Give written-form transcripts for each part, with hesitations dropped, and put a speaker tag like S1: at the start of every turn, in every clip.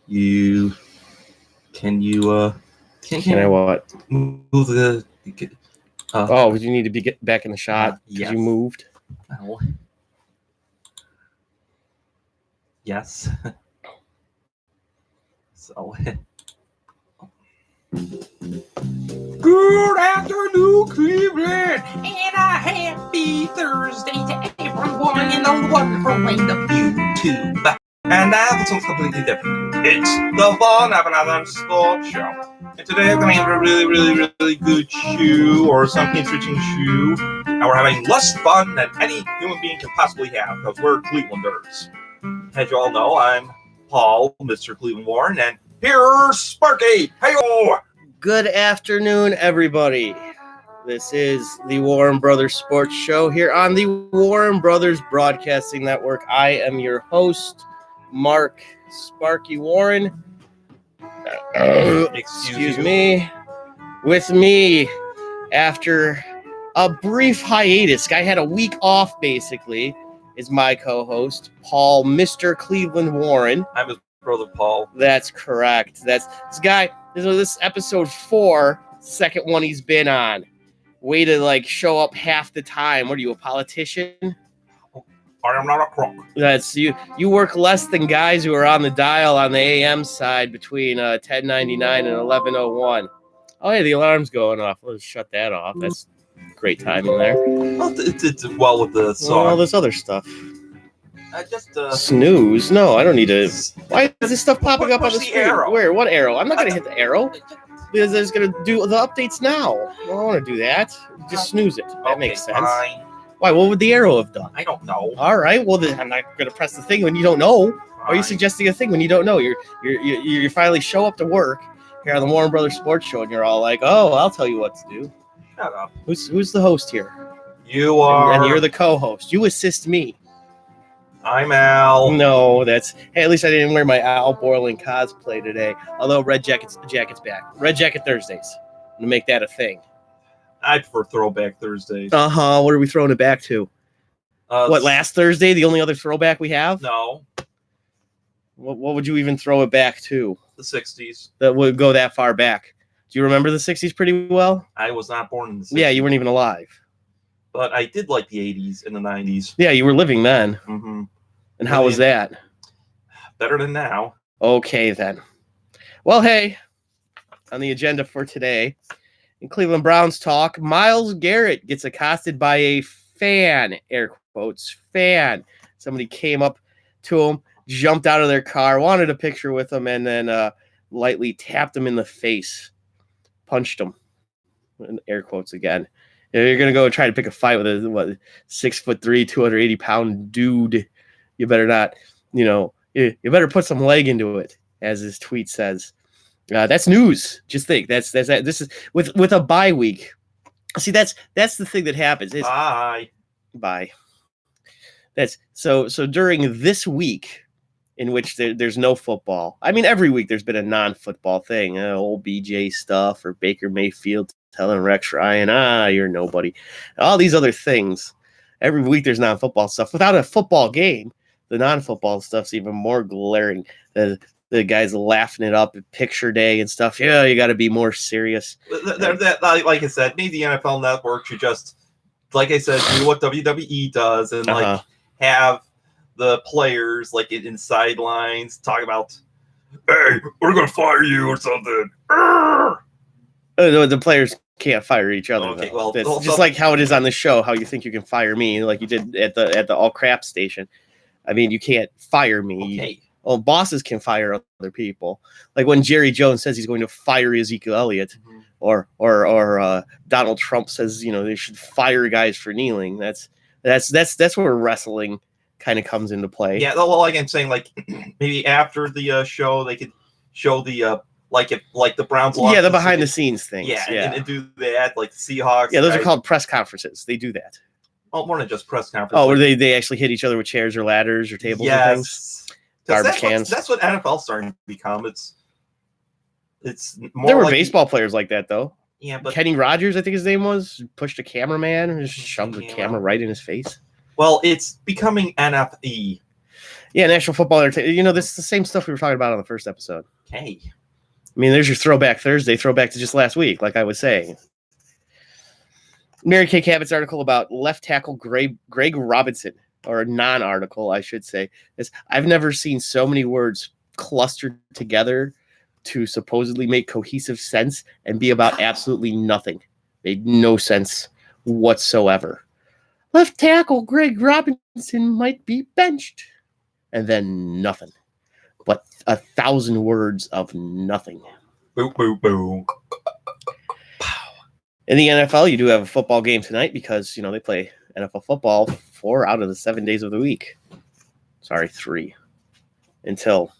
S1: You can
S2: I what?
S1: move the
S2: Oh, you need to be back in the shot because
S1: yes.
S2: you moved.
S1: Oh. Yes. So
S3: Good afternoon, Cleveland, and a happy Thursday to everyone in the wonderful land of YouTube. And now for something completely different. It's the Fun of Another Sports Show. And today we're going to have a really good shoe, or some interesting shoe. And we're having less fun than any human being can possibly have, because we're Clevelanders. As you all know, I'm Paul, Mr. Cleveland Warren, and here's Sparky. Hey-o!
S2: Good afternoon, everybody. This is the Warren Brothers Sports Show here on the Warren Brothers Broadcasting Network. I am your host, Mark Sparky Warren. Excuse me. With me, after a brief hiatus, I had a week off, basically, is my co-host, Paul, Mr. Cleveland Warren.
S1: I'm his brother, Paul.
S2: That's correct. That's this guy. This is episode 4, second one he's been on. Way to show up half the time. What are you, a politician?
S1: I am not a crook.
S2: That's you. You work less than guys who are on the dial on the AM side between 1099 and 1101. Oh, yeah, the alarm's going off. Let's shut that off. That's great timing there.
S1: Well, it's well with the song.
S2: All this other stuff.
S1: I just
S2: Snooze? No, I don't need to. Why is this stuff popping up on the
S1: Push the
S2: screen?
S1: arrow.
S2: Where? What arrow? I'm not going to hit the arrow because it's going to do the updates now. I don't want to do that. Just snooze it. That makes sense.
S1: Fine.
S2: Why? What would the arrow have done?
S1: I don't know.
S2: All right. Well, then I'm not going to press the thing when you don't know. Why are you suggesting a thing when you don't know? You finally show up to work here on the Warren Brothers Sports Show, and you're all like, "Oh, I'll tell you what to do."
S1: Shut up.
S2: Who's the host here?
S1: You are.
S2: And you're the co-host. You assist me.
S1: I'm Al.
S2: No, that's. Hey, at least I didn't wear my Al Borland cosplay today. Although Red Jacket's back. Red Jacket Thursdays. I'm gonna make that a thing.
S1: I prefer Throwback Thursdays.
S2: What are we throwing it back to? What, last Thursday? The only other throwback we have?
S1: No.
S2: What would you even throw it back to?
S1: The 60s.
S2: That would go that far back. Do you remember the 60s pretty well?
S1: I was not born in the 60s.
S2: Yeah, you weren't even alive.
S1: But I did like the 80s and the 90s.
S2: Yeah, you were living then.
S1: Mm-hmm.
S2: And how was that?
S1: Better than now.
S2: Okay, then. Well, hey, on the agenda for today, in Cleveland Browns talk, Myles Garrett gets accosted by a fan, air quotes, fan. Somebody came up to him, jumped out of their car, wanted a picture with him, and then lightly tapped him in the face, punched him, in air quotes again. You're going to go try to pick a fight with a 6'3", 280-pound dude. You better not, you better put some leg into it, as his tweet says. That's news. Just think this is with a bye week. See, that's the thing that happens. Bye. That's so during this week in which there's no football. I mean, every week there's been a non-football thing, old BJ stuff or Baker Mayfield telling Rex Ryan, you're nobody. All these other things. Every week there's non-football stuff. Without a football game, the non-football stuff's even more glaring. The guys laughing it up at picture day and stuff. Yeah, you got to be more serious.
S1: Like I said, maybe the NFL Network should just, like I said, do what WWE does and have the players in sidelines talk about, hey, we're gonna fire you or something.
S2: The players can't fire each other.
S1: Okay,
S2: though.
S1: well,
S2: it's just like how it is on the show. How you think you can fire me, like you did at the All Crap station. I mean, you can't fire me.
S1: Okay.
S2: Well, bosses can fire other people. Like when Jerry Jones says he's going to fire Ezekiel Elliott, or Donald Trump says they should fire guys for kneeling. That's where wrestling kind of comes into play.
S1: Yeah, well, like I'm saying, maybe after the show they could show the the Browns.
S2: Yeah, the behind the scenes things.
S1: Yeah. And do that like the Seahawks.
S2: Yeah, those are called press conferences. They do that.
S1: Oh, more than just press conferences.
S2: Oh, where they actually hit each other with chairs or ladders or tables and things. Garbage cans.
S1: That's what NFL's starting to become. It's more.
S2: There were baseball players like that though.
S1: Yeah, but
S2: Kenny Rogers, I think his name was, pushed a cameraman and just shoved the camera right in his face.
S1: Well, it's becoming NFE.
S2: Yeah, National Football Entertainment. You know, this is the same stuff we were talking about on the first episode.
S1: Okay.
S2: I mean, there's your Throwback Thursday, throwback to just last week, like I was saying. Mary Kay Cabot's article about left tackle Greg Robinson, or a non-article, I should say, is I've never seen so many words clustered together to supposedly make cohesive sense and be about absolutely nothing. Made no sense whatsoever. Left tackle Greg Robinson might be benched. And then nothing. But 1,000 words of nothing.
S1: Boom, boom, boom.
S2: In the NFL, you do have a football game tonight because, they play NFL football 4 out of the 7 days of the week. Sorry, 3. Until,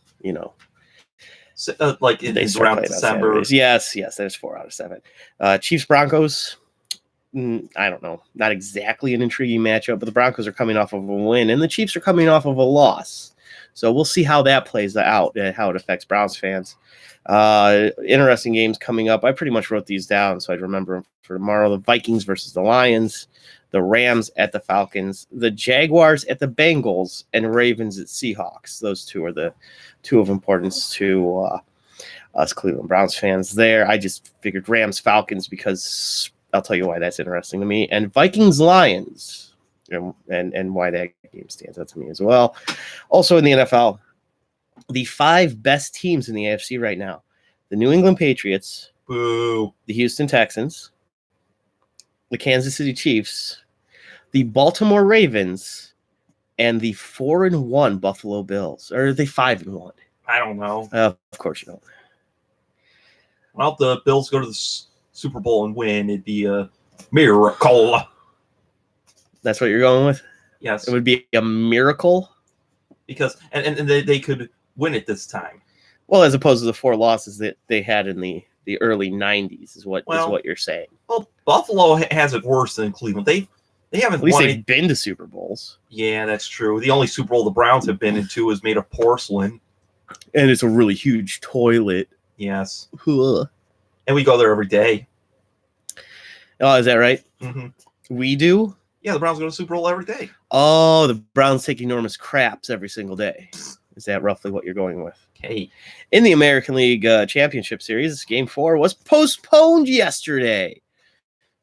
S1: So, like in around December.
S2: Yes, there's 4 out of 7. Chiefs Broncos. I don't know. Not exactly an intriguing matchup, but the Broncos are coming off of a win, and the Chiefs are coming off of a loss. So we'll see how that plays out and how it affects Browns fans. Interesting games coming up. I pretty much wrote these down, so I'd remember them for tomorrow. The Vikings versus the Lions, the Rams at the Falcons, the Jaguars at the Bengals, and Ravens at Seahawks. Those two are the two of importance to us Cleveland Browns fans there. I just figured Rams Falcons because I'll tell you why that's interesting to me. And Vikings Lions, and why that game stands out to me as well. Also in the NFL, the 5 best teams in the AFC right now: the New England Patriots,
S1: boo,
S2: the Houston Texans, the Kansas City Chiefs, the Baltimore Ravens, and the 4-1 Buffalo Bills. Or are they 5-1?
S1: I don't know.
S2: Of course you don't.
S1: Well, if the Bills go to the Super Bowl and win, it'd be a miracle.
S2: That's what you're going with?
S1: Yes.
S2: It would be a miracle?
S1: Because and they could win it this time.
S2: Well, as opposed to the 4 losses that they had in the early 90s is what you're saying.
S1: Well, Buffalo has it worse than Cleveland. They haven't
S2: At least
S1: won
S2: they've been to Super Bowls.
S1: Yeah, that's true. The only Super Bowl the Browns have been into is made of porcelain.
S2: And it's a really huge toilet.
S1: Yes.
S2: Ugh.
S1: And we go there every day.
S2: Oh, is that right?
S1: Mm-hmm.
S2: We do?
S1: Yeah, the Browns go to Super Bowl every day.
S2: Oh, the Browns take enormous craps every single day. Is that roughly what you're going with?
S1: Okay.
S2: In the American League Championship Series, Game 4 was postponed yesterday.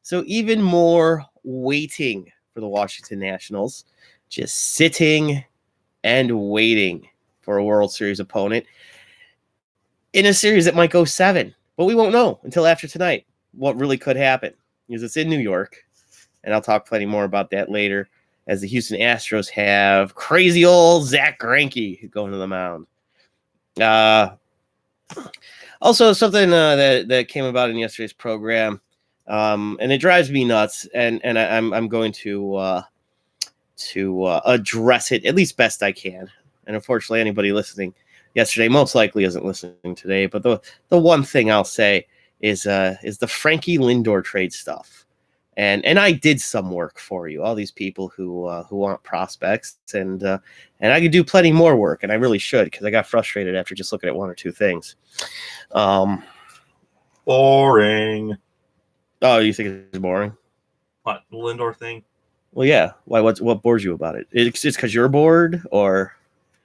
S2: So even more waiting for the Washington Nationals. Just sitting and waiting for a World Series opponent in a series that might go 7. But we won't know until after tonight what really could happen, because it's in New York. And I'll talk plenty more about that later, as the Houston Astros have crazy old Zach Greinke going to the mound. Also, something that came about in yesterday's program, and it drives me nuts, and I'm going to address it at least best I can. And unfortunately, anybody listening yesterday most likely isn't listening today. But the one thing I'll say is the Frankie Lindor trade stuff. And I did some work for you, all these people who want prospects, and I could do plenty more work, and I really should, because I got frustrated after just looking at 1 or 2 things.
S1: Boring.
S2: Oh, you think it's boring?
S1: What, the Lindor thing?
S2: Well, yeah. Why? What bores you about it? It's because you're bored, or?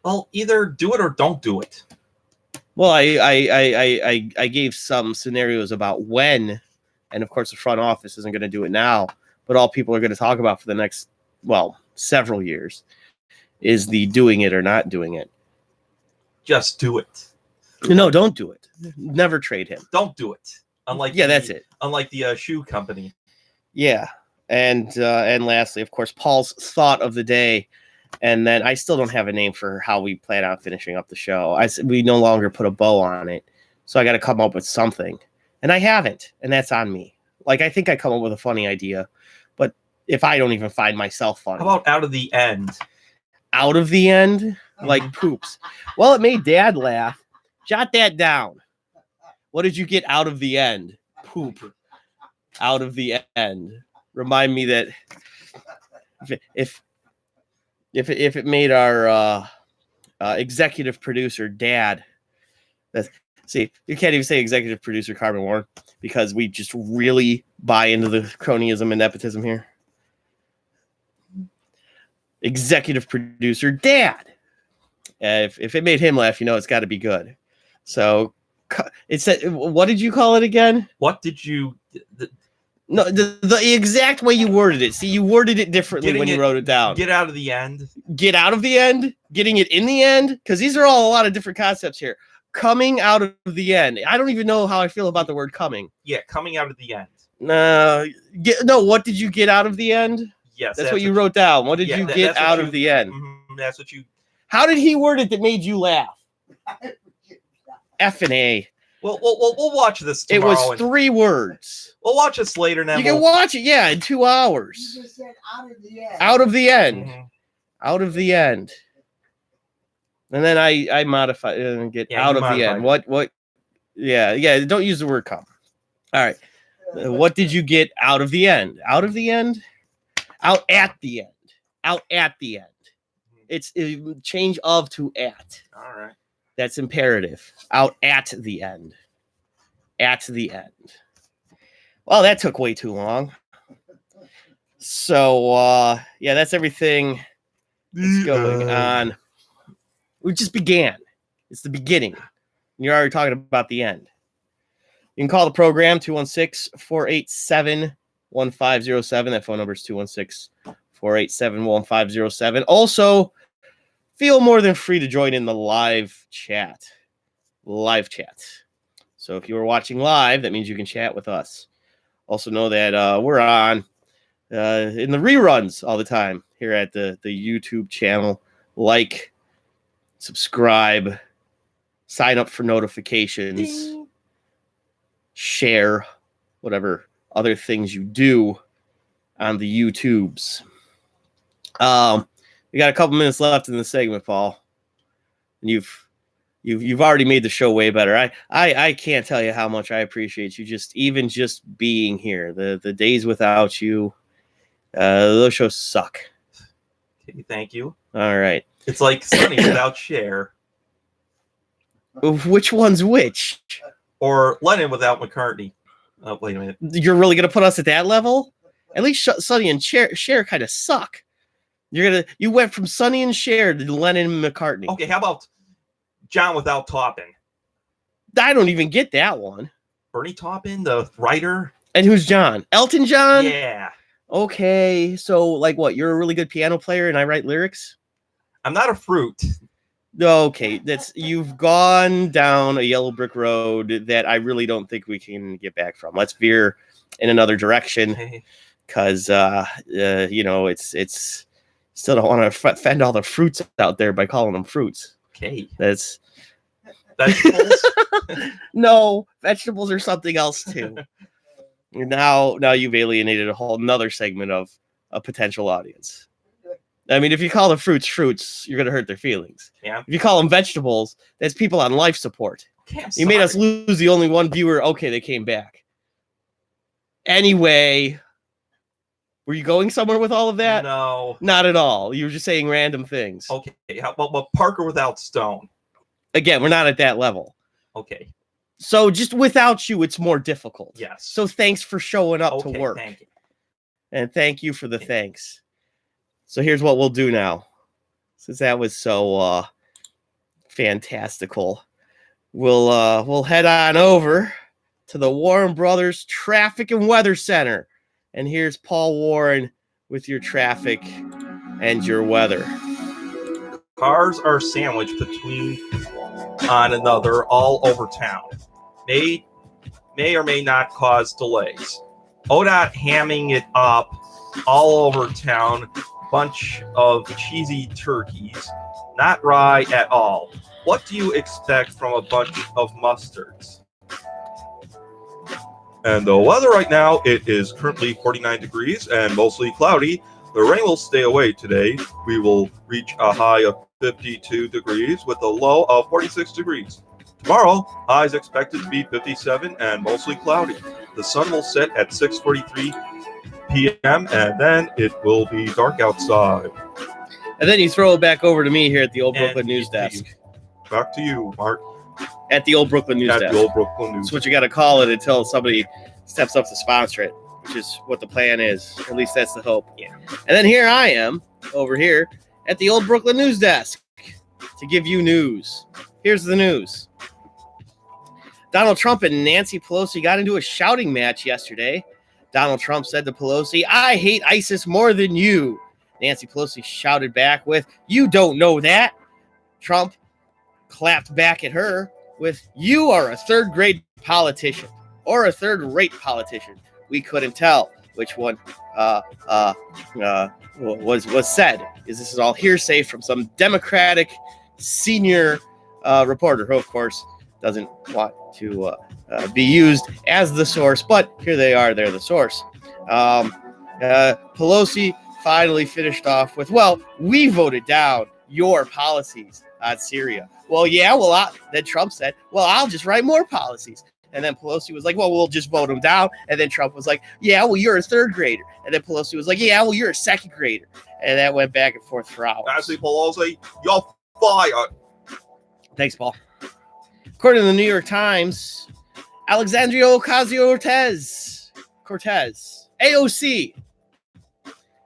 S1: Well, either do it or don't do it.
S2: Well, I gave some scenarios about when. And of course, the front office isn't going to do it now, but all people are going to talk about for the next, several years is the doing it or not doing it.
S1: Just do it.
S2: No, don't do it. Never trade him.
S1: Don't do it.
S2: That's it.
S1: Unlike the shoe company.
S2: Yeah. And lastly, of course, Paul's thought of the day. And then I still don't have a name for how we plan on finishing up the show. We no longer put a bow on it. So I got to come up with something. And I haven't, and that's on me. Like, I think I come up with a funny idea, but if I don't even find myself funny.
S1: How about out of the end?
S2: Out of the end? Like poops. Well, it made Dad laugh. Jot that down. What did you get out of the end? Poop. Out of the end. Remind me that if it made our executive producer Dad, see, you can't even say executive producer Carmen Warren because we just really buy into the cronyism and nepotism here. Executive producer Dad. If it made him laugh, it's got to be good. So it said, what did you call it again?
S1: What did you?
S2: No, the exact way you worded it. See, you worded it differently when you wrote it down.
S1: Get out of the end.
S2: Get out of the end. Getting it in the end. Because these are all a lot of different concepts here. Coming out of the end. I don't even know how I feel about the word coming.
S1: Yeah, coming out of the end.
S2: No, what did you get out of the end?
S1: Yes,
S2: that's what you wrote down. What did you get out of the end?
S1: That's what you.
S2: How did he word it that made you laugh? F and A.
S1: Well, we'll watch this tomorrow.
S2: It was 3 words.
S1: We'll watch this later now.
S2: You can watch it, in 2 hours.
S4: You just said out of the end.
S2: Out of the end.
S1: Mm-hmm.
S2: Out of the end. And then I modify it and get out of the end. What? Yeah. Don't use the word come. All right. What did you get out of the end? Out of the end? Out at the end. Out at the end. It's change of to at.
S1: All right.
S2: That's imperative. Out at the end. At the end. Well, that took way too long. So, that's everything that's going on. We just began. It's the beginning. You're already talking about the end. You can call the program 216-487-1507. That phone number is 216-487-1507. Also, feel more than free to join in the live chat. So if you are watching live, that means you can chat with us. Also know that we're on in the reruns all the time here at the YouTube channel. Like, subscribe, sign up for notifications, share, whatever other things you do on the YouTubes. We got a couple minutes left in the segment, Paul. And you've already made the show way better. I can't tell you how much I appreciate you just being here. The days without you, those shows suck.
S1: Okay, thank you.
S2: All right.
S1: It's like Sunny without Cher.
S2: Which one's which?
S1: Or Lennon without McCartney. Oh, wait a minute.
S2: You're really gonna put us at that level? At least Sonny and Cher kind of suck. You went from Sonny and Cher to Lennon and McCartney.
S1: Okay, how about John without Taupin?
S2: I don't even get that one.
S1: Bernie Taupin, the writer.
S2: And who's John? Elton John?
S1: Yeah.
S2: Okay, so like what? You're a really good piano player and I write lyrics?
S1: I'm not a fruit.
S2: Okay, you've gone down a yellow brick road that I really don't think we can get back from. Let's veer in another direction because it's still don't want to offend all the fruits out there by calling them fruits.
S1: Okay,
S2: that's
S1: vegetables.
S2: No, vegetables are something else too. Now you've alienated a whole another segment of a potential audience. I mean, if you call the fruits, you're going to hurt their feelings.
S1: Yeah.
S2: If you call them vegetables, that's people on life support.
S1: Okay,
S2: you made us lose the only one viewer. Okay, they came back. Anyway, were you going somewhere with all of that?
S1: No.
S2: Not at all. You were just saying random things.
S1: Okay, how about Parker without Stone?
S2: Again, we're not at that level.
S1: Okay.
S2: So just without you, it's more difficult.
S1: Yes.
S2: So thanks for showing up to work.
S1: Thank you.
S2: And thank you for the thanks. So here's what we'll do now. Since that was so fantastical, we'll head on over to the Warren Brothers Traffic and Weather Center. And here's Paul Warren with your traffic and your weather.
S1: Cars are sandwiched between on another all over town. May or may not cause delays. ODOT hamming it up all over town. Bunch of cheesy turkeys, not rye at all. What do you expect from a bunch of mustards? And the weather right now, it is currently 49 degrees and mostly cloudy. The rain will stay away today. We will reach a high of 52 degrees with a low of 46 degrees. Tomorrow, highs expected to be 57 and mostly cloudy. The sun will set at 6:43 p.m. and then it will be dark outside.
S2: And then you throw it back over to me here at the Old Brooklyn News Desk.
S1: Back to you, Mark.
S2: At the Old Brooklyn News Desk.
S1: At the Old Brooklyn News.
S2: That's what you got to call it until somebody steps up to sponsor it, which is what the plan is. At least that's the hope.
S1: Yeah.
S2: And then here I am over here at the Old Brooklyn News Desk. to give you news. Here's the news. Donald Trump and Nancy Pelosi got into a shouting match yesterday. Donald Trump said to Pelosi, "I hate ISIS more than you." Nancy Pelosi shouted back with, "You don't know that." Trump clapped back at her with, "You are a third-grade politician or a third-rate politician." We couldn't tell which one was said. This is all hearsay from some Democratic senior reporter who, of course, doesn't want to be used as the source, but here they are. They're the source. Pelosi finally finished off with, "Well, we voted down your policies on Syria." Well, yeah, then Trump said, "Well, I'll just write more policies." And then Pelosi was like, "Well, we'll just vote them down." And then Trump was like, "Yeah, well, you're a third grader." And then Pelosi was like, "Yeah, well, you're a second grader." And that went back and forth for hours.
S1: Nancy Pelosi, you're fired.
S2: Thanks, Paul. According to the New York Times, Alexandria Ocasio-Cortez, AOC,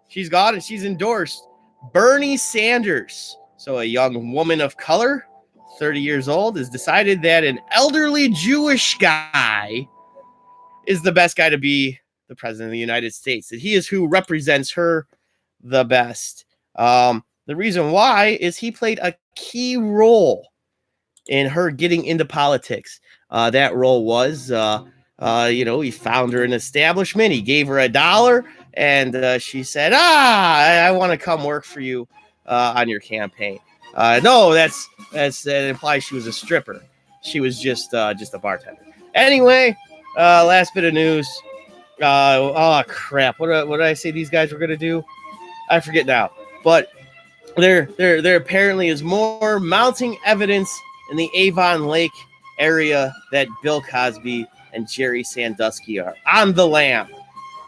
S2: she's gone and she's endorsed Bernie Sanders. So a young woman of color, 30 years old, has decided that an elderly Jewish guy is the best guy to be the president of the United States. That he is who represents her the best. The reason why is he played a key role in her getting into politics. That role was, he found her an establishment. He gave her $1, and she said, I want to come work for you on your campaign. No, that implies she was a stripper. She was just a bartender. Anyway, last bit of news. Oh crap! What did I say these guys were gonna do? I forget now. But there apparently is more mounting evidence in the Avon Lake area that Bill Cosby and Jerry Sandusky are on the lam,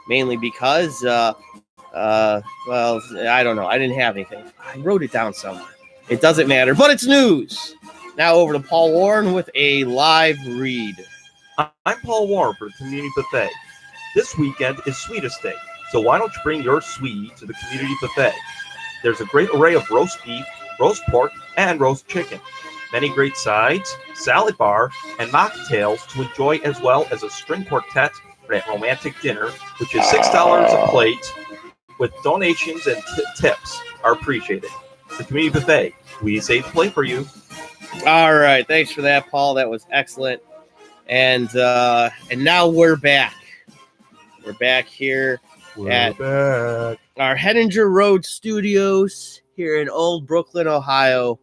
S2: mainly because well, I don't know. I didn't have anything. I wrote it down somewhere. It doesn't matter, but it's news. Now over to Paul Warren with a live read.
S1: I'm Paul Warren for the Community Buffet. This weekend is Sweetest Day, so why don't you bring your sweetie to the Community Buffet? There's a great array of roast beef, roast pork, and roast chicken. Many great sides, salad bar, and mocktails to enjoy, as well as a string quartet for that romantic dinner, which is $6 a plate, with donations and tips are appreciated. The Community Buffet, we save the plate for you.
S2: All right, thanks for that, Paul. That was excellent. And now we're back. We're back here at our Henninger Road Studios here in Old Brooklyn, Ohio.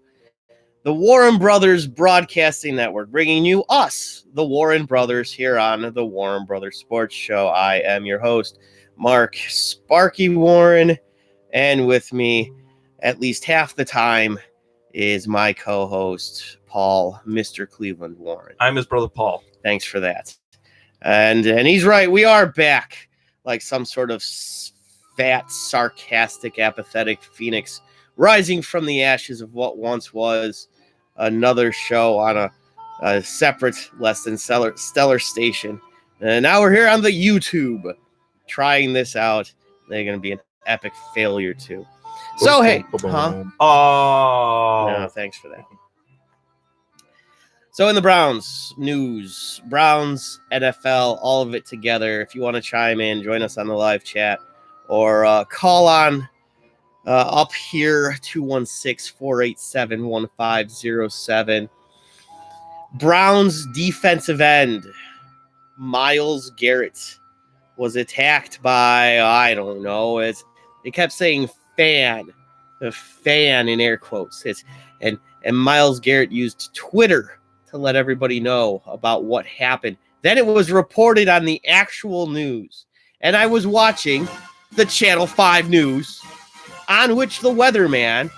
S2: The Warren Brothers Broadcasting Network, bringing you us, the Warren Brothers, here on the Warren Brothers Sports Show. I am your host, Mark Sparky Warren, and with me at least half the time is my co-host, Paul, Mr. Cleveland Warren.
S1: I'm his brother, Paul.
S2: Thanks for that. And he's right. We are back like some sort of fat, sarcastic, apathetic phoenix rising from the ashes of what once was another show on a separate, less than stellar station. And now we're here on the YouTube trying this out. They're going to be an epic failure too. So, hey. Huh?
S1: Oh.
S2: No, thanks for that. So in the Browns news, Browns, NFL, all of it together. If you want to chime in, join us on the live chat or call on up here, 216-487-1507. Browns defensive end, Myles Garrett, was attacked by, I don't know, they kept saying fan in air quotes. And Myles Garrett used Twitter to let everybody know about what happened. Then it was reported on the actual news. And I was watching the Channel 5 news, on which the weatherman,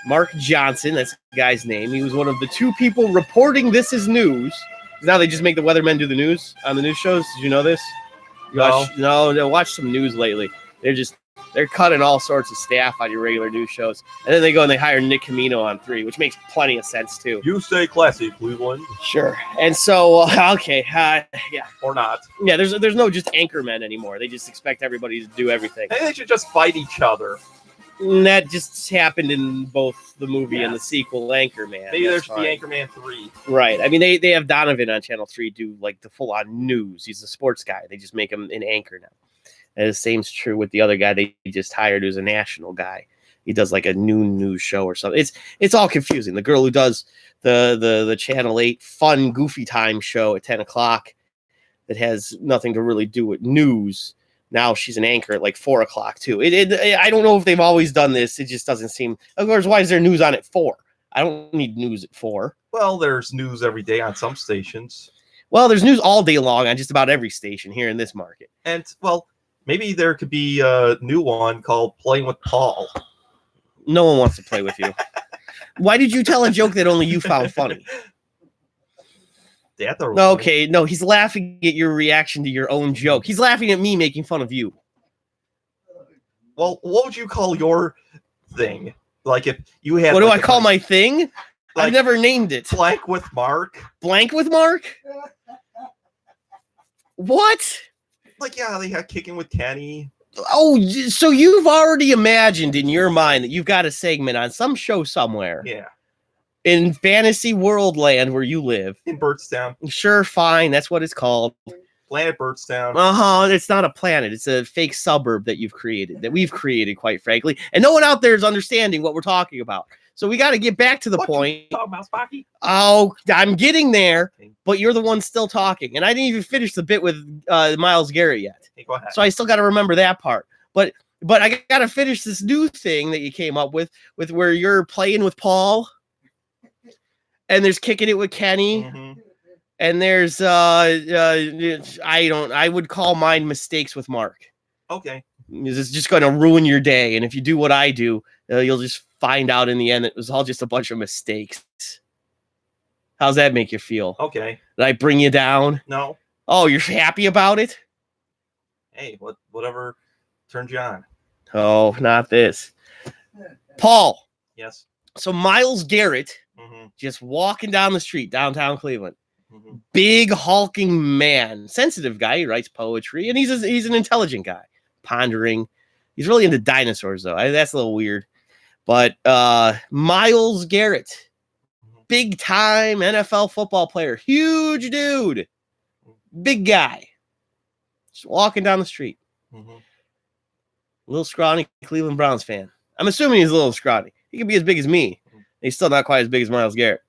S2: Mark Johnson, that's the guy's name, he was one of the two people reporting this as news. Now they just make the weathermen do the news on the news shows. Did you know this? No, watch some news lately. They're cutting all sorts of staff on your regular news shows. And then they go and they hire Nick Camino on 3, which makes plenty of sense, too.
S1: You stay classy, Cleveland.
S2: Sure. And so, okay, yeah.
S1: Or not.
S2: Yeah, there's no just anchormen anymore. They just expect everybody to do everything.
S1: Maybe they should just fight each other.
S2: that just happened in both the movie and the sequel, Anchorman.
S1: Maybe there
S2: That's
S1: should be
S2: fine.
S1: Anchorman 3.
S2: Right. I mean, they have Donovan on Channel 3 do like the full on news. He's a sports guy. They just make him an anchor now. And the same's true with the other guy they just hired who's a national guy. He does like a noon news show or something. It's all confusing. The girl who does the Channel 8 fun goofy time show at 10 o'clock that has nothing to really do with news. Now she's an anchor at like 4 o'clock too. I don't know if they've always done this. It just doesn't seem. Of course, why is there news on at 4? I don't need news at 4.
S1: Well, there's news every day on some stations.
S2: Well, there's news all day long on just about every station here in this market.
S1: And, well, maybe there could be a new one called Playing with Paul.
S2: No one wants to play with you. Why did you tell a joke that only you found funny?
S1: Yeah,
S2: okay, no, he's laughing at your reaction to your own joke. He's laughing at me making fun of you.
S1: Well, what would you call your thing? Like if you had.
S2: What do I call my thing?
S1: Like,
S2: I've never named it.
S1: Blank with Mark.
S2: Blank with Mark? What?
S1: Like, yeah, they had Kicking with Kenny.
S2: Oh, so you've already imagined in your mind that you've got a segment on some show somewhere.
S1: Yeah.
S2: In fantasy world land wwhere you live.
S1: In Birdstown.
S2: Sure, fine. That's what it's called.
S1: Planet Birdstown.
S2: It's not a planet. It's a fake suburb that you've created, that we've created, quite frankly. And no one out there is understanding what we're talking about. So we got to get back to the point.
S1: You talking about, Spocky?
S2: Oh, I'm getting there, but you're the one still talking. And I didn't even finish the bit with Myles Garrett yet.
S1: Hey, go ahead.
S2: So I still got to remember that part. But I got to finish this new thing that you came up with where you're playing with Paul. And there's Kicking It with Kenny.
S1: Mm-hmm.
S2: And there's I would call mine Mistakes with Mark.
S1: Okay.
S2: It's just going to ruin your day. And if you do what I do, you'll just find out in the end it was all just a bunch of mistakes. How's that make you feel?
S1: Okay.
S2: Did I bring you down?
S1: No.
S2: Oh, you're happy about it?
S1: Hey, whatever turns you on.
S2: Oh, not this. Paul.
S1: Yes.
S2: So Myles Garrett,
S1: Mm-hmm.
S2: just walking down the street, downtown Cleveland.
S1: Mm-hmm.
S2: Big hulking man, sensitive guy. He writes poetry, and he's an intelligent guy, pondering. He's really into dinosaurs, though. That's a little weird. But Myles Garrett, big time NFL football player, huge dude, big guy, just walking down the street.
S1: Mm-hmm.
S2: Little scrawny Cleveland Browns fan. I'm assuming he's a little scrawny. He could be as big as me. He's still not quite as big as Myles Garrett.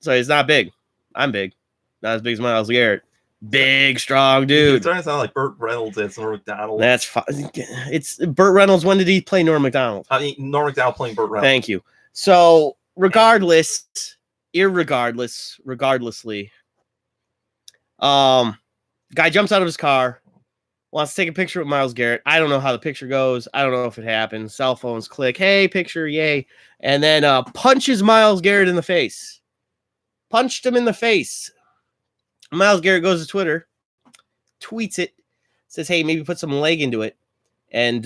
S2: So he's not big. I'm big. Not as big as Myles Garrett. Big, strong dude.
S1: It's starting to sound like Burt Reynolds and Norm Macdonald.
S2: That's fine. It's Burt Reynolds. When did he play Norm Macdonald?
S1: I mean, Norm Macdonald playing Burt Reynolds.
S2: Thank you. So, regardlessly, guy jumps out of his car, wants to take a picture with Myles Garrett. I don't know how the picture goes. I don't know if it happens. Cell phones click. Hey, picture, yay. And then punches Myles Garrett in the face. Punched him in the face. Myles Garrett goes to Twitter, tweets it, says, "Hey, maybe put some leg into it, and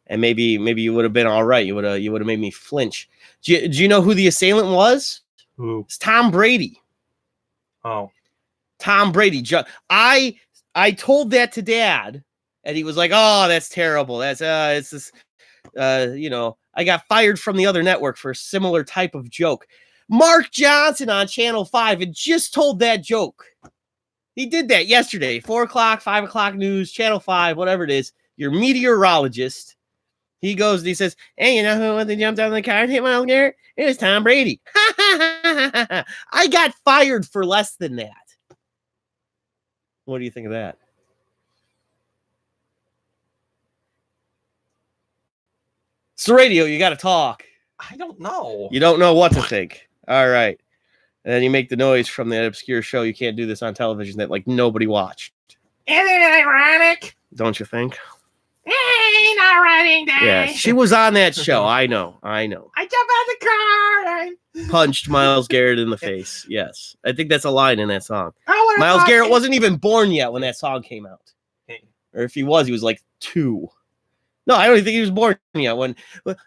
S2: maybe you would have been all right. You would have made me flinch." Do you know who the assailant was?
S1: Who?
S2: It's Tom Brady.
S1: Oh,
S2: Tom Brady. I told that to Dad, and he was like, "Oh, that's terrible. That's it's this, I got fired from the other network for a similar type of joke." Mark Johnson on Channel 5 had just told that joke. He did that yesterday, 4 o'clock, 5 o'clock news, Channel 5, whatever it is. Your meteorologist. He goes and he says, "Hey, you know who when they jumped out of the car and hit Myles Garrett? It was Tom Brady." I got fired for less than that. What do you think of that? It's the radio. You got to talk.
S1: I don't know.
S2: You don't know what to think. All right. And then you make the noise from that obscure show. You can't do this on television that like nobody watched.
S3: Isn't it ironic?
S2: Don't you think?
S3: Ain't not writing day.
S2: Yeah, she was on that show. I know.
S3: I jump out the car.
S2: Punched Myles Garrett in the face. Yes. I think that's a line in that song.
S3: I
S2: Myles Garrett wasn't even born yet when that song came out.
S1: Hey.
S2: Or if he was like 2. No, I don't even think he was born yet. When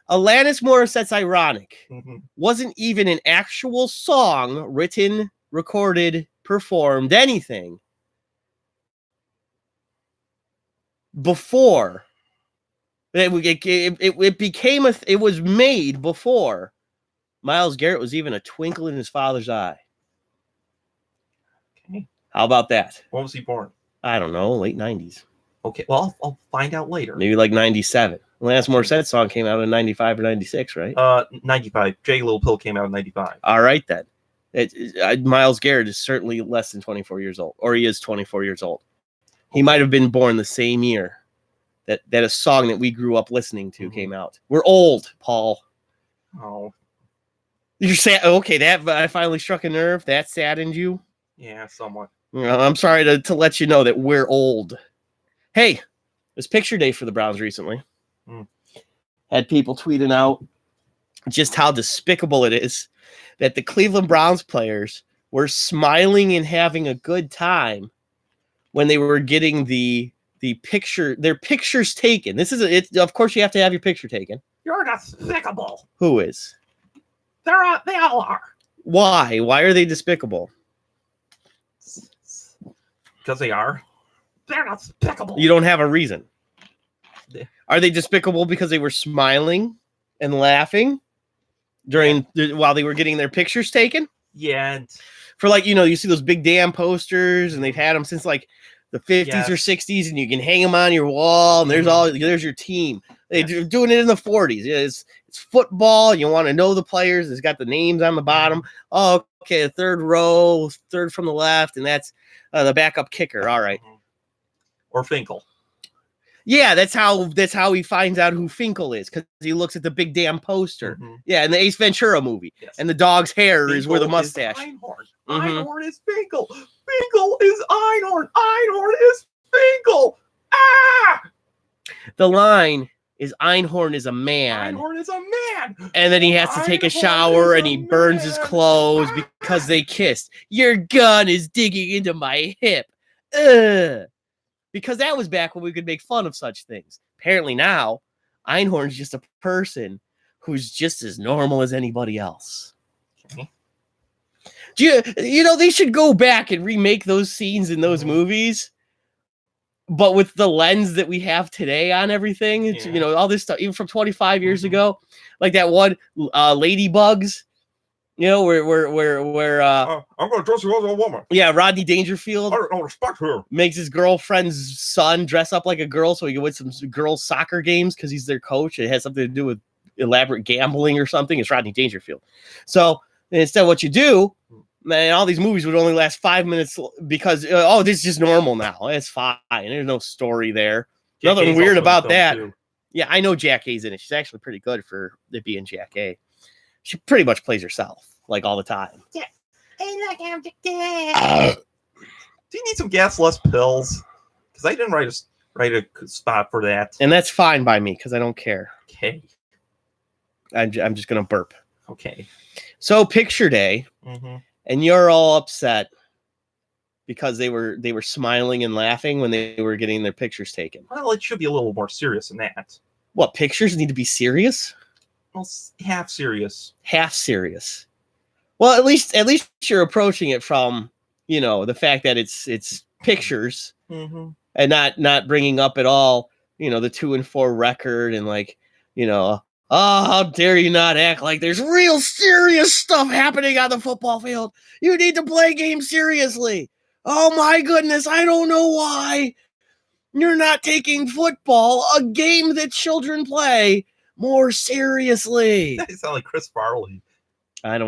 S2: Alanis Morissette's Ironic wasn't even an actual song written, recorded, performed, anything before It became it was made before Myles Garrett was even a twinkle in his father's eye.
S1: Okay.
S2: How about that?
S1: When was he born?
S2: I don't know, late 90s.
S1: Okay, well, I'll find out later.
S2: Maybe like 97. Last Morissette song came out in 95 or 96, right?
S1: 95. J. Little Pill came out in 95.
S2: All right, then. Myles Garrett is certainly less than 24 years old, or he is 24 years old. He might have been born the same year that a song that we grew up listening to came out. We're old, Paul.
S1: Oh.
S2: You're sad. Okay, that I finally struck a nerve. That saddened you?
S1: Yeah, somewhat.
S2: I'm sorry to let you know that we're old. Hey, it was picture day for the Browns recently. Had people tweeting out just how despicable it is that the Cleveland Browns players were smiling and having a good time when they were getting their pictures taken. This is of course you have to have your picture taken.
S3: You're despicable.
S2: Who is?
S3: They all are.
S2: Why? Why are they despicable?
S1: Because they are.
S3: They're despicable.
S2: You don't have a reason.
S1: Yeah.
S2: Are they despicable because they were smiling and laughing while they were getting their pictures taken?
S1: Yeah. And
S2: for you see those big damn posters, and they've had them since like the 50s or 60s, and you can hang them on your wall, and there's your team. They're doing it in the 40s. It's football. You want to know the players. It's got the names on the bottom. Oh, okay, third row, third from the left, and that's the backup kicker. All right.
S1: Or Finkel.
S2: Yeah, that's how he finds out who Finkel is, because he looks at the big damn poster. Yeah, in the Ace Ventura movie.
S1: Yes.
S2: And the dog's hair
S1: Finkel
S2: is where the mustache.
S1: Is Einhorn. Einhorn is Finkel. Finkel is Einhorn. Einhorn is Finkel. Ah!
S2: The line is Einhorn is a man.
S1: Einhorn is a man.
S2: And then he has to take a shower and he burns his clothes because they kissed. Your gun is digging into my hip. Ugh. Because that was back when we could make fun of such things. Apparently now, Einhorn's just a person who's just as normal as anybody else.
S1: Okay.
S2: They should go back and remake those scenes in those movies, but with the lens that we have today on everything. It's, all this stuff, even from 25 years ago, like that one, Ladybugs. Where
S1: I'm going to dress you as a woman.
S2: Yeah, Rodney Dangerfield.
S1: I don't respect her.
S2: Makes his girlfriend's son dress up like a girl so he can win some girls' soccer games because he's their coach. It has something to do with elaborate gambling or something. It's Rodney Dangerfield. So instead, what you do, man, all these movies would only last 5 minutes because this is just normal now. It's fine. There's no story there. Nothing weird about that. Too. Yeah, I know Jack A's in it. She's actually pretty good for it being Jack A. She pretty much plays herself, like all the time.
S3: Yeah. Hey, look, I'm the dad.
S1: Do you need some gas less pills? Because I didn't write a spot for that.
S2: And that's fine by me because I don't care.
S1: Okay.
S2: I'm just gonna burp.
S1: Okay.
S2: So picture day, and you're all upset because they were smiling and laughing when they were getting their pictures taken.
S1: Well, it should be a little more serious than that.
S2: What, pictures need to be serious?
S1: Well, half serious.
S2: Half serious. Well, at least you're approaching it from, the fact that it's pictures and not bringing up at all, the 2-4 record and oh, how dare you not act like there's real serious stuff happening on the football field. You need to play games seriously. Oh my goodness, I don't know why you're not taking football, a game that children play, more seriously.
S1: You sound like Chris Farley.
S2: I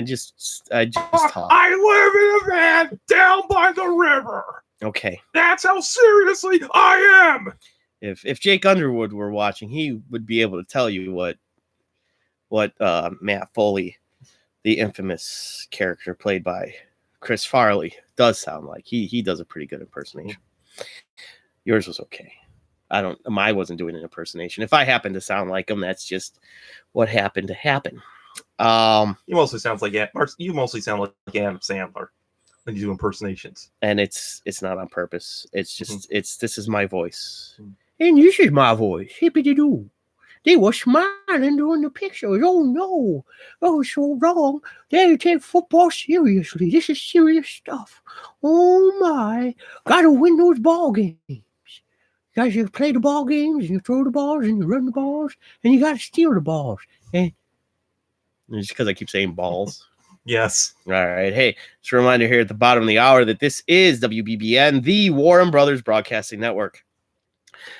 S2: just talk.
S3: I live in a van down by the river.
S2: Okay.
S3: That's how seriously I am.
S2: If Jake Underwood were watching, he would be able to tell you what Matt Foley, the infamous character played by Chris Farley, does sound like. He does a pretty good impersonation. Yours was okay. I wasn't doing an impersonation. If I happen to sound like him, that's just what happened to happen.
S1: You mostly sound like Adam Sandler when you do impersonations.
S2: And it's not on purpose. It's just this is my voice. And this is my voice. Hippity-doo. They were smiling during the pictures. Oh no. Oh, so wrong. They take football seriously. This is serious stuff. Oh my. Gotta win those ball games. guys, you play the ball games, and you throw the balls, and you run the balls, and you got to steal the balls. And just because I keep saying balls.
S1: Yes.
S2: All right. Hey, just a reminder here at the bottom of the hour that this is WBBN, the Warren Brothers Broadcasting Network.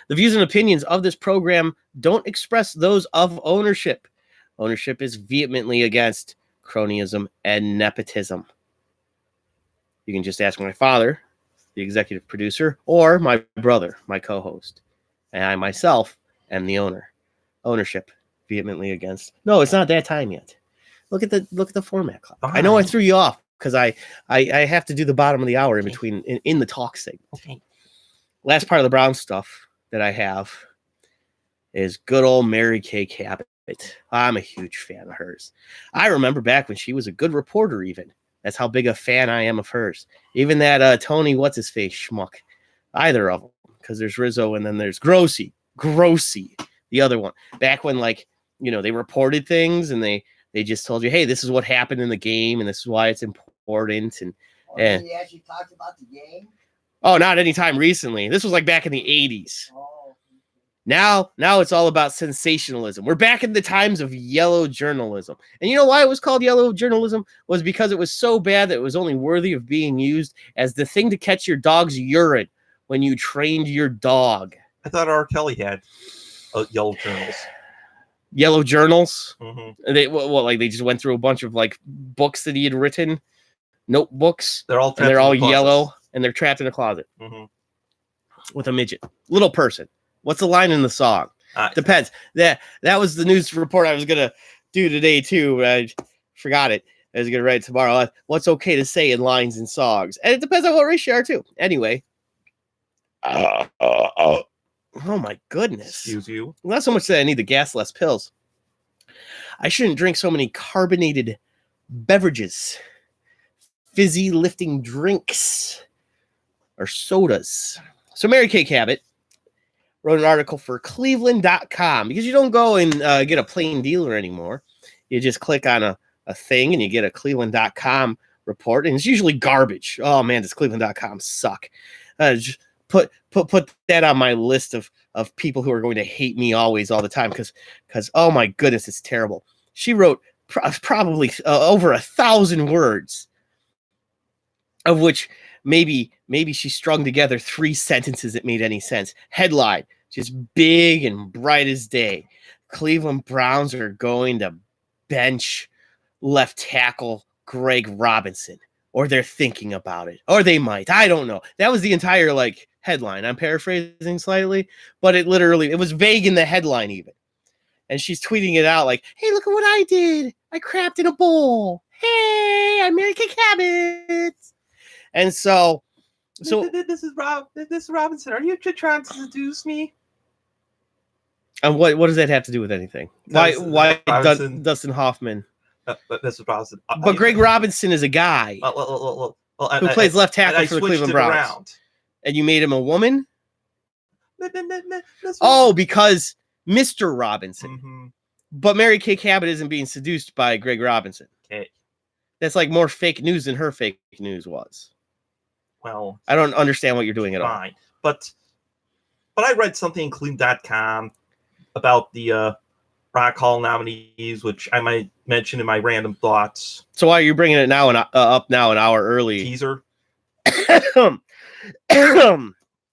S2: The views and opinions of this program don't express those of ownership. Ownership is vehemently against cronyism and nepotism. You can just ask my father, the executive producer, or my brother, my co-host. And I myself am the owner. Ownership vehemently against. No, it's not that time yet. Look at the format, Club. I know I threw you off because I have to do the bottom of the hour in between in the talk segment.
S1: Okay.
S2: Last part of the Brown stuff that I have is good old Mary Kay Cabot. I'm a huge fan of hers. I remember back when she was a good reporter even. That's how big a fan I am of hers. Even that Tony what's-his-face schmuck. Either of them. Because there's Rizzo and then there's Grossi, the other one. Back when, like, you know, they reported things and they just told you, hey, this is what happened in the game and this is why it's important. And
S4: he actually talked about the game?
S2: Oh, not anytime recently. This was like back in the 80s.
S4: Oh.
S2: Now it's all about sensationalism. We're back in the times of yellow journalism. And you know why it was called yellow journalism? Was because it was so bad that it was only worthy of being used as the thing to catch your dog's urine when you trained your dog.
S1: I thought R. Kelly had yellow journals.
S2: Yellow journals?
S1: Mm-hmm.
S2: They just went through a bunch of like books that he had written, notebooks.
S1: They're all
S2: yellow and they're trapped in a closet with a midget, little person. What's the line in the song? Depends. That was the news report I was gonna do today too, but I forgot it. I was gonna write it tomorrow. What's okay to say in lines and songs, and it depends on what race you are too. Anyway. Oh my goodness.
S1: Excuse you.
S2: Not so much that I need the gas less pills. I shouldn't drink so many carbonated beverages, fizzy lifting drinks, or sodas. So Mary Kay Cabot wrote an article for Cleveland.com because you don't go and get a plain dealer anymore. You just click on a thing and you get a Cleveland.com report, and it's usually garbage. Oh man, does Cleveland.com suck? Just put that on my list of people who are going to hate me always all the time because oh my goodness, it's terrible. She wrote probably over 1,000 words, of which maybe she strung together 3 sentences that made any sense. Headline, just big and bright as day. Cleveland Browns are going to bench left tackle Greg Robinson, or they're thinking about it, or they might. I don't know. That was the entire headline. I'm paraphrasing slightly, but it was vague in the headline even. And she's tweeting it out like, hey, look at what I did. I crapped in a bowl. Hey, I'm Mary Kay Cabot. And so
S1: this is Robinson. Are you trying to seduce me?
S2: And what does that have to do with anything? Why Dustin Hoffman?
S1: This is Robinson.
S2: But Greg Robinson is a guy who plays left tackle for the Cleveland Browns. Around. And you made him a woman? Oh, because Mr. Robinson.
S1: Mm-hmm.
S2: But Mary Kay Cabot isn't being seduced by Greg Robinson.
S1: Okay.
S2: That's like more fake news than her fake news was.
S1: Well,
S2: I don't understand what you're doing at all.
S1: But I read something in Clean.com about the Rock Hall nominees, which I might mention in my random thoughts.
S2: So why are you bringing it now up now an hour early?
S1: Teaser.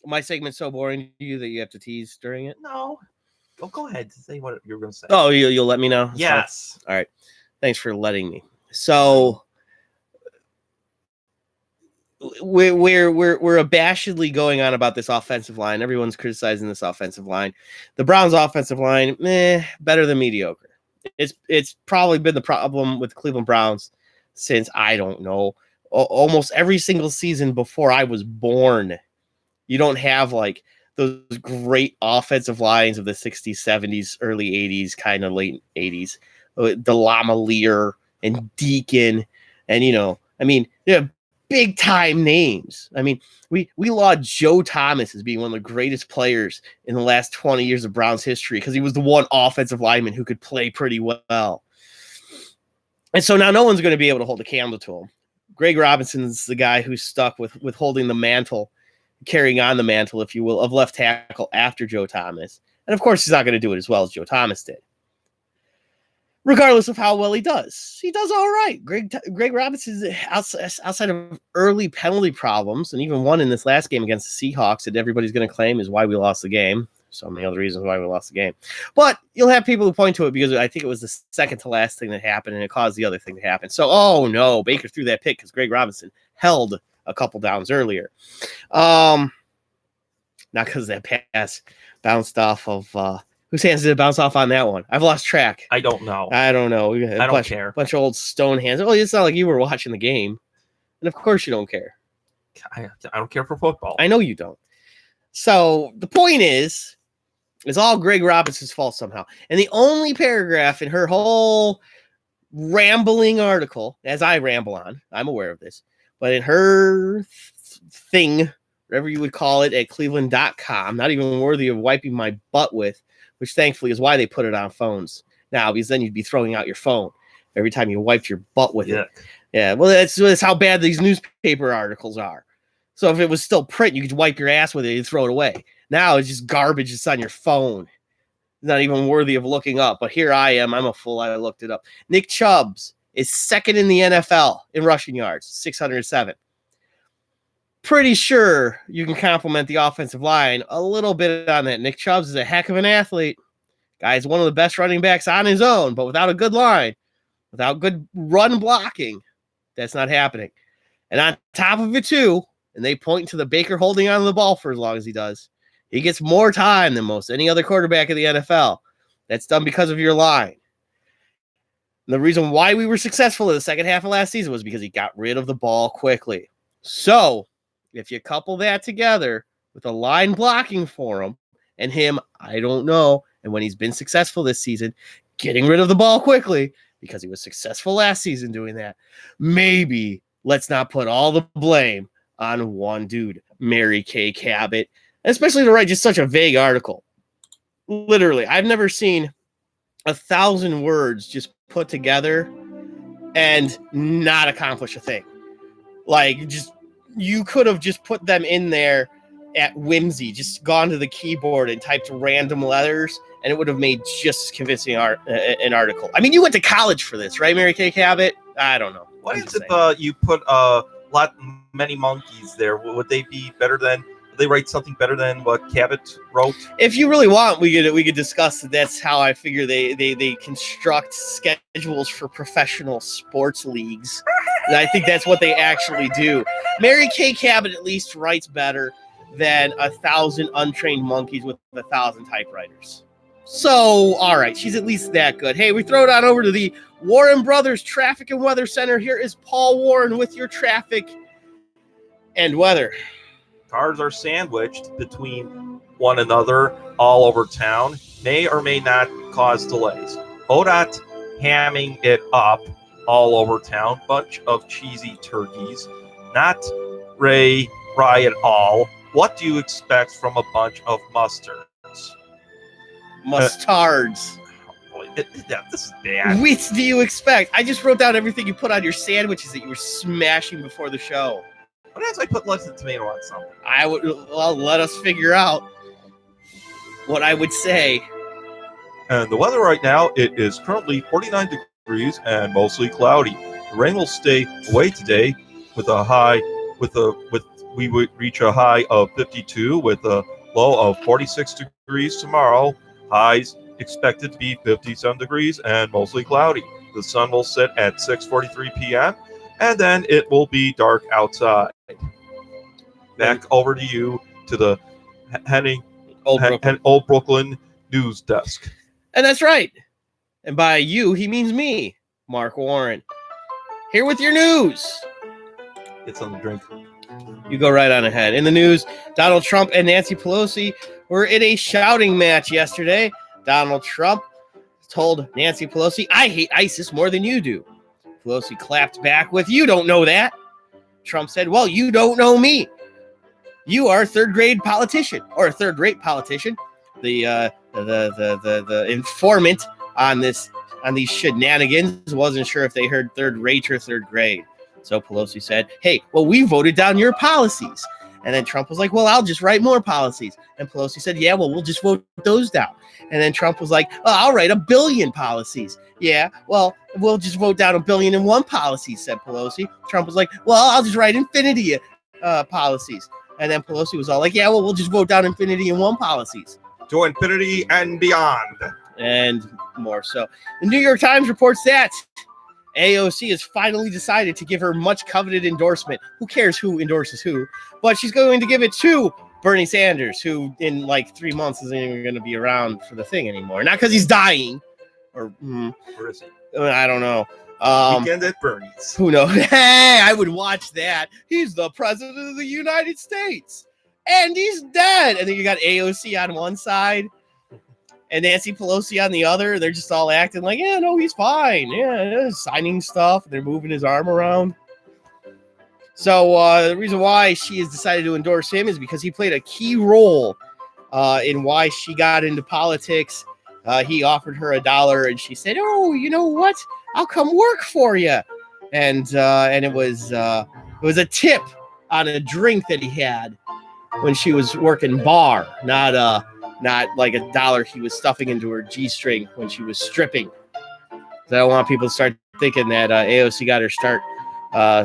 S2: My segment's so boring to you that you have to tease during it?
S1: No. Oh, go ahead. Say what you're going to say.
S2: Oh, you'll let me know?
S1: Yes.
S2: All right. Thanks for letting me. So we're abashedly going on about this offensive line. Everyone's criticizing this offensive line. The Browns' offensive line, better than mediocre. It's probably been the problem with the Cleveland Browns since, I don't know, almost every single season before I was born. You don't have those great offensive lines of the 60s, 70s, early 80s, kind of late 80s. Lamalier and Deacon, and big time names. I mean, we laud Joe Thomas as being one of the greatest players in the last 20 years of Browns history because he was the one offensive lineman who could play pretty well. And so now no one's going to be able to hold a candle to him. Greg Robinson's the guy who's stuck with holding the mantle. carrying on the mantle, if you will, of left tackle after Joe Thomas. And of course, he's not going to do it as well as Joe Thomas did. Regardless of how well he does all right. Greg Robinson, outside of early penalty problems, and even one in this last game against the Seahawks that everybody's going to claim is why we lost the game. So many other reasons why we lost the game. But you'll have people who point to it because I think it was the second to last thing that happened, and it caused the other thing to happen. So, oh no, Baker threw that pick because Greg Robinson held a couple downs earlier. Not because that pass bounced off of whose hands did it bounce off on that one? I've lost track.
S1: I don't know.
S2: I don't know.
S1: I don't care.
S2: Bunch of old stone hands. Oh, it's not like you were watching the game. And of course you don't care.
S1: I don't care for football.
S2: I know you don't. So the point is, it's all Greg Robinson's fault somehow. And the only paragraph in her whole rambling article, as I ramble on, I'm aware of this, but in her thing, whatever you would call it, at cleveland.com, not even worthy of wiping my butt with, which thankfully is why they put it on phones now, because then you'd be throwing out your phone every time you wiped your butt with it. Yeah, well, that's how bad these newspaper articles are. So if it was still print, you could wipe your ass with it and throw it away. Now it's just garbage. It's on your phone. It's not even worthy of looking up. But here I am. I'm a fool. I looked it up. Nick Chubb is second in the NFL in rushing yards, 607. Pretty sure you can compliment the offensive line a little bit on that. Nick Chubb is a heck of an athlete. Guy's one of the best running backs on his own, but without a good line, without good run blocking, that's not happening. And on top of it, too, and they point to the Baker holding on to the ball for as long as he does, he gets more time than most any other quarterback in the NFL. That's done because of your line. And the reason why we were successful in the second half of last season was because he got rid of the ball quickly. So if you couple that together with a line blocking for him and him, I don't know, and when he's been successful this season, getting rid of the ball quickly because he was successful last season doing that, maybe let's not put all the blame on one dude, Mary Kay Cabot, especially to write just such a vague article. Literally, I've never seen 1,000 words just put together and not accomplish a thing. Like, just you could have just put them in there at whimsy, just gone to the keyboard and typed random letters, and it would have made just as convincing an article. I mean, you went to college for this, right, Mary Kay Cabot? I don't know.
S1: What is it? You put many monkeys there. Would they be better than? Would they write something better than what Cabot wrote?
S2: If you really want, we could discuss that. That's how I figure they construct schedules for professional sports leagues. And I think that's what they actually do. Mary Kay Cabot at least writes better than 1,000 untrained monkeys with 1,000 typewriters. So, all right, she's at least that good. Hey, we throw it on over to the Warren Brothers Traffic and Weather Center. Here is Paul Warren with your traffic and weather.
S1: Cars are sandwiched between one another all over town, may or may not cause delays. ODOT hamming it up all over town. Bunch of cheesy turkeys. Not Ray at all. What do you expect from a bunch of mustards?
S2: Mustards.
S1: This is bad.
S2: What do you expect? I just wrote down everything you put on your sandwiches that you were smashing before the show.
S1: What else I put less than tomato on something?
S2: Let us figure out what I would say.
S1: And the weather right now, it is currently 49 degrees and mostly cloudy. The rain will stay away today with a high we would reach a high of 52 with a low of 46 degrees tomorrow. Highs expected to be 57 degrees and mostly cloudy. The sun will set at 6:43 p.m. and then it will be dark outside. Back over to you to the Old Brooklyn news desk.
S2: And that's right. And by you, he means me, Mark Warren. Here with your news.
S1: Get something to drink.
S2: You go right on ahead. In the news, Donald Trump and Nancy Pelosi were in a shouting match yesterday. Donald Trump told Nancy Pelosi, "I hate ISIS more than you do." Pelosi clapped back with, "You don't know that." Trump said, "Well, you don't know me. You are a third-grade politician or a third-rate politician." The informant on these shenanigans wasn't sure if they heard third-rate or third grade. So Pelosi said, "Hey, well, we voted down your policies." And then Trump was like, well, I'll just write more policies. And Pelosi said, yeah, well, we'll just vote those down. And then Trump was like, oh, I'll write 1 billion policies. Yeah, well, we'll just vote down 1,000,000,001 policies, said Pelosi. Trump was like, well, I'll just write infinity policies. And then Pelosi was all like, yeah, well, we'll just vote down infinity and 1 policies.
S1: To infinity and beyond.
S2: And more. So the New York Times reports that AOC has finally decided to give her much coveted endorsement. Who cares who endorses who? But she's going to give it to Bernie Sanders, who in like 3 months isn't even going to be around for the thing anymore. Not because he's dying, or
S1: Where is he?
S2: I don't know.
S1: Weekend at Bernie's.
S2: Who knows? Hey, I would watch that. He's the president of the United States, and he's dead. And then you got AOC on one side and Nancy Pelosi on the other. They're just all acting like, yeah, no, he's fine. Yeah, signing stuff. They're moving his arm around. So the reason why she has decided to endorse him is because he played a key role in why she got into politics. He offered her $1, and she said, "Oh, you know what? I'll come work for you." And it was a tip on a drink that he had when she was working bar, not like $1 he was stuffing into her G-string when she was stripping. So I don't want people to start thinking that AOC got her start,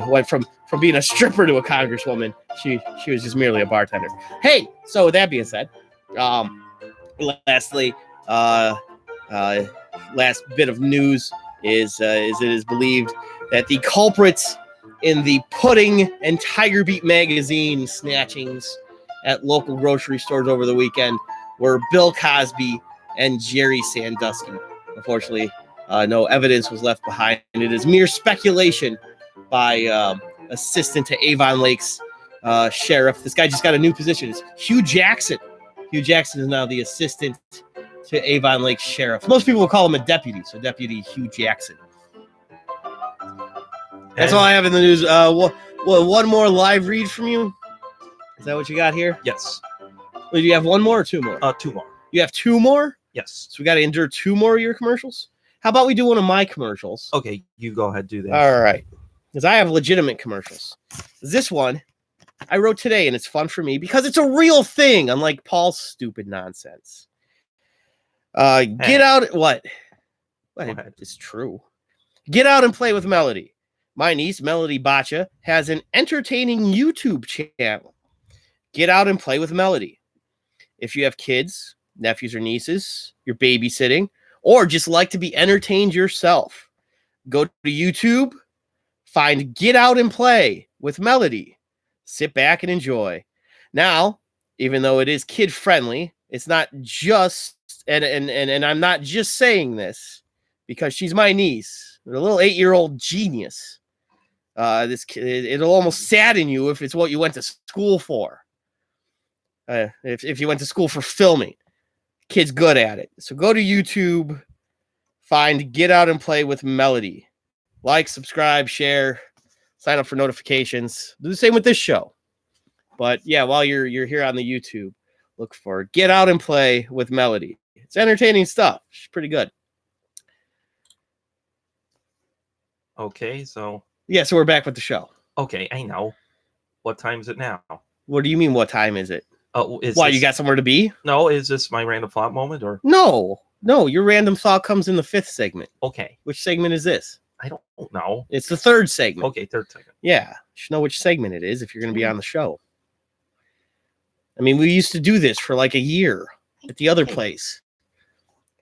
S2: went from being a stripper to a congresswoman. She was just merely a bartender. Hey, so with that being said, lastly, last bit of news is it is believed that the culprits in the Pudding and Tiger Beat magazine snatchings at local grocery stores over the weekend were Bill Cosby and Jerry Sandusky. Unfortunately, no evidence was left behind, and it is mere speculation by assistant to Avon Lake's sheriff. This guy just got a new position. It's Hugh Jackson. Hugh Jackson is now the assistant to Avon Lake sheriff. Most people will call him a deputy, so Deputy Hugh Jackson. That's all I have in the news. One more live read from you. Is that what you got here?
S1: Yes.
S2: Wait, do you have one more or 2 more?
S1: 2 more.
S2: You have 2 more?
S1: Yes.
S2: So we got to endure 2 more of your commercials? How about we do one of my commercials?
S1: Okay, you go ahead, do that.
S2: All right. Because I have legitimate commercials. This one I wrote today, and it's fun for me because it's a real thing, unlike Paul's stupid nonsense. Get out. What? It's true. Get out and play with Melody. My niece, Melody Bacha, has an entertaining YouTube channel. Get out and play with Melody. If you have kids, nephews or nieces, you're babysitting, or just like to be entertained yourself, go to YouTube, find Get Out and Play with Melody. Sit back and enjoy. Now, even though it is kid-friendly, it's not just, and I'm not just saying this because she's my niece, a little 8-year-old genius. This kid, it'll almost sadden you if it's what you went to school for. If you went to school for filming, kid's good at it. So go to YouTube, find Get Out and Play with Melody. Like, subscribe, share, sign up for notifications. Do the same with this show. But yeah, while you're here on the YouTube, look for Get Out and Play with Melody. It's entertaining stuff. She's pretty good.
S1: Okay, so.
S2: Yeah, so we're back with the show.
S1: Okay, I know. What time is it now?
S2: What do you mean, what time is it?
S1: Why,
S2: you got somewhere to be?
S1: No, is this my random thought moment or?
S2: No, your random thought comes in the 5th segment.
S1: Okay.
S2: Which segment is this?
S1: I don't know.
S2: It's the 3rd segment.
S1: Okay, 3rd segment.
S2: Yeah, you should know which segment it is if you're going to be on the show. I mean, we used to do this for like a year at the other place.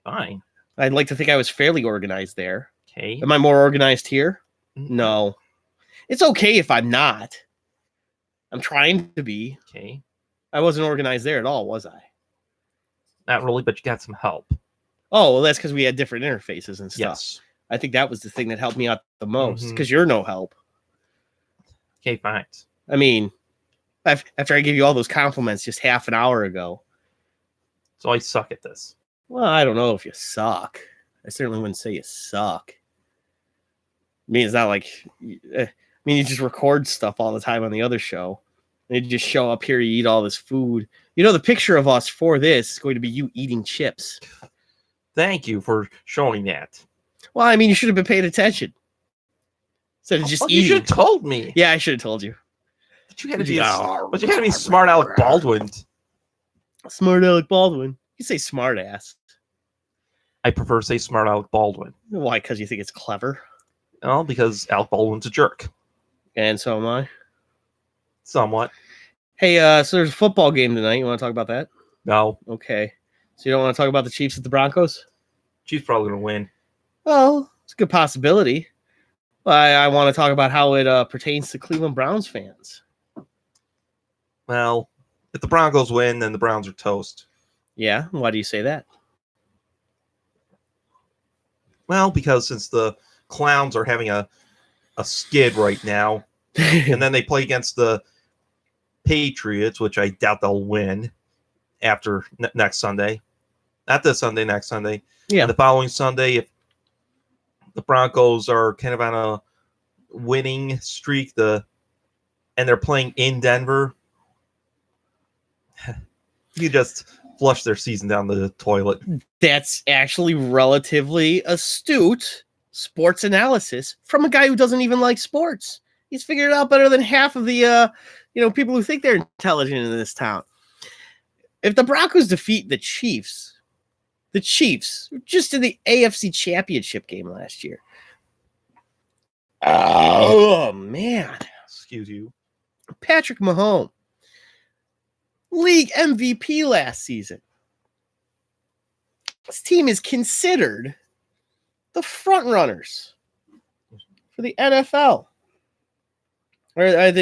S1: Fine.
S2: I'd like to think I was fairly organized there.
S1: Okay.
S2: Am I more organized here? No. It's okay if I'm not. I'm trying to be.
S1: Okay.
S2: I wasn't organized there at all, was I?
S1: Not really, but you got some help.
S2: Oh, well, that's because we had different interfaces and stuff.
S1: Yes.
S2: I think that was the thing that helped me out the most, because you're no help.
S1: Okay, fine.
S2: I mean, after I gave you all those compliments just half an hour ago.
S1: So I suck at this.
S2: Well, I don't know if you suck. I certainly wouldn't say you suck. I mean, it's not like... you just record stuff all the time on the other show. And you just show up here, you eat all this food. You know, the picture of us for this is going to be you eating chips.
S1: Thank you for showing that.
S2: Well, I mean, you should have been paying attention. Instead of just eating.
S1: You should have told me.
S2: Yeah, I should have told you.
S1: But you had to be smart Alec Baldwin.
S2: Smart Alec Baldwin. You say smart ass.
S1: I prefer to say smart Alec Baldwin.
S2: Why? Because you think it's clever?
S1: Well, because Alec Baldwin's a jerk.
S2: And so am I.
S1: Somewhat.
S2: Hey, so there's a football game tonight. You want to talk about that?
S1: No.
S2: Okay. So you don't want to talk about the Chiefs at the Broncos?
S1: Chiefs probably going to win.
S2: Well, it's a good possibility. I want to talk about how it pertains to Cleveland Browns fans.
S1: Well, if the Broncos win, then the Browns are toast.
S2: Yeah? Why do you say that?
S1: Well, because since the Clowns are having a skid right now, and then they play against the Patriots, which I doubt they'll win after next Sunday. Not this Sunday, next Sunday.
S2: Yeah.
S1: And the following Sunday, if the Broncos are kind of on a winning streak, and they're playing in Denver, you just flush their season down the toilet.
S2: That's actually relatively astute sports analysis from a guy who doesn't even like sports. He's figured it out better than half of the people who think they're intelligent in this town. If the Broncos defeat the Chiefs just in the AFC Championship game last year. Oh man.
S1: Excuse you.
S2: Patrick Mahomes, league MVP last season. This team is considered the front runners for the NFL, or in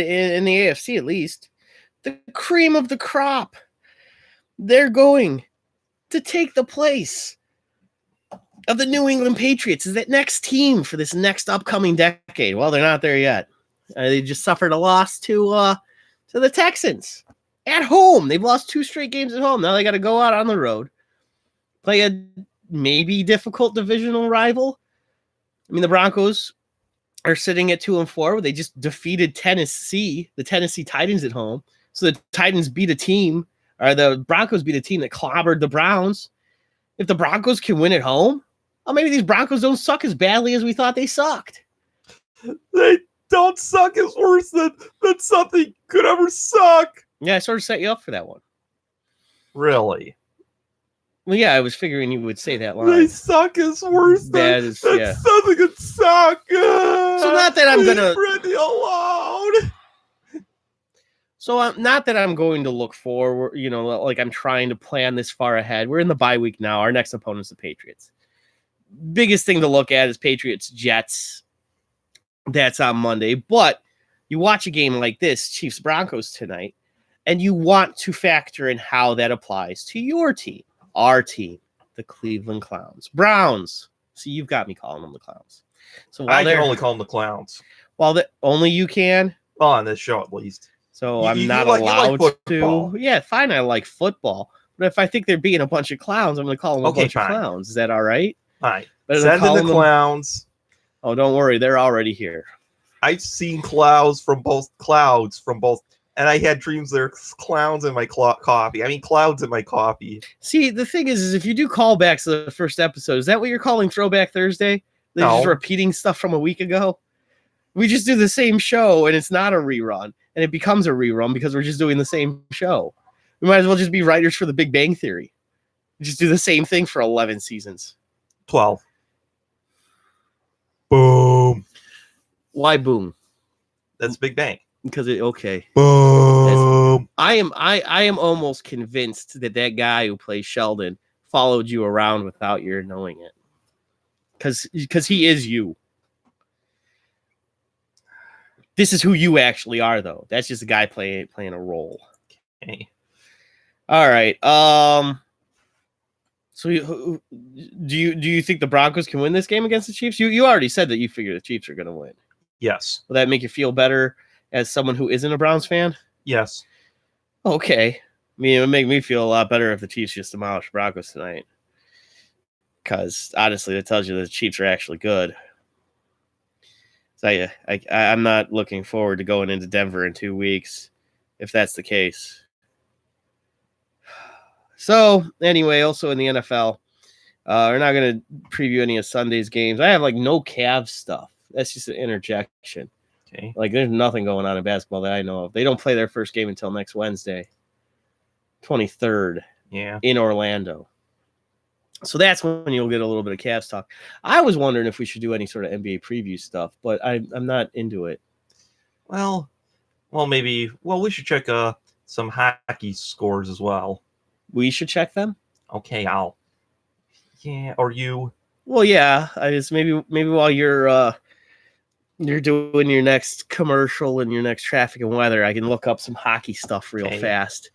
S2: the AFC at least, the cream of the crop. They're going to take the place of the New England Patriots as that next team for this next upcoming decade. Well, they're not there yet. They just suffered a loss to the Texans at home. They've lost 2 straight games at home. Now they got to go out on the road, play a maybe difficult divisional rival. I mean, the Broncos are sitting at 2-4. They just defeated the Tennessee Titans at home. So the Titans beat a team, or the Broncos beat a team that clobbered the Browns. If the Broncos can win at home, well, maybe these Broncos don't suck as badly as we thought they sucked.
S1: They don't suck as worse than something could ever suck.
S2: Yeah, I sort of set you up for that one.
S1: Really?
S2: Well, yeah, I was figuring you would say that line.
S1: They suck as worse than something could suck.
S2: So not that I'm gonna
S1: leave me alone.
S2: So not that I'm going to look forward, like I'm trying to plan this far ahead. We're in the bye week now. Our next opponent's the Patriots. Biggest thing to look at is Patriots-Jets. That's on Monday. But you watch a game like this, Chiefs-Broncos tonight, and you want to factor in how that applies to your team, our team, the Cleveland Clowns. Browns. See, you've got me calling them the Clowns. So
S1: I can only call them the Clowns.
S2: Well, only you can?
S1: Well, on this show, at least.
S2: So I'm not allowed to. Yeah, fine. I like football. But if I think they're being a bunch of clowns, I'm going to call them a bunch of clowns. Is that all right?
S1: Fine. Send in the clowns.
S2: Oh, don't worry. They're already here.
S1: I've seen clouds from both, and I had dreams there's clowns in my coffee. I mean, clouds in my coffee.
S2: See, the thing is if you do callbacks to the first episode, is that what you're calling Throwback Thursday? They're just repeating stuff from a week ago? We just do the same show, and it's not a rerun. And it becomes a rerun because we're just doing the same show. We might as well just be writers for the Big Bang Theory. Just do the same thing for 11 seasons.
S1: 12. Boom.
S2: Why boom?
S1: That's Big Bang.
S2: Because okay.
S1: Boom.
S2: I am almost convinced that guy who plays Sheldon followed you around without your knowing it. Because he is you. This is who you actually are, though. That's just a guy playing a role.
S1: Okay.
S2: All right. So do you think the Broncos can win this game against the Chiefs? You already said that you figure the Chiefs are going to win.
S1: Yes.
S2: Will that make you feel better as someone who isn't a Browns fan?
S1: Yes.
S2: Okay. I mean, it would make me feel a lot better if the Chiefs just demolished Broncos tonight. Because honestly, that tells you that the Chiefs are actually good. So I'm not looking forward to going into Denver in 2 weeks, if that's the case. So anyway, also in the NFL, we're not going to preview any of Sunday's games. I have no Cavs stuff. That's just an interjection.
S1: Okay.
S2: Like, there's nothing going on in basketball that I know of. They don't play their first game until next Wednesday, 23rd,
S1: Yeah.
S2: in Orlando. So that's when you'll get a little bit of Cavs talk. I was wondering if we should do any sort of NBA preview stuff, but I'm not into it.
S1: Well, maybe. Well, we should check some hockey scores as well.
S2: We should check them.
S1: Okay, Yeah, or you.
S2: Well, yeah. I just maybe while you're doing your next commercial and your next traffic and weather, I can look up some hockey stuff real fast.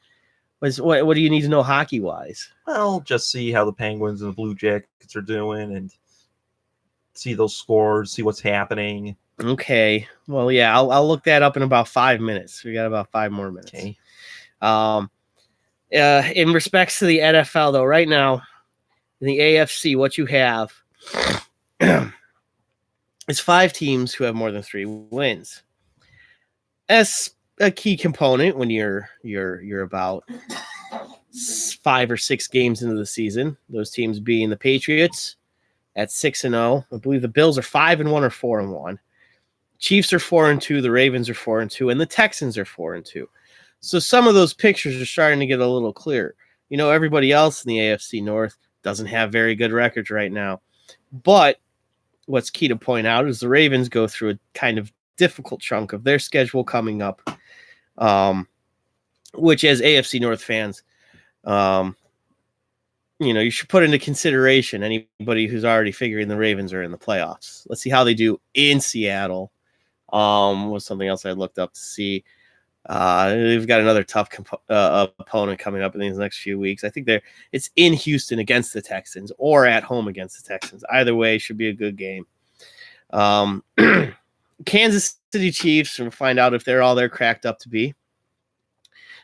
S2: What do you need to know hockey wise?
S1: Well, just see how the Penguins and the Blue Jackets are doing, and see those scores, see what's happening.
S2: Okay. Well, yeah, I'll look that up in about 5 minutes. We got about 5 more minutes.
S1: Okay.
S2: In respects to the NFL, though, right now in the AFC, what you have is 5 teams who have more than 3 wins. As a key component when you're about 5 or 6 games into the season, those teams being the Patriots at 6-0. I believe the Bills are 5-1 or 4-1. Chiefs are 4-2, the Ravens are 4-2, and the Texans are 4-2. So some of those pictures are starting to get a little clearer. You know, everybody else in the AFC North doesn't have very good records right now. But what's key to point out is the Ravens go through a kind of difficult chunk of their schedule coming up, which as AFC North fans, you should put into consideration anybody who's already figuring the Ravens are in the playoffs. Let's see how they do in Seattle. Was something else I looked up to see. They've got another tough opponent coming up in these next few weeks. I think it's in Houston against the Texans or at home against the Texans. Either way, should be a good game. Kansas City Chiefs, we'll find out if they're cracked up to be.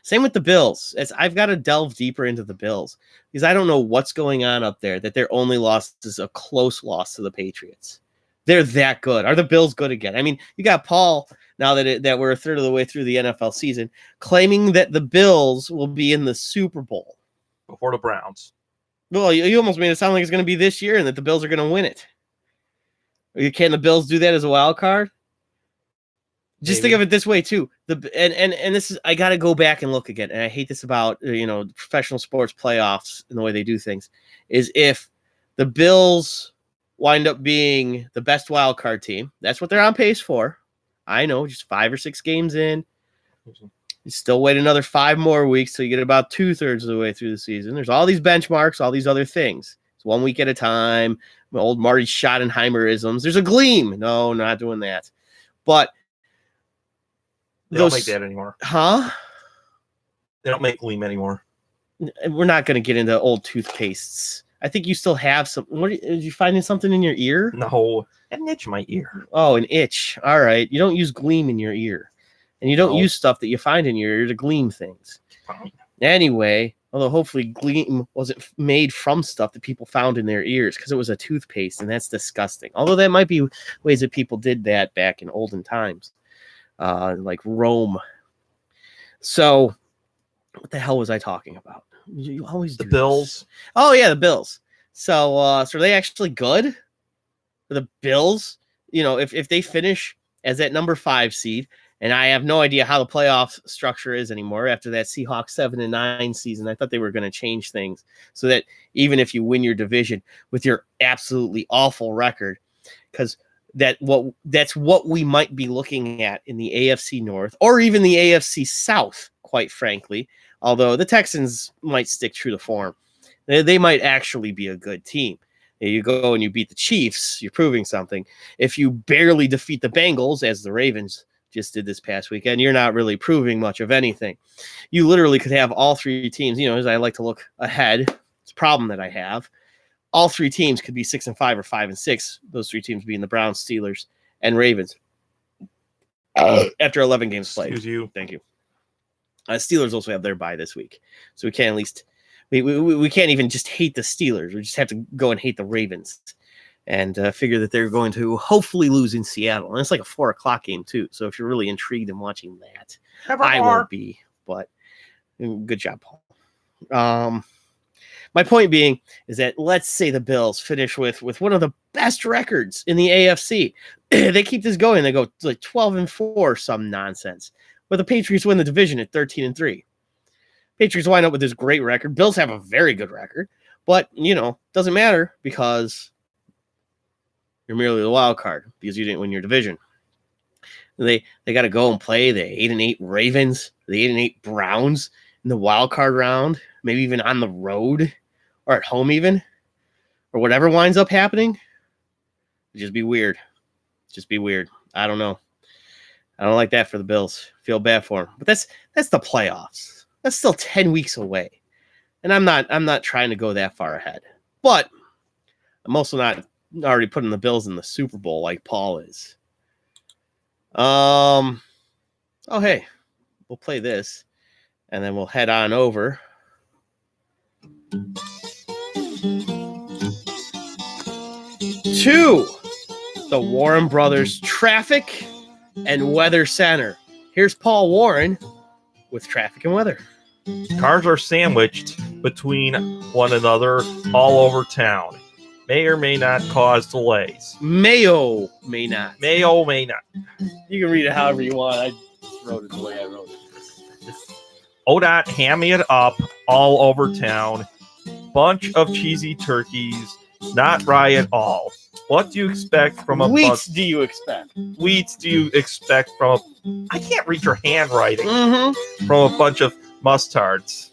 S2: Same with the Bills. I've got to delve deeper into the Bills because I don't know what's going on up there, that their only loss is a close loss to the Patriots. They're that good. Are the Bills good again? I mean, you got Paul, now that we're a third of the way through the NFL season, claiming that the Bills will be in the Super Bowl.
S1: Before the Browns.
S2: Well, you almost made it sound like it's going to be this year and that the Bills are going to win it. Can the Bills do that as a wild card? Just think of it this way too. And this is, I got to go back and look again. And I hate this about professional sports playoffs and the way they do things. Is if the Bills wind up being the best wild card team, that's what they're on pace for. I know, just 5 or 6 games in. You still wait another 5 more weeks till you get about 2/3 of the way through the season. There's all these benchmarks, all these other things. It's 1 week at a time. Old Marty Schottenheimer-isms. There's a gleam. No, not doing that. But
S1: they don't make that anymore.
S2: Huh?
S1: They don't make gleam anymore.
S2: We're not going to get into old toothpastes. I think you still have some. Did you find something in your ear?
S1: No, an itch in my ear.
S2: Oh, an itch. All right. You don't use gleam in your ear. And you don't use stuff that you find in your ear to gleam things.
S1: Fine.
S2: Anyway, although hopefully gleam wasn't made from stuff that people found in their ears because it was a toothpaste, and that's disgusting. Although that might be ways that people did that back in olden times, like Rome. So what the hell was I talking about? You always do
S1: the Bills.
S2: This. Oh, yeah, the Bills. So are they actually good? The Bills, if they finish as that number 5 seed, and I have no idea how the playoff structure is anymore after that Seahawks 7-9 season. I thought they were going to change things so that even if you win your division with your absolutely awful record, because that's what we might be looking at in the AFC North or even the AFC South, quite frankly. Although the Texans might stick true to form. They might actually be a good team. You go and you beat the Chiefs, you're proving something. If you barely defeat the Bengals, as the Ravens just did this past weekend, you're not really proving much of anything. You literally could have all 3 teams, as I like to look ahead. It's a problem that I have. All 3 teams could be 6-5 or 5-6. Those 3 teams being the Browns, Steelers, and Ravens. After 11 games played.
S1: Excuse you.
S2: Thank you. Steelers also have their bye this week, so we can't at least we can't even just hate the Steelers. We just have to go and hate the Ravens, and figure that they're going to hopefully lose in Seattle. And it's like a 4:00 game too. So if you're really intrigued in watching that, I won't be. But good job, Paul. My point being is that let's say the Bills finish with one of the best records in the AFC. They keep this going. They go like 12-4, some nonsense. But the Patriots win the division at 13-3. Patriots wind up with this great record. Bills have a very good record. But, doesn't matter because you're merely the wild card because you didn't win your division. They got to go and play the 8-8 Ravens, the 8-8 Browns in the wild card round, maybe even on the road or at home even, or whatever winds up happening. It'd just be weird. I don't know. I don't like that for the Bills. Feel bad for them. But that's the playoffs. That's still 10 weeks away. And I'm not trying to go that far ahead. But I'm also not already putting the Bills in the Super Bowl like Paul is. Oh, hey, we'll play this, and then we'll head on over to the Warren Brothers Traffic and Weather Center. Here's Paul Warren with traffic and weather.
S1: Cars are sandwiched between one another all over town. May or may not cause delays.
S2: May not.
S1: May or may not.
S2: You can read it however you want. I just wrote it the way I wrote it.
S1: ODOT hamming it up all over town. Bunch of cheesy turkeys. Not right at all. What do you expect from a
S2: Wheats do you expect?
S1: Wheats do you expect from a... I can't read your handwriting.
S2: Mm-hmm.
S1: From a bunch of mustards.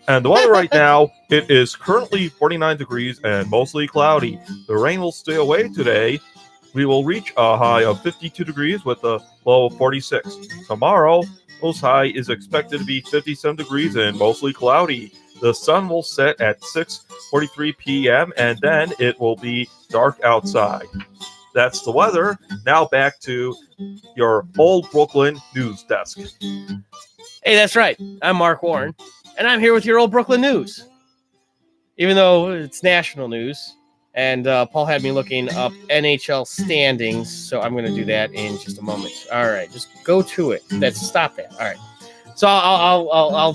S1: And the weather right now, it is currently 49 degrees and mostly cloudy. The rain will stay away today. We will reach a high of 52 degrees with a low of 46. Tomorrow, most high is expected to be 57 degrees and mostly cloudy. The sun will set at 6:43 p.m. and then it will be dark outside. That's the weather. Now back to your old Brooklyn news desk.
S2: Hey, that's right. I'm Mark Warren, and I'm here with your old Brooklyn news. Even though it's national news, and Paul had me looking up NHL standings, so I'm going to do that in just a moment. All right, just go to it. Stop that. All right. So I'll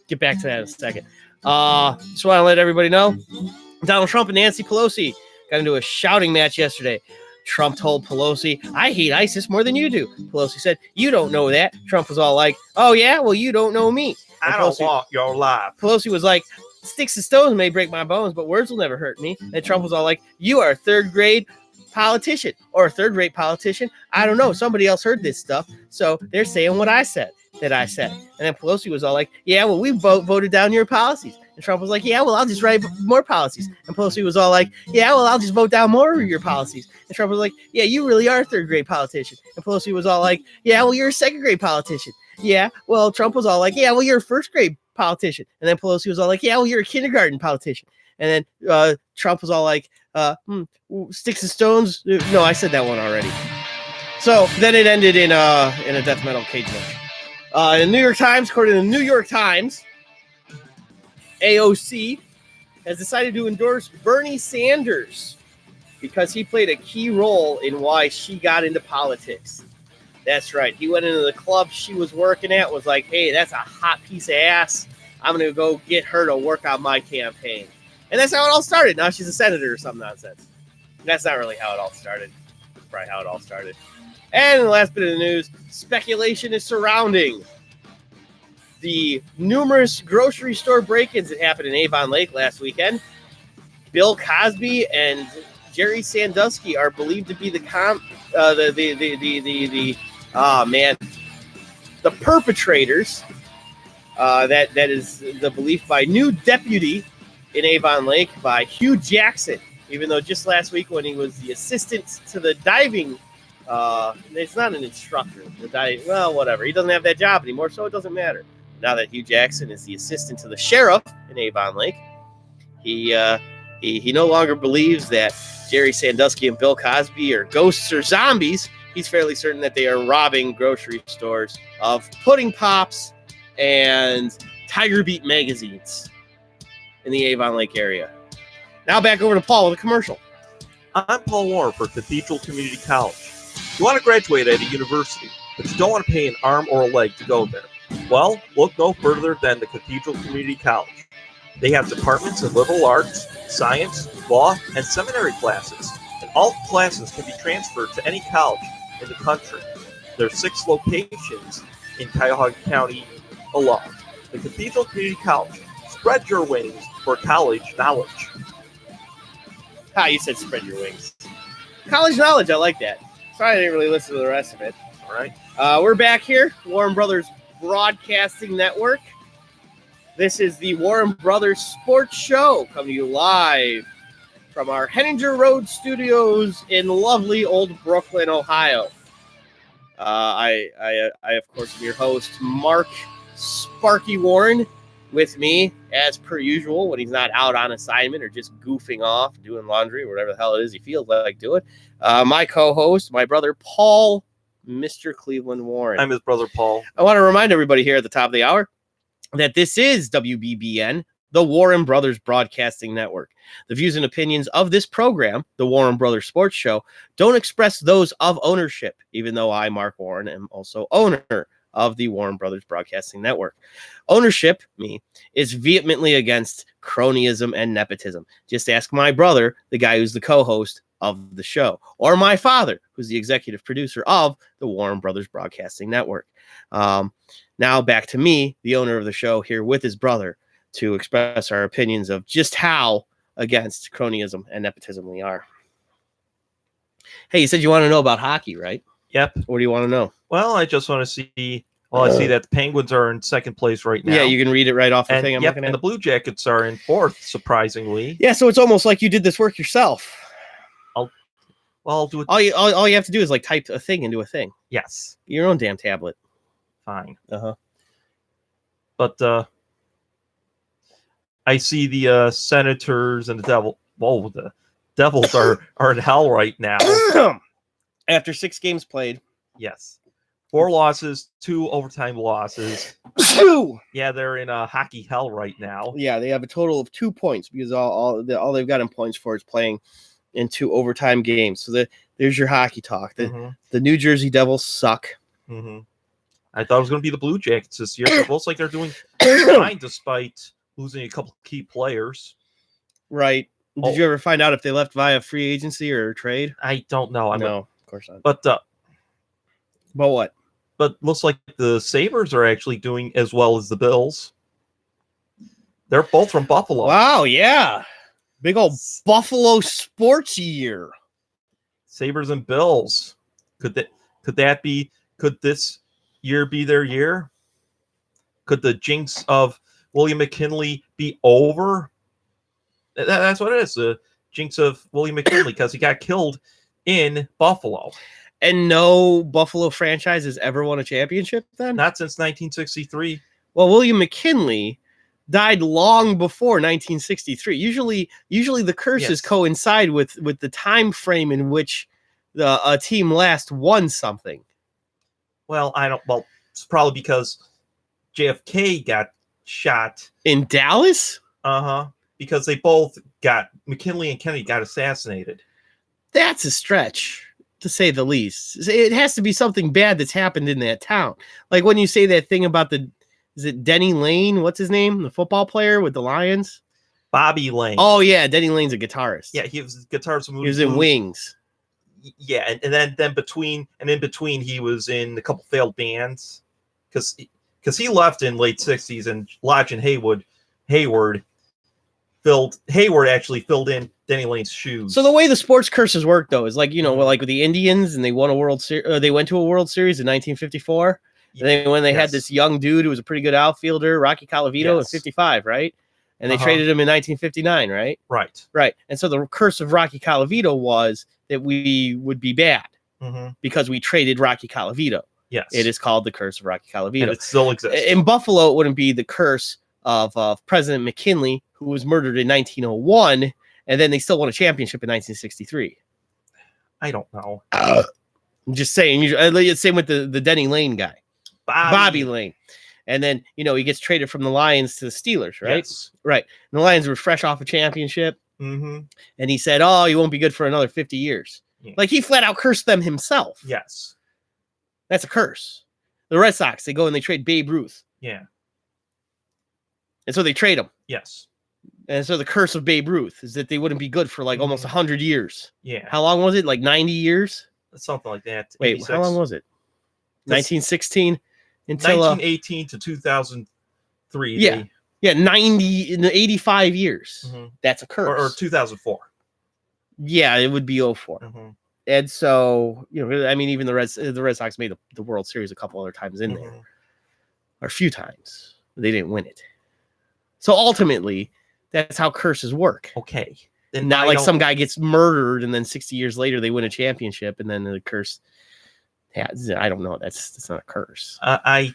S2: get back to that in a second. Just want to let everybody know, Donald Trump and Nancy Pelosi got into a shouting match yesterday. Trump told Pelosi, I hate ISIS more than you do. Pelosi said, you don't know that. Trump was all like, oh, yeah? Well, you don't know me.
S1: I don't want your life.
S2: Pelosi was like, sticks and stones may break my bones, but words will never hurt me. And Trump was all like, you are a third-grade politician or a third-rate politician. I don't know. Somebody else heard this stuff, so they're saying what I said. And then Pelosi was all like, yeah, well, we voted down your policies. And Trump was like, yeah, well, I'll just write more policies. And Pelosi was all like, yeah, well, I'll just vote down more of your policies. And Trump was like, yeah, you really are a third-grade politician. And Pelosi was all like, yeah, well, you're a second-grade politician. Yeah, well, Trump was all like, yeah, well, you're a first-grade politician. And then Pelosi was all like, yeah, well, you're a kindergarten politician. And then Trump was all like, sticks and stones. No, I said that one already. So then it ended in a death metal cage match. In the New York Times, according to the New York Times, AOC has decided to endorse Bernie Sanders because he played a key role in why she got into politics. That's right. He went into the club she was working at, was like, hey, that's a hot piece of ass. I'm going to go get her to work on my campaign. And that's how it all started. Now she's a senator or some nonsense. That's not really how it all started. That's probably how it all started. And in the last bit of the news, speculation is surrounding the numerous grocery store break-ins that happened in Avon Lake last weekend. Bill Cosby and Jerry Sandusky are believed to be the perpetrators. That is the belief by new deputy in Avon Lake by Hugh Jackson. Even though just last week when he was the assistant to the diving, it's not an instructor. Well, whatever. He doesn't have that job anymore, so it doesn't matter. Now that Hugh Jackson is the assistant to the sheriff in Avon Lake, he no longer believes that Jerry Sandusky and Bill Cosby are ghosts or zombies. He's fairly certain that they are robbing grocery stores of pudding pops and Tiger Beat magazines in the Avon Lake area. Now back over to Paul with a commercial.
S1: I'm Paul Warren for Cathedral Community College. You want to graduate at a university, but you don't want to pay an arm or a leg to go there. Well, look no further than the Cathedral Community College. They have departments in liberal arts, science, law, and seminary classes, and all classes can be transferred to any college in the country. There are 6 locations in Cuyahoga County alone. The Cathedral Community College. Spread your wings for college knowledge.
S2: You said spread your wings. College knowledge, I like that. Sorry I didn't really listen to the rest of it.
S1: All right.
S2: We're back here, Warren Brothers Broadcasting Network. This is the Warren Brothers Sports Show, coming to you live from our Henninger Road studios in lovely old Brooklyn, Ohio. I of course, am your host, Mark Sparky Warren, with me, as per usual, when he's not out on assignment or just goofing off, doing laundry, or whatever the hell it is he feels like doing. My co-host, my brother, Paul, Mr. Cleveland Warren.
S1: I'm his brother, Paul.
S2: I want to remind everybody here at the top of the hour that this is WBBN, the Warren Brothers Broadcasting Network. The views and opinions of this program, the Warren Brothers Sports Show, don't express those of ownership, even though I, Mark Warren, am also owner of the Warren Brothers Broadcasting Network. Ownership, me, is vehemently against cronyism and nepotism. Just ask my brother, the guy who's the co-host of the show, or my father, who's the executive producer of the Warren Brothers Broadcasting Network. Now back to me, the owner of the show, here with his brother, to express our opinions of just how against cronyism and nepotism we are. Hey, you said you want to know about hockey, right?
S1: Yep.
S2: What do you want to know?
S1: Well, I just want to see. Well, I see that the Penguins are in second place right now.
S2: Yeah, you can read it right off the
S1: and,
S2: thing I'm looking at.
S1: And the Blue Jackets are in fourth, surprisingly.
S2: Yeah, so it's almost like you did this work yourself.
S1: I'll do it.
S2: All you have to do is like type a thing into a thing.
S1: Yes.
S2: Your own damn tablet.
S1: Fine.
S2: Uh-huh.
S1: But I see the Senators and the Devil. Whoa, the Devils are in hell right now.
S2: After 6 games played.
S1: Yes. 4 losses, 2 overtime losses. Yeah, they're in hockey hell right now.
S2: Yeah, they have a total of 2 points because all they've got in points for is playing in 2 overtime games. So there's your hockey talk. The New Jersey Devils suck.
S1: Mm-hmm. I thought it was going to be the Blue Jackets this year. It looks like they're doing fine despite losing a couple key players.
S2: Right. Did you ever find out if they left via free agency or trade?
S1: I don't know.
S2: No, of course not.
S1: But
S2: what?
S1: But looks like the Sabres are actually doing as well as the Bills. They're both from Buffalo.
S2: Wow, yeah. Big old Buffalo sports year.
S1: Sabres and Bills. Could this year be their year? Could the jinx of William McKinley be over? That's what it is. The jinx of William McKinley, because he got killed in Buffalo.
S2: And no Buffalo franchise has ever won a championship then?
S1: Not since 1963.
S2: Well, William McKinley died long before 1963. Usually the curses coincide with the time frame in which a team last won something.
S1: Well, it's probably because JFK got shot
S2: in Dallas.
S1: Because they both McKinley and Kennedy got assassinated.
S2: That's a stretch, to say the least. It has to be something bad that's happened in that town. Like when you say that thing about is it Denny Lane? What's his name? The football player with the Lions?
S1: Bobby Lane.
S2: Oh, yeah. Denny Lane's a guitarist.
S1: Yeah, he was a guitarist.
S2: He was in Wings.
S1: Yeah, and then in between, he was in a couple failed bands. Because he left in late 60s, and Lodge and Hayward actually filled in Denny Lane's shoes.
S2: So the way the sports curses work, though, is like, like with the Indians, and they won a World Series. They went to a World Series in 1954. And then when they had this young dude who was a pretty good outfielder, Rocky Colavito, in 55, right? And they traded him in 1959, right? Right. And so the curse of Rocky Colavito was that we would be bad because we traded Rocky Colavito.
S1: Yes.
S2: It is called the curse of Rocky Colavito.
S1: And it still exists.
S2: In Buffalo, it wouldn't be the curse of President McKinley, who was murdered in 1901, and then they still won a championship in 1963.
S1: I don't know.
S2: I'm just saying. Same with the Denny Lane guy. Bobby Lane. And then, he gets traded from the Lions to the Steelers, right?
S1: Yes.
S2: Right. And the Lions were fresh off a championship.
S1: Mm-hmm.
S2: And he said, oh, you won't be good for another 50 years. Yeah. Like, he flat out cursed them himself.
S1: Yes.
S2: That's a curse. The Red Sox, they go and they trade Babe Ruth.
S1: Yeah.
S2: And so they trade him.
S1: Yes.
S2: And so the curse of Babe Ruth is that they wouldn't be good for like almost 100 years.
S1: Yeah,
S2: How long was it? Like 90 years?
S1: something like that.
S2: Wait,
S1: 86.
S2: how long was it?
S1: That's-
S2: 1916 until
S1: 1918 to 2003.
S2: Yeah. Yeah, 90 in the 85 years.
S1: Mhm.
S2: That's a curse.
S1: Or 2004.
S2: Yeah, it would be 04.
S1: Mm-hmm.
S2: And so, I mean, even the Red Sox made the World Series a couple other times in there, or a few times. They didn't win it. So ultimately, that's how curses work.
S1: Okay. Then
S2: Not
S1: I
S2: like
S1: don't-
S2: some guy gets murdered and then 60 years later they win a championship and then the curse. Yeah, I don't know. That's not a curse.
S1: I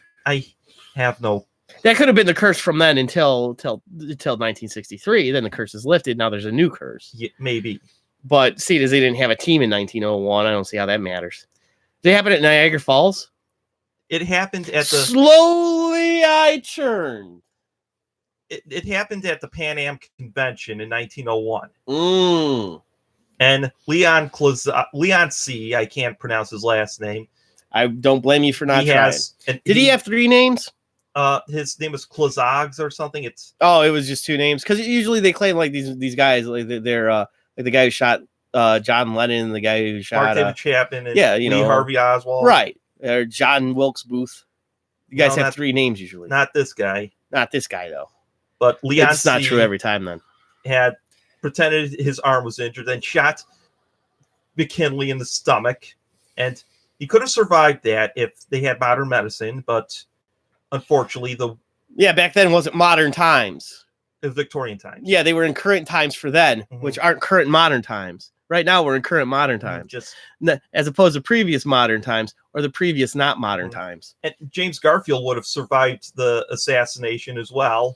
S1: have no.
S2: That could have been the curse from then until 1963. Then the curse is lifted. Now there's a new curse.
S1: Maybe.
S2: But seeing as they didn't have a team in 1901, I don't see how that matters. Did it happen at Niagara Falls?
S1: It happened at the.
S2: Slowly I turned.
S1: It happened at the Pan Am Convention in 1901. And Leon C. I can't pronounce his last name.
S2: I don't blame you for not
S1: He
S2: trying.
S1: has. And
S2: Did he have 3 names?
S1: His name was Klozogs or something. It's
S2: Oh, it was just 2 names because usually they claim like these guys like they're like the guy who shot John Lennon, the guy who
S1: Mark
S2: shot
S1: David Chapman and
S2: yeah,
S1: Lee Harvey Oswald.
S2: right, or John Wilkes Booth. You guys
S1: No,
S2: have
S1: not-
S2: 3 names usually.
S1: Not this guy,
S2: Not this guy though.
S1: but Leon
S2: It's not
S1: C.
S2: true every time then.
S1: had pretended his arm was injured, then shot McKinley in the stomach, and he could have survived that if they had modern medicine, but unfortunately,
S2: Yeah, back then wasn't modern times.
S1: the Victorian times.
S2: Yeah, they were in current times for then,
S1: Mhm.
S2: which aren't current modern times. Right now, we're in current modern times,
S1: Just
S2: as opposed to previous modern times or the previous not modern
S1: Mhm.
S2: times.
S1: and James Garfield would have survived the assassination as well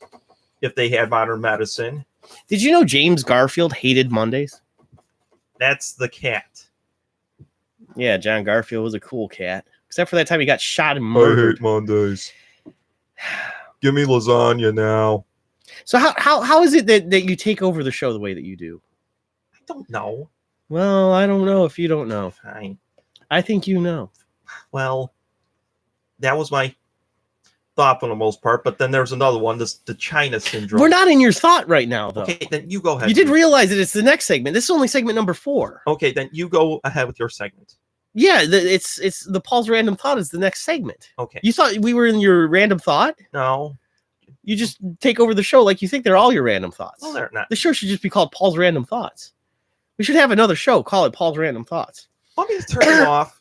S1: if they had modern medicine.
S2: Did you know James Garfield hated Mondays?
S1: That's the cat.
S2: Yeah, John Garfield was a cool cat, except for that time he got shot and murdered.
S1: Mondays. Give me lasagna now.
S2: So how is it that you take over the show the way that you do?
S1: I don't know.
S2: Well, I don't know if you don't know.
S1: Fine.
S2: I think you know.
S1: Well, that was my thought for the most part, but then there's another one, the China syndrome.
S2: We're not in your thought right now, though.
S1: Okay, then you go ahead.
S2: You did realize that it's the next segment. This is only segment number 4.
S1: Okay, then you go ahead with your segment.
S2: Yeah, it's the Paul's random thought is the next segment.
S1: Okay.
S2: You thought we were in your random thought?
S1: No,
S2: You just take over the show like you think they're all your random thoughts.
S1: no, they're not.
S2: The show should just be called Paul's Random Thoughts. We should have another show. Call it Paul's Random Thoughts.
S1: Want me to turn it off?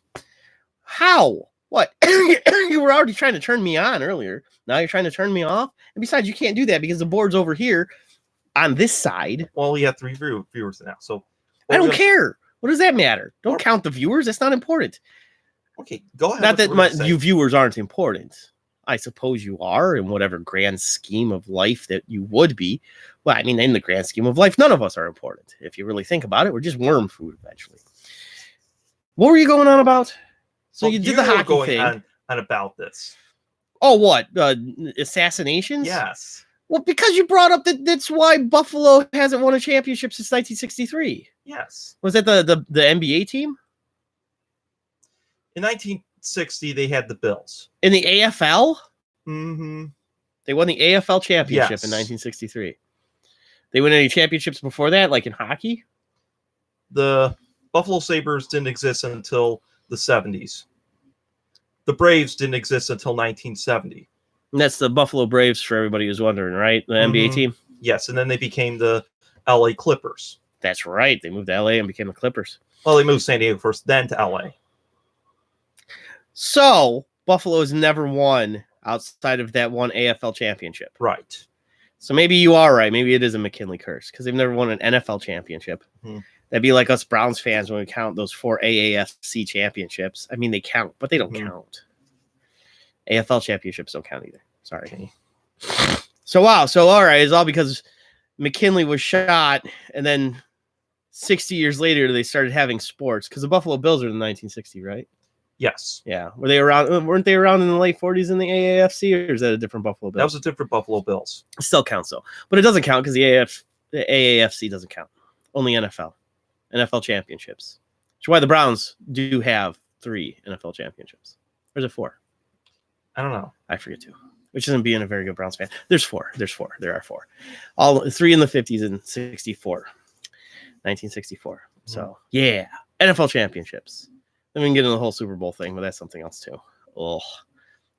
S2: How? What? You were already trying to turn me on earlier. Now you're trying to turn me off? And besides, you can't do that because the board's over here on this side.
S1: Well, we have 3 viewers now, so
S2: I don't care. What does that matter? Don't count the viewers. That's not important.
S1: Okay, go ahead.
S2: Not
S1: with
S2: that
S1: what you're saying.
S2: you viewers aren't important. I suppose you are in whatever grand scheme of life that you would be. Well, I mean, in the grand scheme of life, none of us are important. If you really think about it, we're just worm food eventually. What were you going on about? So
S1: Well,
S2: you did
S1: were
S2: the hockey
S1: going
S2: thing.
S1: on about this.
S2: Oh, what? Assassinations?
S1: Yes.
S2: Well, because you brought up that's why Buffalo hasn't won a championship since 1963.
S1: Yes.
S2: Was that the NBA team?
S1: In 1960, they had the Bills.
S2: In the AFL?
S1: Mm-hmm.
S2: They won the AFL championship
S1: Yes.
S2: in 1963. They win any championships before that, like in hockey?
S1: The Buffalo Sabres didn't exist until the 70s. The Braves didn't exist until 1970.
S2: And that's the Buffalo Braves for everybody who's wondering, right? The NBA
S1: Mhm.
S2: team?
S1: Yes, and then they became the LA Clippers.
S2: That's right. They moved to LA and became the Clippers.
S1: Well, they moved San Diego first, then to LA.
S2: So Buffalo has never won outside of that one AFL championship.
S1: Right.
S2: So maybe you are right. Maybe it is a McKinley curse because they've never won an NFL championship.
S1: Mhm.
S2: That'd be like us Browns fans when we count those 4 AAFC championships. I mean, they count, but they don't
S1: Mhm.
S2: count. AFL championships don't count either. Sorry.
S1: Okay.
S2: So, wow. So, all right. It's all because McKinley was shot, and then 60 years later, they started having sports because the Buffalo Bills are in 1960, right?
S1: Yes.
S2: Yeah. Were they around? Weren't they around in the late 40s in the AAFC, or is that a different Buffalo Bills?
S1: That was a different Buffalo Bills.
S2: It still counts though, but it doesn't count because the AAFC doesn't count. Only NFL championships. Which is why the Browns do have 3 NFL championships. Or is it 4?
S1: I don't know.
S2: I forget too. which isn't being a very good Browns fan. There's four. There are four. All three in the 50s and 1964. So, yeah. NFL championships. Then we can get into the whole Super Bowl thing, but that's something else too. Oh, do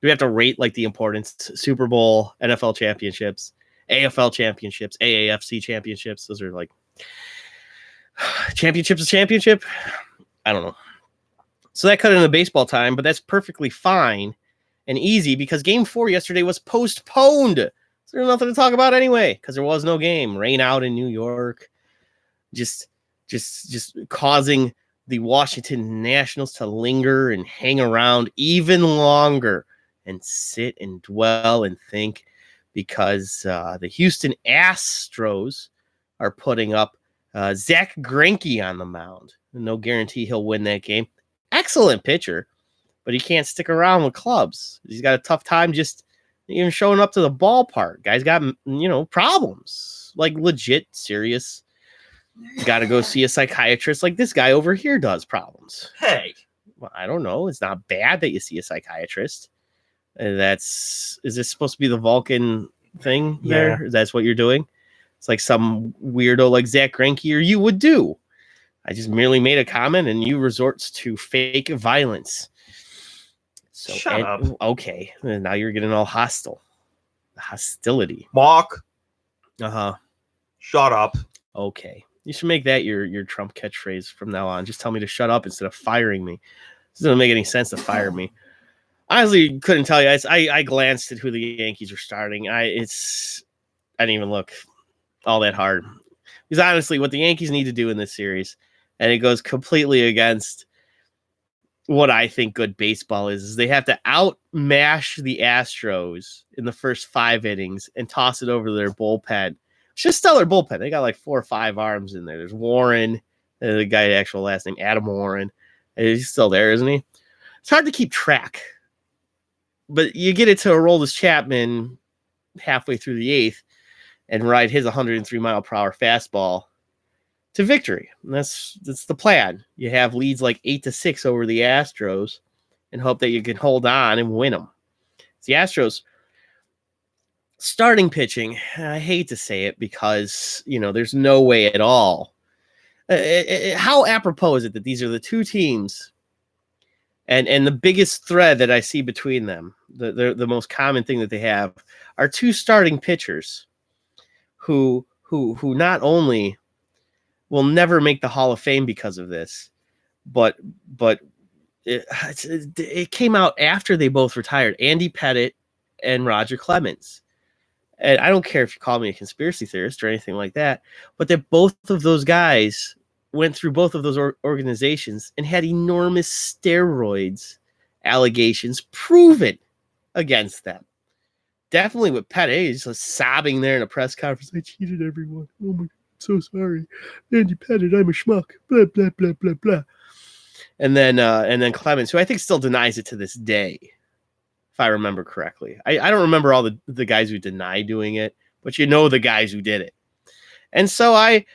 S2: we have to rate like the importance? Super Bowl, NFL championships, AFL championships, AAFC championships. Those are like championship is championship. I don't know. So that cut into baseball time, but that's perfectly fine and easy because Game 4 yesterday was postponed. So there's nothing to talk about anyway because there was no game. Rain out in New York, just causing the Washington Nationals to linger and hang around even longer and sit and dwell and think because the Houston Astros are putting up Zach Greinke on the mound. No guarantee he'll win that game. Excellent pitcher, but he can't stick around with clubs. He's got a tough time just even showing up to the ballpark. Guy's got, problems, like legit, serious. Got to go see a psychiatrist like this guy over here does problems.
S1: Hey.
S2: Well, I don't know. It's not bad that you see a psychiatrist. Is this supposed to be the Vulcan thing there?
S1: Yeah.
S2: That's what you're doing? It's like some weirdo like Zach Greinke or you would do. I just merely made a comment and you resorts to fake violence. So,
S1: Shut up.
S2: Okay. And now you're getting all hostile. Hostility.
S1: Mock.
S2: Uh-huh.
S1: Shut up.
S2: Okay. You should make that your Trump catchphrase from now on. Just tell me to shut up instead of firing me. It doesn't make any sense to fire me. Honestly, couldn't tell you. I glanced at who the Yankees were starting. I didn't even look all that hard. Because honestly, what the Yankees need to do in this series, and it goes completely against what I think good baseball is they have to outmash the Astros in the first 5 innings and toss it over to their bullpen. It's just stellar bullpen. They got like 4 or 5 arms in there. There's Warren, the guy, actual last name, Adam Warren. He's still there, isn't he? It's hard to keep track. But you get it to Aroldis Chapman halfway through the 8th and ride his 103-mile-per-hour fastball to victory. And that's the plan. You have leads like 8-6 over the Astros and hope that you can hold on and win them. It's the Astros starting pitching. I hate to say it because, there's no way at all. How apropos is it that these are the two teams and the biggest thread that I see between them, the most common thing that they have are two starting pitchers who not only will never make the Hall of Fame because of this, but it came out after they both retired, Andy Pettitte and Roger Clemens. And I don't care if you call me a conspiracy theorist or anything like that, but that both of those guys went through both of those organizations and had enormous steroids allegations proven against them. Definitely with Pettitte, he's just sobbing there in a press conference. I cheated everyone. Oh my God, so sorry. Andy Pettitte, I'm a schmuck. Blah, blah, blah, blah, blah. And then Clemens, who I think still denies it to this day, if I remember correctly. I don't remember all the guys who deny doing it, but the guys who did it. And so I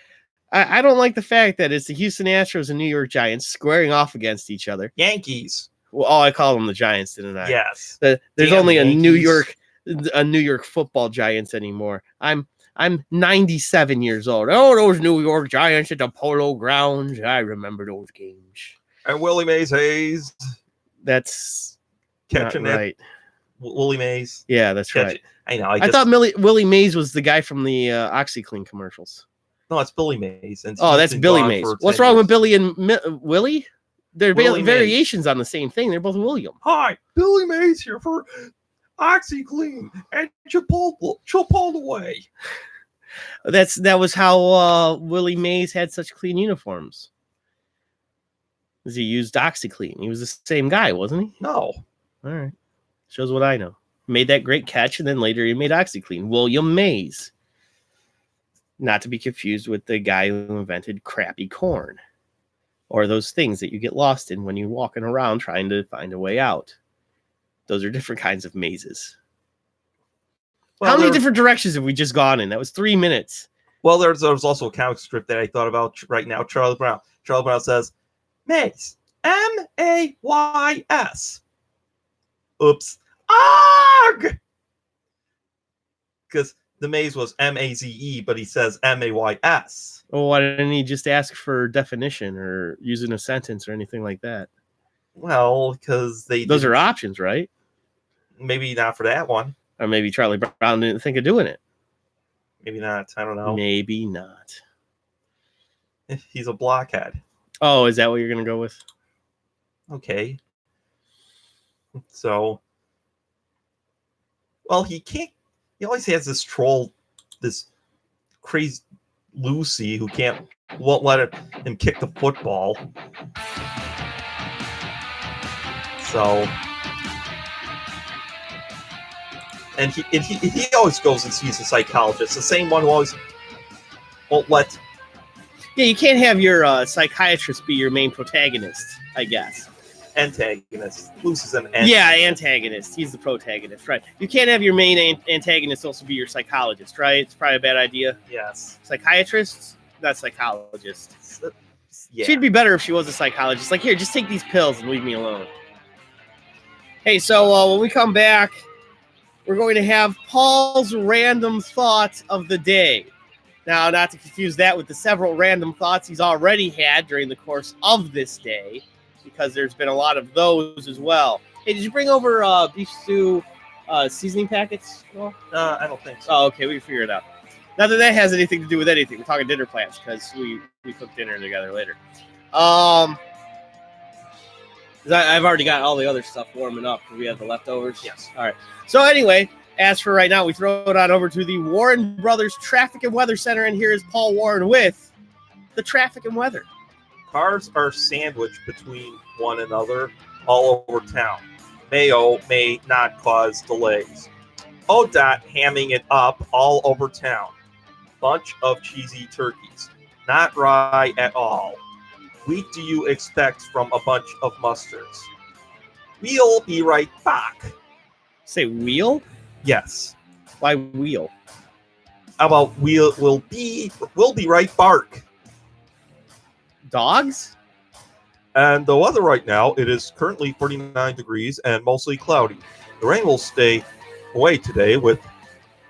S2: don't like the fact that it's the Houston Astros and New York Giants squaring off against each other.
S1: Yankees.
S2: Well, I call them the Giants, didn't I?
S1: Yes.
S2: There's
S1: Damn
S2: only
S1: Yankees.
S2: a New York football Giants anymore. I'm 97 years old. Oh, those New York Giants at the Polo Grounds. I remember those games.
S1: And Willie Mays Hayes.
S2: That's
S1: Catching
S2: not
S1: it.
S2: right.
S1: Willie Mays.
S2: Yeah, that's
S1: Catch
S2: right.
S1: it. I know.
S2: I thought Willie Mays was the guy from the OxyClean commercials.
S1: No, it's Billy Mays. And
S2: Oh, that's
S1: he's been
S2: Billy
S1: gone
S2: Mays.
S1: for
S2: What's
S1: 10
S2: wrong
S1: years.
S2: with Billy and Willie? They're
S1: Willie Mays.
S2: variations on the same thing. They're both William.
S1: Hi, Billy Mays here for OxyClean and Chipotle.
S2: That was how Willie Mays had such clean uniforms. Because he used OxyClean. He was the same guy, wasn't he?
S1: No.
S2: All right. Shows what I know. Made that great catch, and then later he made OxyClean. William Mays. Not to be confused with the guy who invented crappy corn. Or those things that you get lost in when you're walking around trying to find a way out. Those are different kinds of mazes.
S1: Well,
S2: How many different directions have we just gone in? That was 3 minutes.
S1: Well, there's also a comic strip that I thought about right now. Charlie Brown. Charlie Brown says, Mays. Mays. Oops. Arg! because the maze was M-A-Z-E, but he says M-A-Y-S.
S2: Well, why didn't he just ask for definition or use in a sentence or anything like that?
S1: Well, because
S2: those are options, right?
S1: Maybe not for that one.
S2: Or maybe Charlie Brown didn't think of doing it.
S1: Maybe not. I don't know.
S2: Maybe not.
S1: He's a blockhead.
S2: Oh, is that what you're going to go with?
S1: Okay. So, well, he can't. He always has this troll, this crazy Lucy who won't let him kick the football. So, and he always goes and sees a psychologist, the same one who always won't let.
S2: Yeah, you can't have your psychiatrist be your main protagonist, I guess.
S1: Antagonist. Lucy's an antagonist.
S2: Yeah, antagonist. He's the protagonist, right? You can't have your main antagonist also be your psychologist, right? It's probably a bad idea.
S1: Yes.
S2: Psychiatrist, not psychologist.
S1: Yeah.
S2: She'd be better if she was a psychologist. Like, here, just take these pills and leave me alone. Hey, so when we come back, we're going to have Paul's random thought of the day. Now, not to confuse that with the several random thoughts he's already had during the course of this day, because there's been a lot of those as well. Hey, did you bring over beef stew seasoning packets? Well,
S1: I don't think so.
S2: Oh, okay, we can figure it out. Not that has anything to do with anything. We're talking dinner plans because we cook dinner together later. I've already got all the other stuff warming up. We have the leftovers.
S1: Yes.
S2: All right. So anyway, as for right now, we throw it on over to the Warren Brothers Traffic and Weather Center, and here is Paul Warren with the traffic and weather.
S1: Cars are sandwiched between one another all over town. Mayo may not cause delays. ODOT hamming it up all over town. Bunch of cheesy turkeys. Not rye at all. Wheat do you expect from a bunch of mustards? We'll be right back.
S2: Say wheel?
S1: Yes.
S2: Why wheel?
S1: How about we'll be right bark.
S2: Dogs?
S1: And the weather right now, it is currently 49 degrees and mostly cloudy. The rain will stay away today we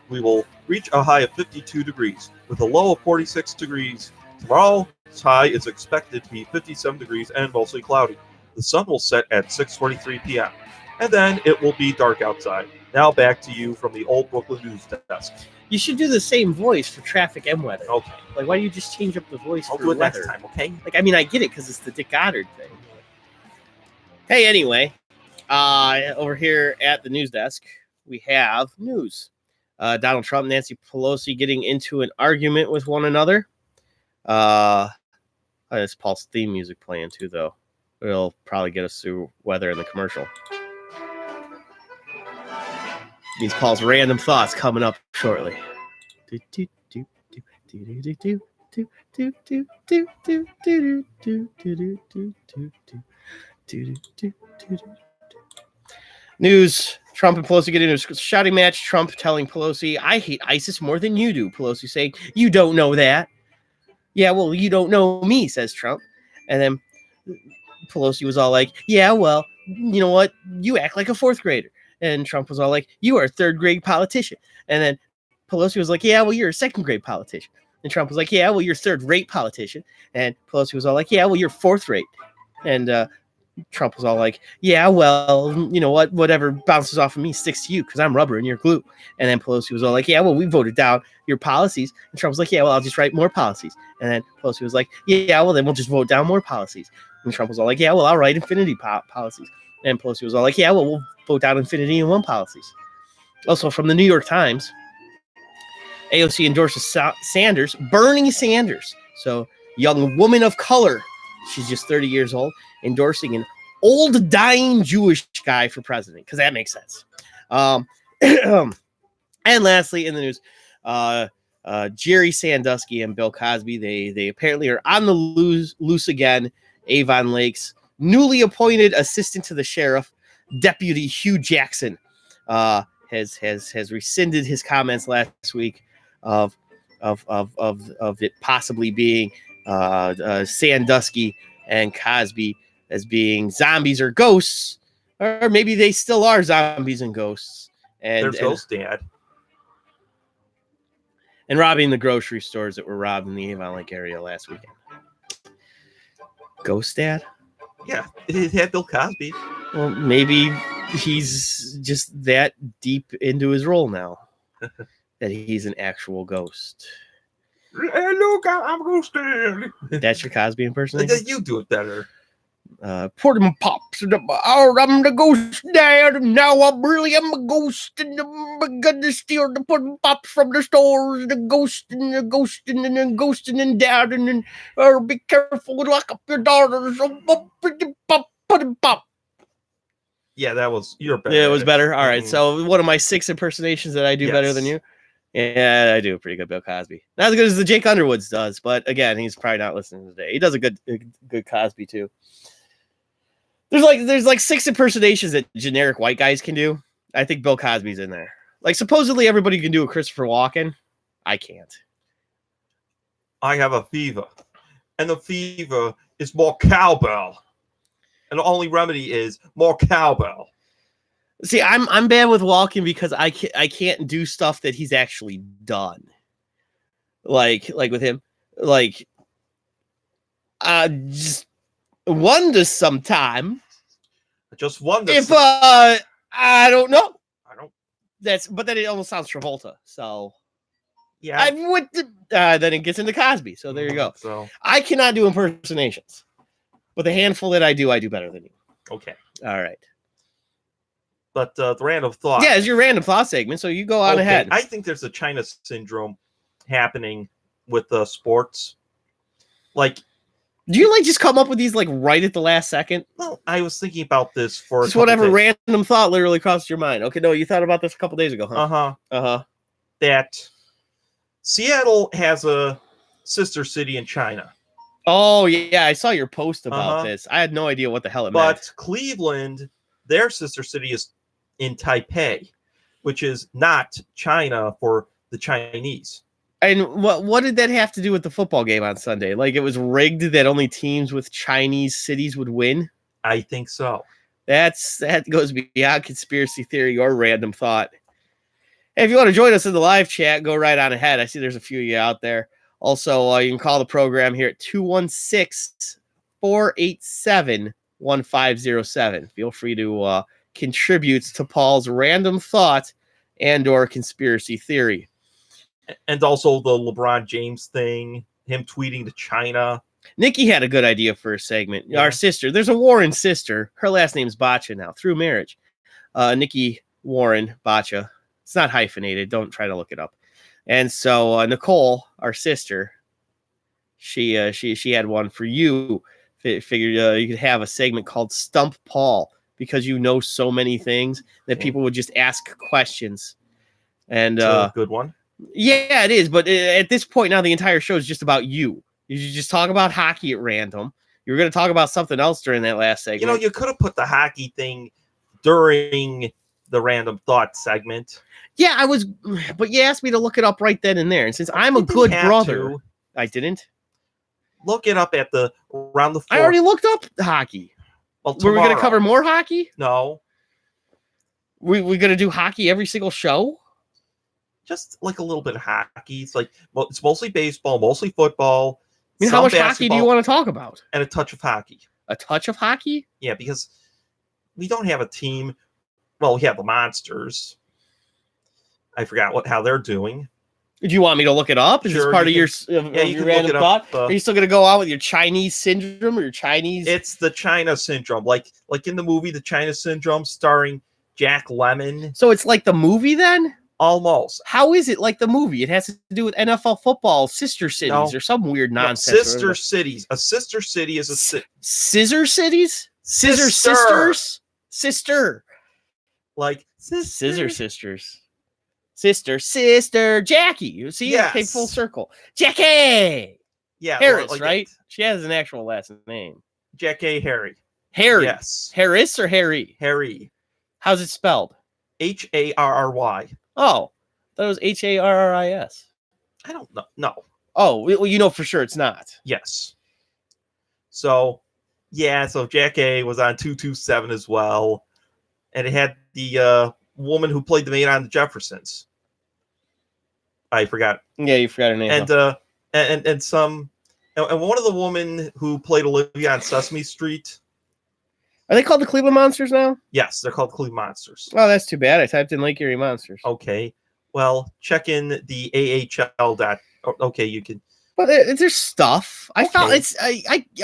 S1: will reach a high of 52 degrees with a low of 46 degrees. Tomorrow's high is expected to be 57 degrees and mostly cloudy. The sun will set at 6:43 p.m. and then it will be dark outside. Now back to you from the old Brooklyn News Desk.
S2: You should do the same voice for traffic and weather.
S1: Okay.
S2: Like, why do you just change up the voice
S1: I'll
S2: for
S1: do it
S2: weather?
S1: next time, okay?
S2: Like, I mean, I get it because it's the Dick Goddard thing. Hey, anyway, over here at the news desk, we have news. Donald Trump and Nancy Pelosi getting into an argument with one another. That's Paul's theme music playing too, though. It'll probably get us through weather in the commercial. Means Paul's random thoughts coming up shortly. News. Trump and Pelosi get into a shouting match. Trump telling Pelosi, I hate ISIS more than you do. Pelosi saying, you don't know that. Yeah, well, you don't know me, says Trump. And then Pelosi was all like, yeah, well, you know what? You act like a fourth grader. And Trump was all like, you are a third grade politician. And then Pelosi was like, yeah, well, you're a second grade politician. And Trump was like, yeah, well, you're third rate politician. And Pelosi was all like, yeah, well, you're fourth rate. And Trump was all like, yeah, well, you know what? Whatever bounces off of me sticks to you because I'm rubber and you're glue. And then Pelosi was all like, yeah, well, we voted down your policies. And Trump was like, yeah, well, I'll just write more policies. And then Pelosi was like, yeah, well, then we'll just vote down more policies. And Trump was all like, yeah, well, I'll write infinity policies. And Pelosi was all like, yeah, well, we'll vote down infinity and one policies. Also, from the New York Times, AOC endorses Sanders, Bernie Sanders. So, young woman of color, she's just 30 years old, endorsing an old dying Jewish guy for president, because that makes sense. And lastly, in the news, Jerry Sandusky and Bill Cosby, they apparently are on the loose again. Avon Lake's newly appointed assistant to the sheriff, Deputy Hugh Jackson, has rescinded his comments last week of it possibly being Sandusky and Cosby as being zombies or ghosts, or maybe they still are zombies and ghosts. And
S1: there's Ghost Dad.
S2: and robbing the grocery stores that were robbed in the Avon Lake area last weekend. Ghost Dad?
S1: Yeah, it had Bill Cosby.
S2: Well, maybe he's just that deep into his role now that he's an actual ghost.
S3: Hey, look, I'm Ghost Dad.
S2: That's your Cosby impersonation?
S1: You do it better.
S2: Put him pops. I'm the Ghost Dad, and now I'm a ghost, and I'm gonna steal the pudding pops from the stores. The ghosting and dad, and then be careful, lock up your daughters. Pudding pop.
S1: Yeah, that was you're better.
S2: Yeah, it was better. All right,
S1: Mhm.
S2: so one of my 6 impersonations that I do better than you. Yeah, I do a pretty good Bill Cosby. Not as good as the Jake Underwoods does, but again, he's probably not listening today. He does a good Cosby too. There's like 6 impersonations that generic white guys can do. I think Bill Cosby's in there. Like supposedly everybody can do a Christopher Walken. I can't.
S1: I have a fever, and the fever is more cowbell, and the only remedy is more cowbell.
S2: See, I'm bad with Walken because I can't do stuff that he's actually done. Like with him, just wonder sometime.
S1: Just wonder
S2: If I don't know.
S1: I don't.
S2: But then it almost sounds Travolta. So
S1: Yeah.
S2: I would. Then it gets into Cosby. So there you go.
S1: So
S2: I cannot do impersonations, but the handful that I do better than you.
S1: okay,
S2: All right.
S1: but the random thought.
S2: Yeah, it's your random thought segment. So you go on
S1: Okay,
S2: ahead.
S1: I think there's a China syndrome happening with sports. Like,
S2: Do you just come up with these right at the last second?
S1: well, I was thinking about this for
S2: Just whatever random thought literally crossed your mind. Okay, no, you thought about this a couple days ago, huh?
S1: That Seattle has a sister city in China,
S2: Oh yeah, I saw your post about this. I had no idea what the hell it
S1: but
S2: meant.
S1: Cleveland, their sister city is in Taipei, which is not China for the Chinese.
S2: And what did that have to do with the football game on Sunday? Like it was rigged that only teams with Chinese cities would win?
S1: I think so.
S2: That goes beyond conspiracy theory or random thought. Hey, if you want to join us in the live chat, go right on ahead. I see there's a few of you out there. Also, you can call the program here at 216-487-1507. Feel free to contribute to Paul's random thought and or conspiracy theory.
S1: And also the LeBron James thing, him tweeting to China.
S2: Nikki had a good idea for a segment.
S1: Yeah.
S2: Our sister, there's a Warren sister. Her last name's Bacha now, through marriage. Nikki Warren Bacha. It's not hyphenated. Don't try to look it up. And so Nicole, our sister, she had one for you. Figured you could have a segment called Stump Paul because you know so many things that people would just ask questions. And
S1: It's a good one.
S2: yeah, it is. But at this point now, the entire show is just about you. You just talk about hockey at random. You were going to talk about something else during that last segment.
S1: You know, you could have put the hockey thing during the random thought segment.
S2: Yeah, I was, but you asked me to look it up right then and there. And since I'm a
S1: You didn't
S2: good
S1: have
S2: brother,
S1: to.
S2: I didn't.
S1: Look it up at around the
S2: I already looked up hockey.
S1: Well,
S2: Were we going to
S1: tomorrow.
S2: cover more hockey?
S1: No,
S2: We going to do hockey every single show?
S1: just like a little bit of hockey. It's it's mostly baseball, mostly football.
S2: I mean, how
S1: some
S2: much hockey do you
S1: basketball,
S2: want to talk about?
S1: and a touch of hockey.
S2: A touch of hockey?
S1: Yeah, because we don't have a team. Well, we have the Monsters. I forgot how they're doing.
S2: Do you want me to look it up? Is
S1: Sure,
S2: this part of
S1: you
S2: your,
S1: Yeah, you
S2: your
S1: can look
S2: random
S1: it
S2: thought?
S1: up.
S2: Are you still going to go out with your Chinese syndrome or your Chinese?
S1: It's the China Syndrome, like in the movie The China Syndrome, starring Jack Lemmon.
S2: So it's like the movie then?
S1: Almost.
S2: How is it like the movie? It has to do with NFL football, sister cities,
S1: No.
S2: or some weird
S1: No,
S2: nonsense.
S1: sister cities. A sister city is a city.
S2: Scissor cities? Scissor
S1: Sister.
S2: sisters? Sister.
S1: Like
S2: Scissor sisters. Sister. Jackie. You see? It came
S1: Yes.
S2: full circle. Jackie!
S1: Yeah,
S2: Harris,
S1: like
S2: right? She has an actual last name.
S1: Jack A. Harry.
S2: Harry.
S1: Yes.
S2: Harris or Harry?
S1: Harry.
S2: How's it spelled?
S1: Harry.
S2: Oh, that was Harris.
S1: I don't know. No.
S2: Oh, well, you know for sure it's not.
S1: Yes. So, yeah. So Jack A. was on 227 as well, and it had the woman who played the maid on the Jeffersons. I forgot.
S2: Yeah, you forgot her name.
S1: And some and one of the women who played Olivia on Sesame Street.
S2: Are they called the Cleveland Monsters now?
S1: Yes, they're called Cleveland Monsters.
S2: Oh, that's too bad. I typed in Lake Erie Monsters.
S1: Okay. Well, check in the AHL. Okay, you can.
S2: But there's stuff. I found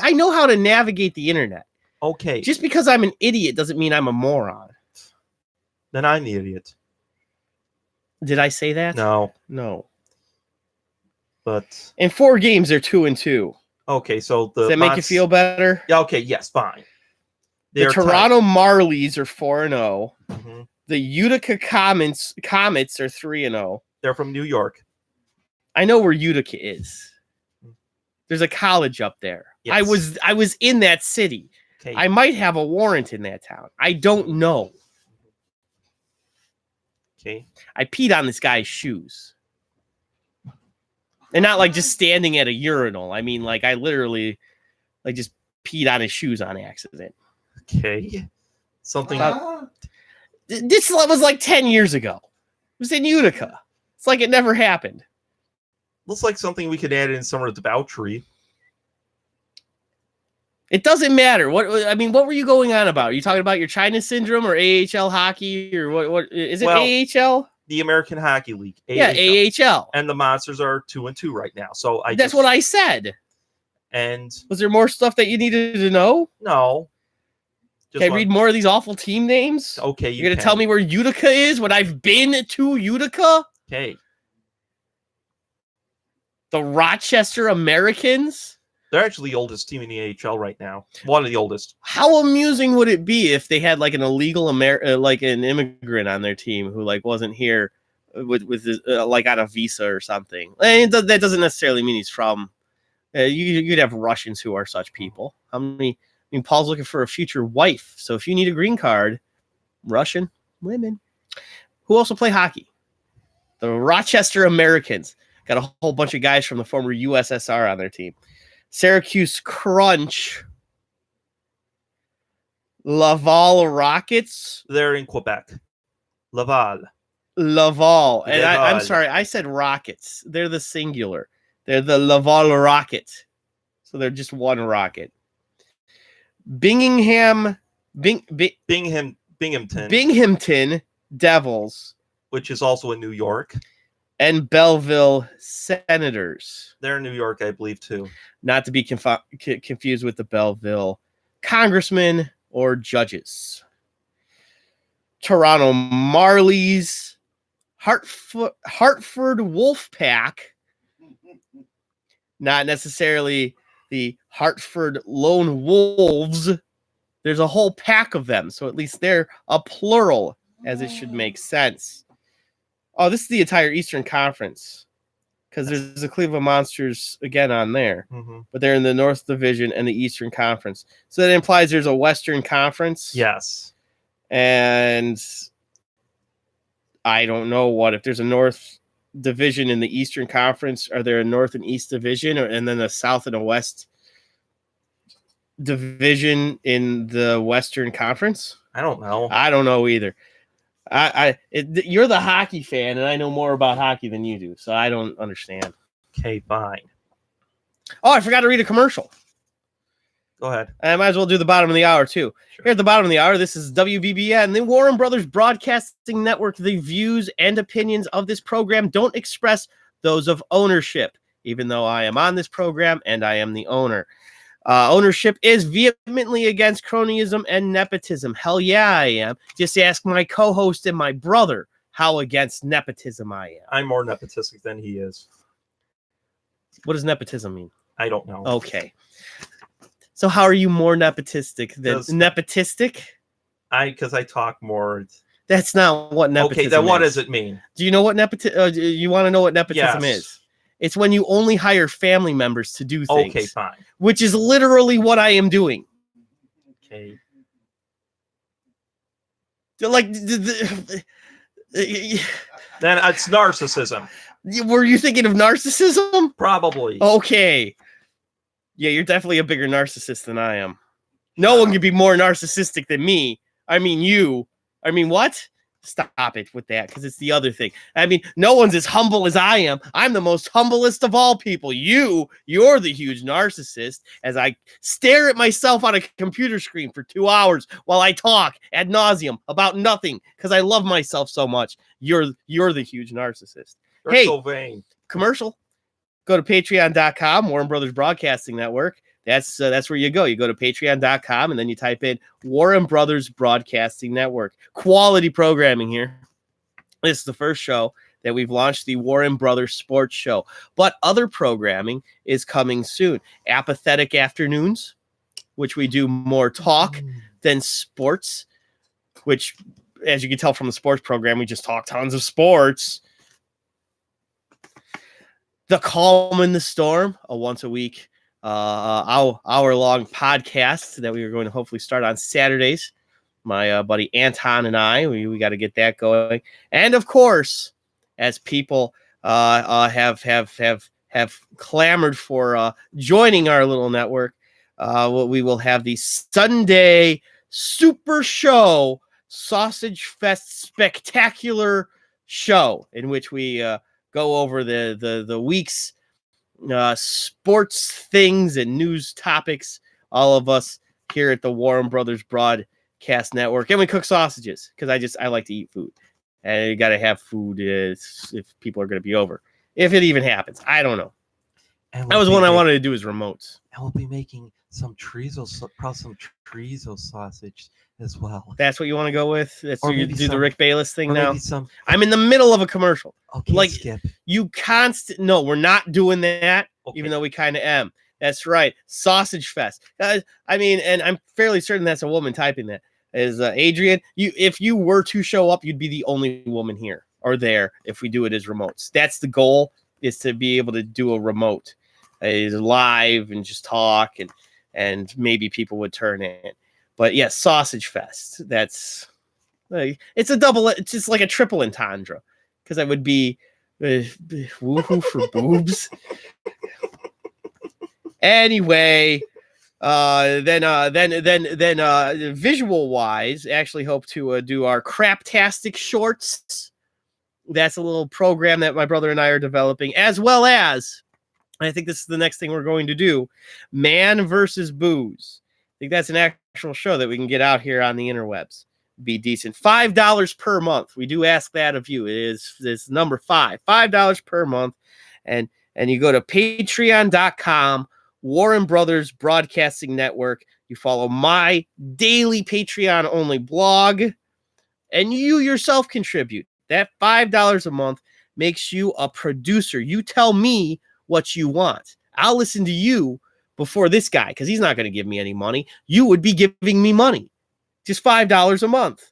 S2: I know how to navigate the internet.
S1: Okay.
S2: Just because I'm an idiot doesn't mean I'm a moron.
S1: Then I'm the idiot.
S2: Did I say that?
S1: No. But
S2: in 4 games, they're 2-2.
S1: Okay, so
S2: does that make you feel better?
S1: Yeah. Okay. Yes. Fine.
S2: The Toronto Marlies are 4-0.
S1: Mm-hmm.
S2: The Utica Comets are 3-0.
S1: They're from New York.
S2: I know where Utica is. There's a college up there. Yes. I was in that city. Okay. I might have a warrant in that town. I don't know.
S1: Okay.
S2: I peed on this guy's shoes. And not like just standing at a urinal. I mean, like I literally like just peed on his shoes on accident.
S1: Okay. Something.
S2: This was like 10 years ago. It was in Utica. It's like it never happened.
S1: Looks like something we could add in some of the debauchery.
S2: It doesn't matter. What were you going on about? Are you talking about your China syndrome or AHL hockey or what is it? AHL?
S1: The American Hockey League.
S2: AHL. Yeah, AHL.
S1: And the Monsters are 2-2 right now. So
S2: that's what I said.
S1: And
S2: was there more stuff that you needed to know?
S1: No.
S2: Can I read more of these awful team names?
S1: Okay,
S2: you're gonna tell me where Utica is when I've been to Utica?
S1: Okay.
S2: The Rochester Americans?
S1: They're actually the oldest team in the AHL right now. One of the oldest.
S2: How amusing would it be if they had like an illegal like an immigrant on their team who like wasn't here with like on a visa or something? And that doesn't necessarily mean he's from. You'd have Russians who are such people. How many? I mean, Paul's looking for a future wife. So if you need a green card, Russian women who also play hockey. The Rochester Americans got a whole bunch of guys from the former USSR on their team. Syracuse Crunch. Laval Rockets.
S1: They're in Quebec. Laval.
S2: And I'm sorry, I said Rockets. They're the singular. They're the Laval Rocket. So they're just one rocket. Binghamton Devils,
S1: which is also in New York,
S2: and Belleville Senators.
S1: They're in New York, I believe, too.
S2: Not to be confused with the Belleville Congressmen or judges. Toronto Marlies, Hartford Wolfpack. Not necessarily the Hartford Lone Wolves. There's a whole pack of them, so at least they're a plural, as it should make sense. Oh, this is the entire Eastern Conference, because there's the Cleveland Monsters again on there, but they're in the North Division and the Eastern Conference. So that implies there's a Western Conference.
S1: Yes.
S2: And I don't know what, if there's a North Division in the Eastern Conference, are there a North and East Division, and then a South and a West Division in the Western Conference?
S1: I don't know.
S2: I don't know either. You're the hockey fan, and I know more about hockey than you do, so I don't understand.
S1: Okay, fine.
S2: Oh, I forgot to read a commercial.
S1: Go ahead.
S2: I might as well do the bottom of the hour, too. Sure. Here at the bottom of the hour, this is WBBN, the Warren Brothers Broadcasting Network. The views and opinions of this program don't express those of ownership, even though I am on this program and I am the owner. Ownership is vehemently against cronyism and nepotism. Hell yeah, I am. Just ask my co-host and my brother how against nepotism I am.
S1: I'm more nepotistic than he is.
S2: What does nepotism mean?
S1: I don't know.
S2: Okay. So how are you more nepotistic than nepotistic?
S1: Because I talk more.
S2: That's not what nepotism is.
S1: Okay, then what does it mean?
S2: Do you know what nepotism? You want to know what nepotism is? It's when you only hire family members to do things.
S1: Okay, fine.
S2: Which is literally what I am doing.
S1: Okay.
S2: Like,
S1: then it's narcissism.
S2: Were you thinking of narcissism?
S1: Probably.
S2: Okay. Yeah, you're definitely a bigger narcissist than I am. No one can be more narcissistic than me. I mean, you. I mean, what? Stop it with that, because it's the other thing. I mean, no one's as humble as I am. I'm the most humblest of all people. You're the huge narcissist, as I stare at myself on a computer screen for 2 hours while I talk ad nauseum about nothing because I love myself so much. You're the huge narcissist.
S1: You're
S2: Hey,
S1: so vain.
S2: commercial. Go to patreon.com, Warren Brothers Broadcasting Network. That's where you go. You go to patreon.com and then you type in Warren Brothers Broadcasting Network. Quality programming here. This is the first show that we've launched, the Warren Brothers Sports Show. But other programming is coming soon. Apathetic Afternoons, which we do more talk than sports, which, as you can tell from the sports program, we just talk tons of sports. The Calm in the Storm, a once a week hour-long podcast that we are going to hopefully start on Saturdays. My buddy Anton and I, we got to get that going. And of course, as people have clamored for joining our little network, we will have the Sunday Super Show Sausage Fest Spectacular Show, in which we go over the week's sports things and news topics, all of us here at the Warren Brothers Broadcast Network. And we cook sausages because I like to eat food, and you got to have food if people are going to be over, if it even happens. I don't know.
S1: And
S2: That was one I wanted to do, is remotes.
S1: And we'll be making some chorizo sausage as well.
S2: That's what you want to go with? That's
S1: Or
S2: what you
S1: maybe
S2: do, the
S1: some-
S2: Rick Bayless thing
S1: Or
S2: now?
S1: maybe some.
S2: I'm in the middle of a commercial.
S1: Okay,
S2: like-
S1: Skip.
S2: No, we're not doing that.
S1: Okay.
S2: Even though we kind of am. That's right. Sausage Fest. I mean, and I'm fairly certain that's a woman typing that. Is Adrian, if you were to show up, you'd be the only woman here or there if we do it as remotes. That's the goal, is to be able to do a remote live and just talk, and maybe people would turn in. But yes, Sausage Fest. That's it's a double, it's just like a triple entendre, because I would be woohoo for boobs. Anyway, then visual wise, actually hope to do our Craptastic Shorts. That's a little program that my brother and I are developing, as well as, I think this is the next thing we're going to do, Man versus Booze. I think that's an actual show that we can get out here on the interwebs. Be decent. $5 per month. We do ask that of you. It is number 5. $5 per month. And you go to patreon.com, Warren Brothers Broadcasting Network. You follow my daily Patreon only blog, and you yourself contribute. That $5 a month makes you a producer. You tell me what you want. I'll listen to you before this guy, because he's not going to give me any money. You would be giving me money. Just $5 a month.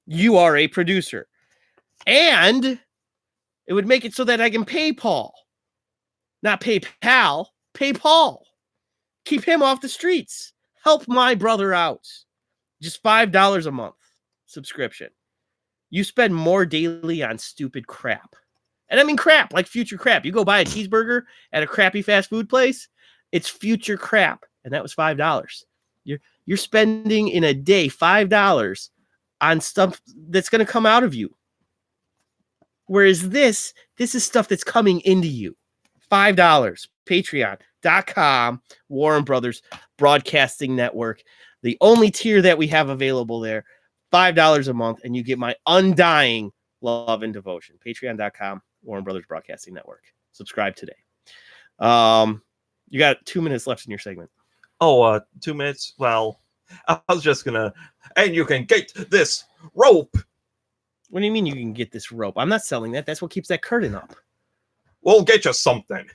S2: You are a producer. And it would make it so that I can pay Paul. Not pay Pal, pay Paul. Keep him off the streets. Help my brother out. Just $5 a month subscription. You spend more daily on stupid crap. And I mean crap, like future crap. You go buy a cheeseburger at a crappy fast food place, it's future crap. And that was $5. You're spending in a day $5 on stuff that's going to come out of you. Whereas this is stuff that's coming into you. $5. Patreon.com, Warren Brothers Broadcasting Network. The only tier that we have available there, $5 a month, and you get my undying love and devotion. Patreon.com, Warren Brothers Broadcasting Network. Subscribe today. You got 2 minutes left in your segment.
S1: 2 minutes. Well, I was just gonna, and you can get this rope.
S2: What do you mean you can get this rope? I'm not selling that. That's what keeps that curtain up.
S1: We'll get you something.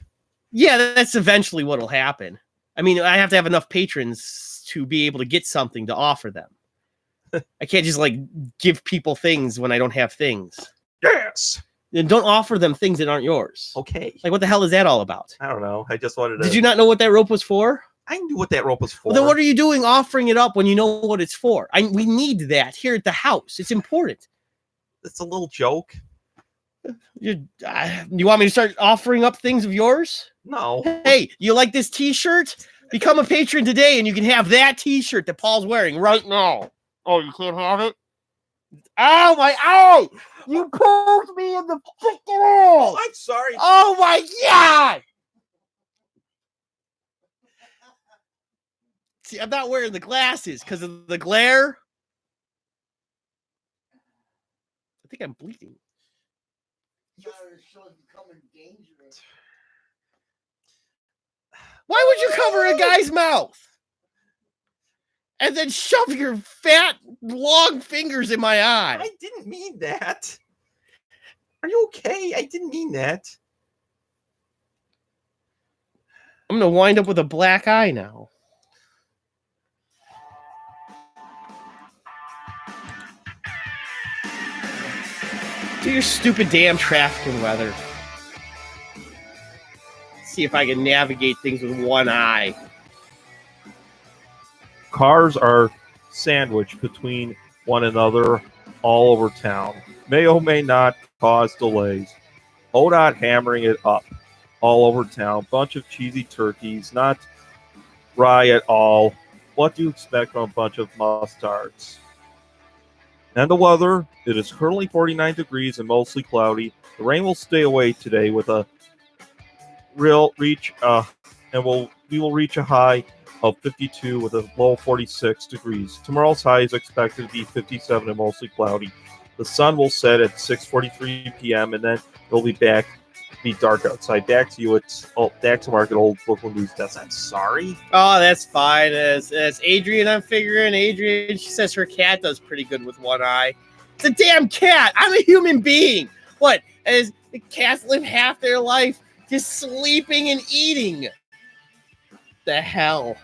S2: Yeah, that's eventually what'll happen. I mean, I have to have enough patrons to be able to get something to offer them. I can't just like give people things when I don't have things.
S1: Yes.
S2: Then don't offer them things that aren't yours.
S1: Okay.
S2: Like, what the hell is that all about?
S1: I don't know. I just wanted to.
S2: Did you not know what that rope was for?
S1: I knew what that rope was for.
S2: Well, then what are you doing offering it up when you know what it's for? We need that here at the house. It's important.
S1: It's a little joke.
S2: You want me to start offering up things of yours?
S1: No.
S2: Hey, you like this t-shirt? Become a patron today and you can have that t-shirt that Paul's wearing right now. Oh, you can't have it? Ow, my ow! You pulled me in the freaking
S1: Oh,
S2: ass!
S1: I'm sorry.
S2: Oh my god! See, I'm not wearing the glasses because of the glare. I think I'm bleeding. Why would you cover a guy's mouth? And then shove your fat, long fingers in my eye.
S1: I didn't mean that. Are you okay? I didn't mean that.
S2: I'm going to wind up with a black eye now. Do your stupid damn trafficking weather. See if I can navigate things with one eye.
S5: Cars are sandwiched between one another all over town. May or may not cause delays. ODOT hammering it up all over town. Bunch of cheesy turkeys, not rye at all. What do you expect from a bunch of mustards? And the weather, it is currently 49 degrees and mostly cloudy. The rain will stay away today with a we will reach a high of 52 with a low of 46 degrees. Tomorrow's high is expected to be 57 and mostly cloudy. The sun will set at 6:43 p.m. and then it'll be dark outside. Back to you. Back to Mark at Old Brooklyn News Desk.
S1: I'm sorry.
S2: Oh, that's fine. As Adrian, I'm figuring. Adrian, she says her cat does pretty good with one eye. It's a damn cat. I'm a human being. What? As the cats live half their life just sleeping and eating. The hell?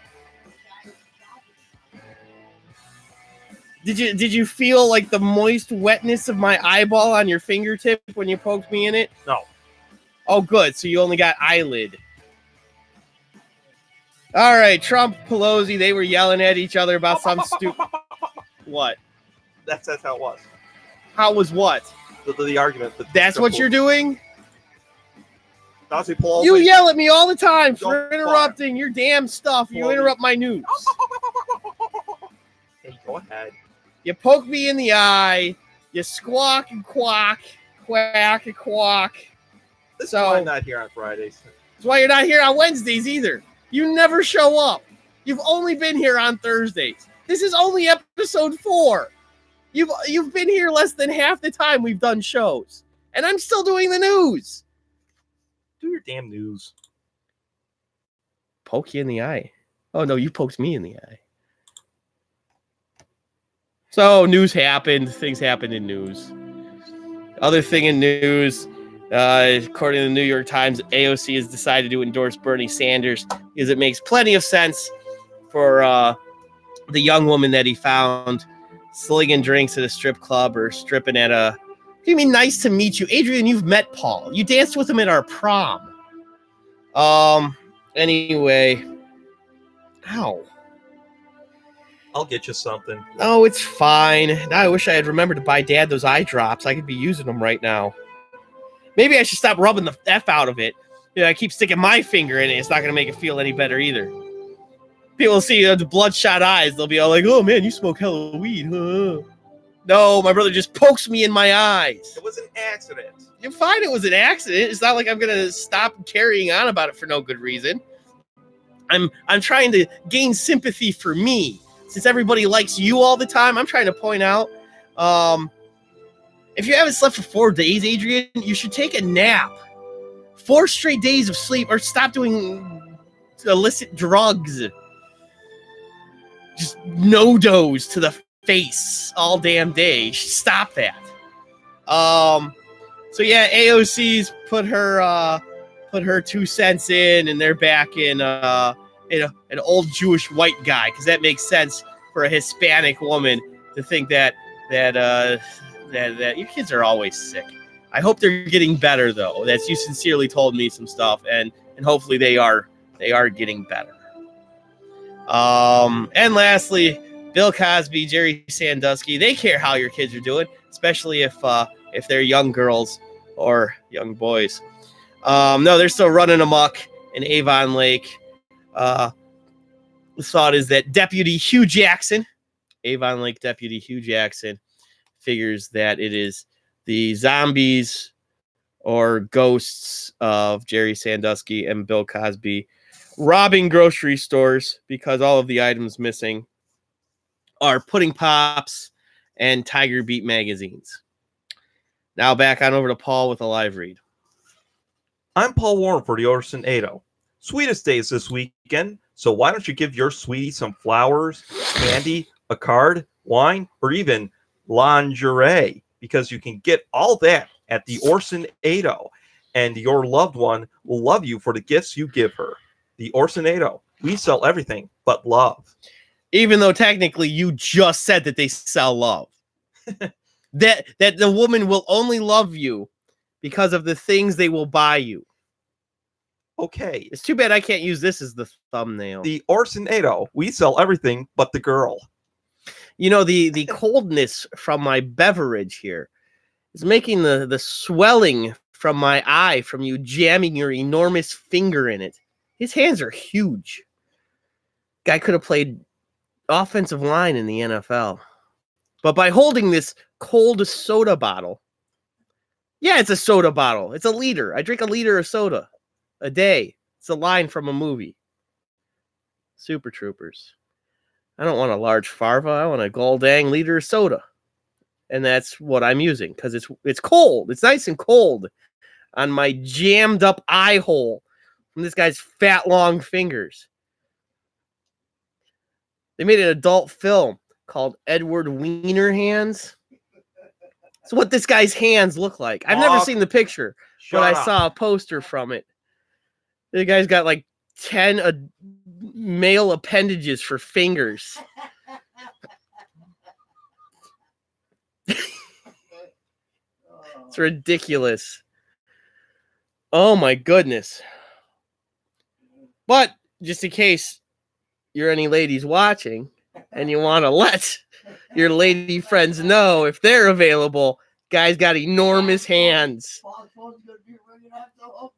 S2: Did you feel like the moist wetness of my eyeball on your fingertip when you poked me in it?
S1: No.
S2: Oh, good. So you only got eyelid. All right, Trump, Pelosi, they were yelling at each other about some stupid... What?
S1: That's how it was.
S2: How was what?
S1: The argument.
S2: That's what you're doing?
S1: Nancy Pelosi.
S2: You yell at me all the time for
S1: Don't
S2: interrupting your damn stuff. You
S1: Pelosi.
S2: interrupt my news.
S1: Hey, go ahead.
S2: You poke me in the eye. You squawk and quack. Quack and quack.
S1: This
S2: So-
S1: is why I'm not here on Fridays.
S2: That's why you're not here on Wednesdays either. You never show up. You've only been here on Thursdays. This is only episode 4. You've been here less than half the time we've done shows. And I'm still doing the news.
S1: Do your damn news.
S2: Poke you in the eye. Oh, no, you poked me in the eye. So, news happened. Things happened in news. Other thing in news, according to the New York Times, AOC has decided to endorse Bernie Sanders because it makes plenty of sense for the young woman that he found slinging drinks at a strip club or stripping at a... What do you mean, nice to meet you? Adrian, you've met Paul. You danced with him at our prom. Anyway. Ow.
S1: I'll get you something.
S2: Oh, it's fine. Now I wish I had remembered to buy Dad those eye drops. I could be using them right now. Maybe I should stop rubbing the F out of it. You know, I keep sticking my finger in it. It's not going to make it feel any better either. People see the bloodshot eyes. They'll be all like, oh, man, you smoke hella weed, huh? No, my brother just pokes me in my eyes.
S1: It was an accident.
S2: You're fine. It was an accident. It's not like I'm going to stop carrying on about it for no good reason. I'm trying to gain sympathy for me. Since everybody likes you all the time, I'm trying to point out, if you haven't slept for 4 days, Adrian, you should take a nap. 4 straight days of sleep, or stop doing illicit drugs. Just no-dose to the face all damn day. Stop that. So yeah, AOC's put her 2 cents in, and they're back in an old Jewish white guy, because that makes sense for a Hispanic woman to think that your kids are always sick. I hope they're getting better though. That's you sincerely told me some stuff, and hopefully they are getting better. And lastly, Bill Cosby, Jerry Sandusky, they care how your kids are doing, especially if they're young girls or young boys. No, they're still running amok in Avon Lake. The thought is that Deputy Hugh Jackson, Avon Lake Deputy Hugh Jackson, figures that it is the zombies or ghosts of Jerry Sandusky and Bill Cosby robbing grocery stores because all of the items missing are Pudding Pops and Tiger Beat magazines. Now back on over to Paul with a live read.
S1: I'm Paul Warren for the Orson Ado. Sweetest days this weekend, so why don't you give your sweetie some flowers, candy, a card, wine, or even lingerie? Because you can get all that at the Orson Ado, and your loved one will love you for the gifts you give her. The Orson Ado. We sell everything but love.
S2: Even though technically you just said that they sell love. that the woman will only love you because of the things they will buy you.
S1: Okay.
S2: It's too bad I can't use this as the thumbnail.
S1: The Orson Ado. We sell everything but the girl.
S2: You know, the coldness from my beverage here is making the swelling from my eye from you jamming your enormous finger in it. His hands are huge. Guy could have played offensive line in the NFL. But by holding this cold soda bottle, yeah, it's a soda bottle. It's a liter. I drink a liter of soda a day. It's a line from a movie. Super Troopers. I don't want a large Farva. I want a goldang liter of soda. And that's what I'm using because it's cold. It's nice and cold on my jammed up eye hole from this guy's fat, long fingers. They made an adult film called Edward Wiener Hands. It's what this guy's hands look like. I've never seen the picture, but I saw a poster from it. The guy's got like 10 male appendages for fingers. It's ridiculous. Oh my goodness. But just in case you're any ladies watching and you want to let your lady friends know if they're available, guy's got enormous hands.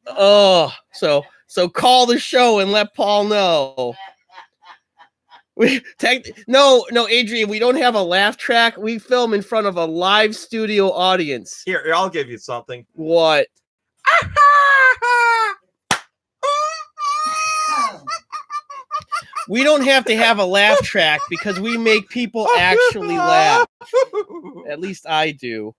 S2: Oh, so call the show and let Paul know. No, Adrian, we don't have a laugh track. We film in front of a live studio audience.
S1: Here, I'll give you something.
S2: What? We don't have to have a laugh track because we make people actually laugh. At least I do.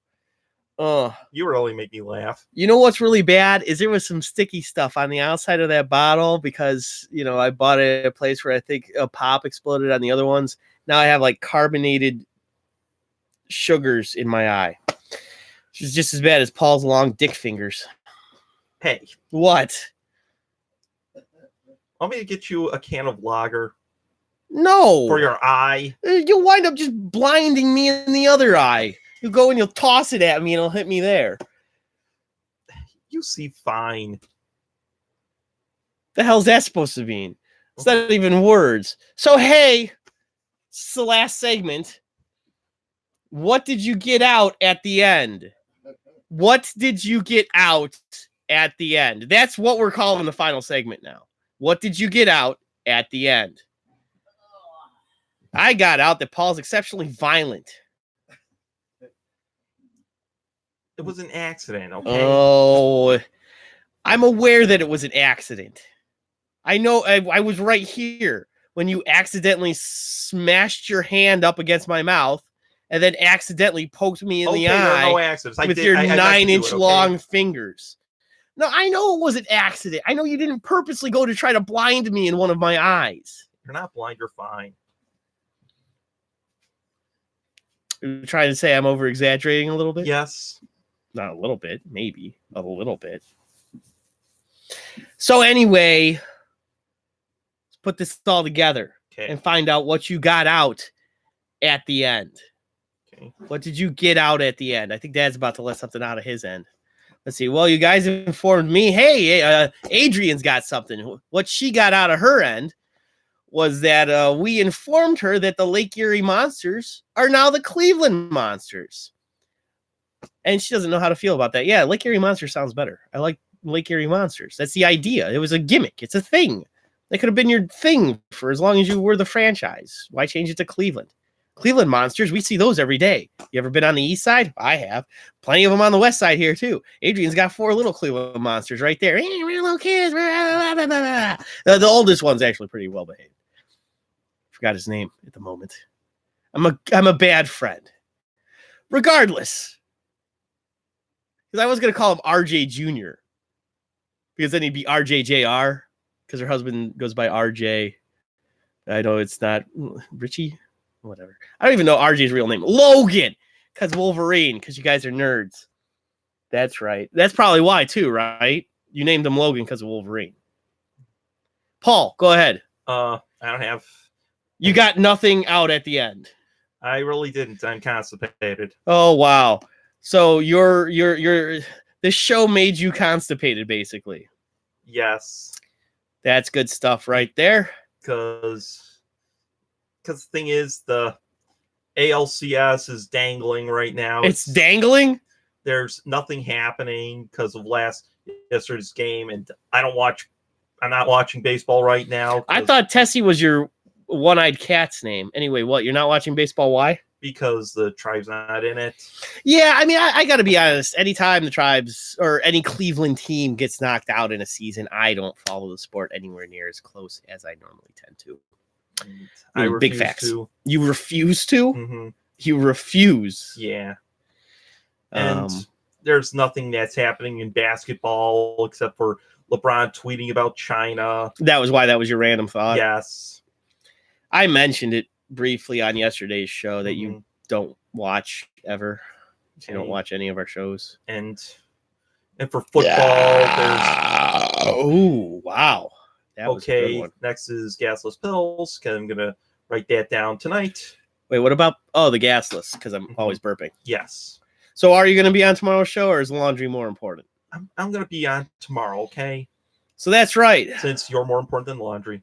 S1: You really make me laugh.
S2: You know what's really bad is there was some sticky stuff on the outside of that bottle because, you know, I bought it at a place where I think a pop exploded on the other ones. Now I have like carbonated sugars in my eye. Which is just as bad as Paul's long dick fingers.
S1: Hey.
S2: What?
S1: Want me to get you a can of lager?
S2: No.
S1: For your eye?
S2: You'll wind up just blinding me in the other eye. You'll go and you'll toss it at me and it'll hit me there.
S1: You see fine.
S2: The hell's that supposed to mean? It's not even words. So, hey, it's the last segment. What did you get out at the end? What did you get out at the end? That's what we're calling the final segment now. What did you get out at the end? I got out that Paul's exceptionally violent.
S1: It was an accident, okay?
S2: Oh, I'm aware that it was an accident. I know I was right here when you accidentally smashed your hand up against my mouth and then accidentally poked me in the eye
S1: no accidents.
S2: with your 9-inch long fingers. No, I know it was an accident. I know you didn't purposely go to try to blind me in one of my eyes.
S1: You're not blind, you're fine.
S2: You're trying to say I'm over-exaggerating a little bit?
S1: Yes.
S2: Not a little bit, maybe a little bit. So anyway, let's put this all together and find out what you got out at the end.
S1: Okay.
S2: What did you get out at the end? I think Dad's about to let something out of his end. Let's see. Well, you guys informed me. Hey, Adrian's got something. What she got out of her end was that we informed her that the Lake Erie Monsters are now the Cleveland Monsters. And she doesn't know how to feel about that. Yeah, Lake Erie Monsters sounds better. I like Lake Erie Monsters. That's the idea. It was a gimmick. It's a thing. That could have been your thing for as long as you were the franchise. Why change it to Cleveland? Cleveland monsters, we see those every day. You ever been on the east side? I have. Plenty of them on the west side here, too. Adrian's got 4 little Cleveland monsters right there. Hey, we're little kids. The oldest one's actually pretty well behaved. Forgot his name at the moment. I'm a bad friend. Regardless, because I was going to call him RJ Jr., because then he'd be RJJR, because her husband goes by RJ. I know it's not Richie. Whatever. I don't even know RJ's real name. Logan, because Wolverine, because you guys are nerds. That's right. That's probably why, too, right? You named him Logan because of Wolverine. Paul, go ahead.
S1: I don't have.
S2: You got nothing out at the end.
S1: I really didn't. I'm constipated.
S2: Oh, wow. So this show made you constipated, basically.
S1: Yes.
S2: That's good stuff right there.
S1: Because the thing is, the ALCS is dangling right now.
S2: It's dangling?
S1: There's nothing happening because of yesterday's game, and I'm not watching baseball right now.
S2: I thought Tessie was your one-eyed cat's name. Anyway, what? You're not watching baseball? Why?
S1: Because the Tribe's not in it.
S2: Yeah, I mean, I got to be honest. Anytime the Tribes or any Cleveland team gets knocked out in a season, I don't follow the sport anywhere near as close as I normally tend to.
S1: I
S2: big facts. You refuse to?
S1: Mm-hmm.
S2: You refuse.
S1: Yeah. And there's nothing that's happening in basketball except for LeBron tweeting about China.
S2: That was why that was your random thought.
S1: Yes.
S2: I mentioned it briefly on yesterday's show that you don't watch ever. You don't watch any of our shows.
S1: And for football,
S2: oh, wow. That was a good one.
S1: Next is gasless pills. I'm going to write that down tonight.
S2: Wait, what about the gasless? Because I'm always burping.
S1: Yes.
S2: So are you going to be on tomorrow's show, or is laundry more important?
S1: I'm going to be on tomorrow, okay?
S2: So that's right.
S1: Since you're more important than laundry.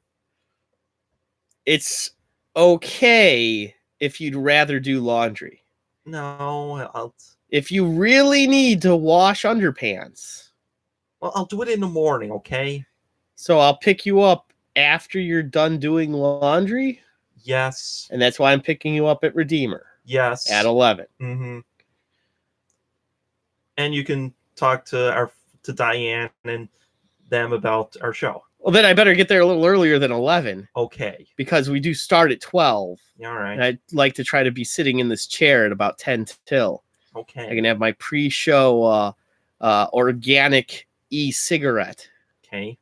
S2: It's okay if you'd rather do laundry.
S1: No,
S2: if you really need to wash underpants.
S1: Well, I'll do it in the morning, okay?
S2: So I'll pick you up after you're done doing laundry?
S1: Yes.
S2: And that's why I'm picking you up at Redeemer.
S1: Yes.
S2: At 11.
S1: Mm-hmm. And you can talk to Diane and them about our show.
S2: Well, then I better get there a little earlier than 11.
S1: Okay.
S2: Because we do start at 12.
S1: All right.
S2: And I'd like to try to be sitting in this chair at about 10 till.
S1: Okay.
S2: I can have my pre-show organic e-cigarette.
S1: Okay.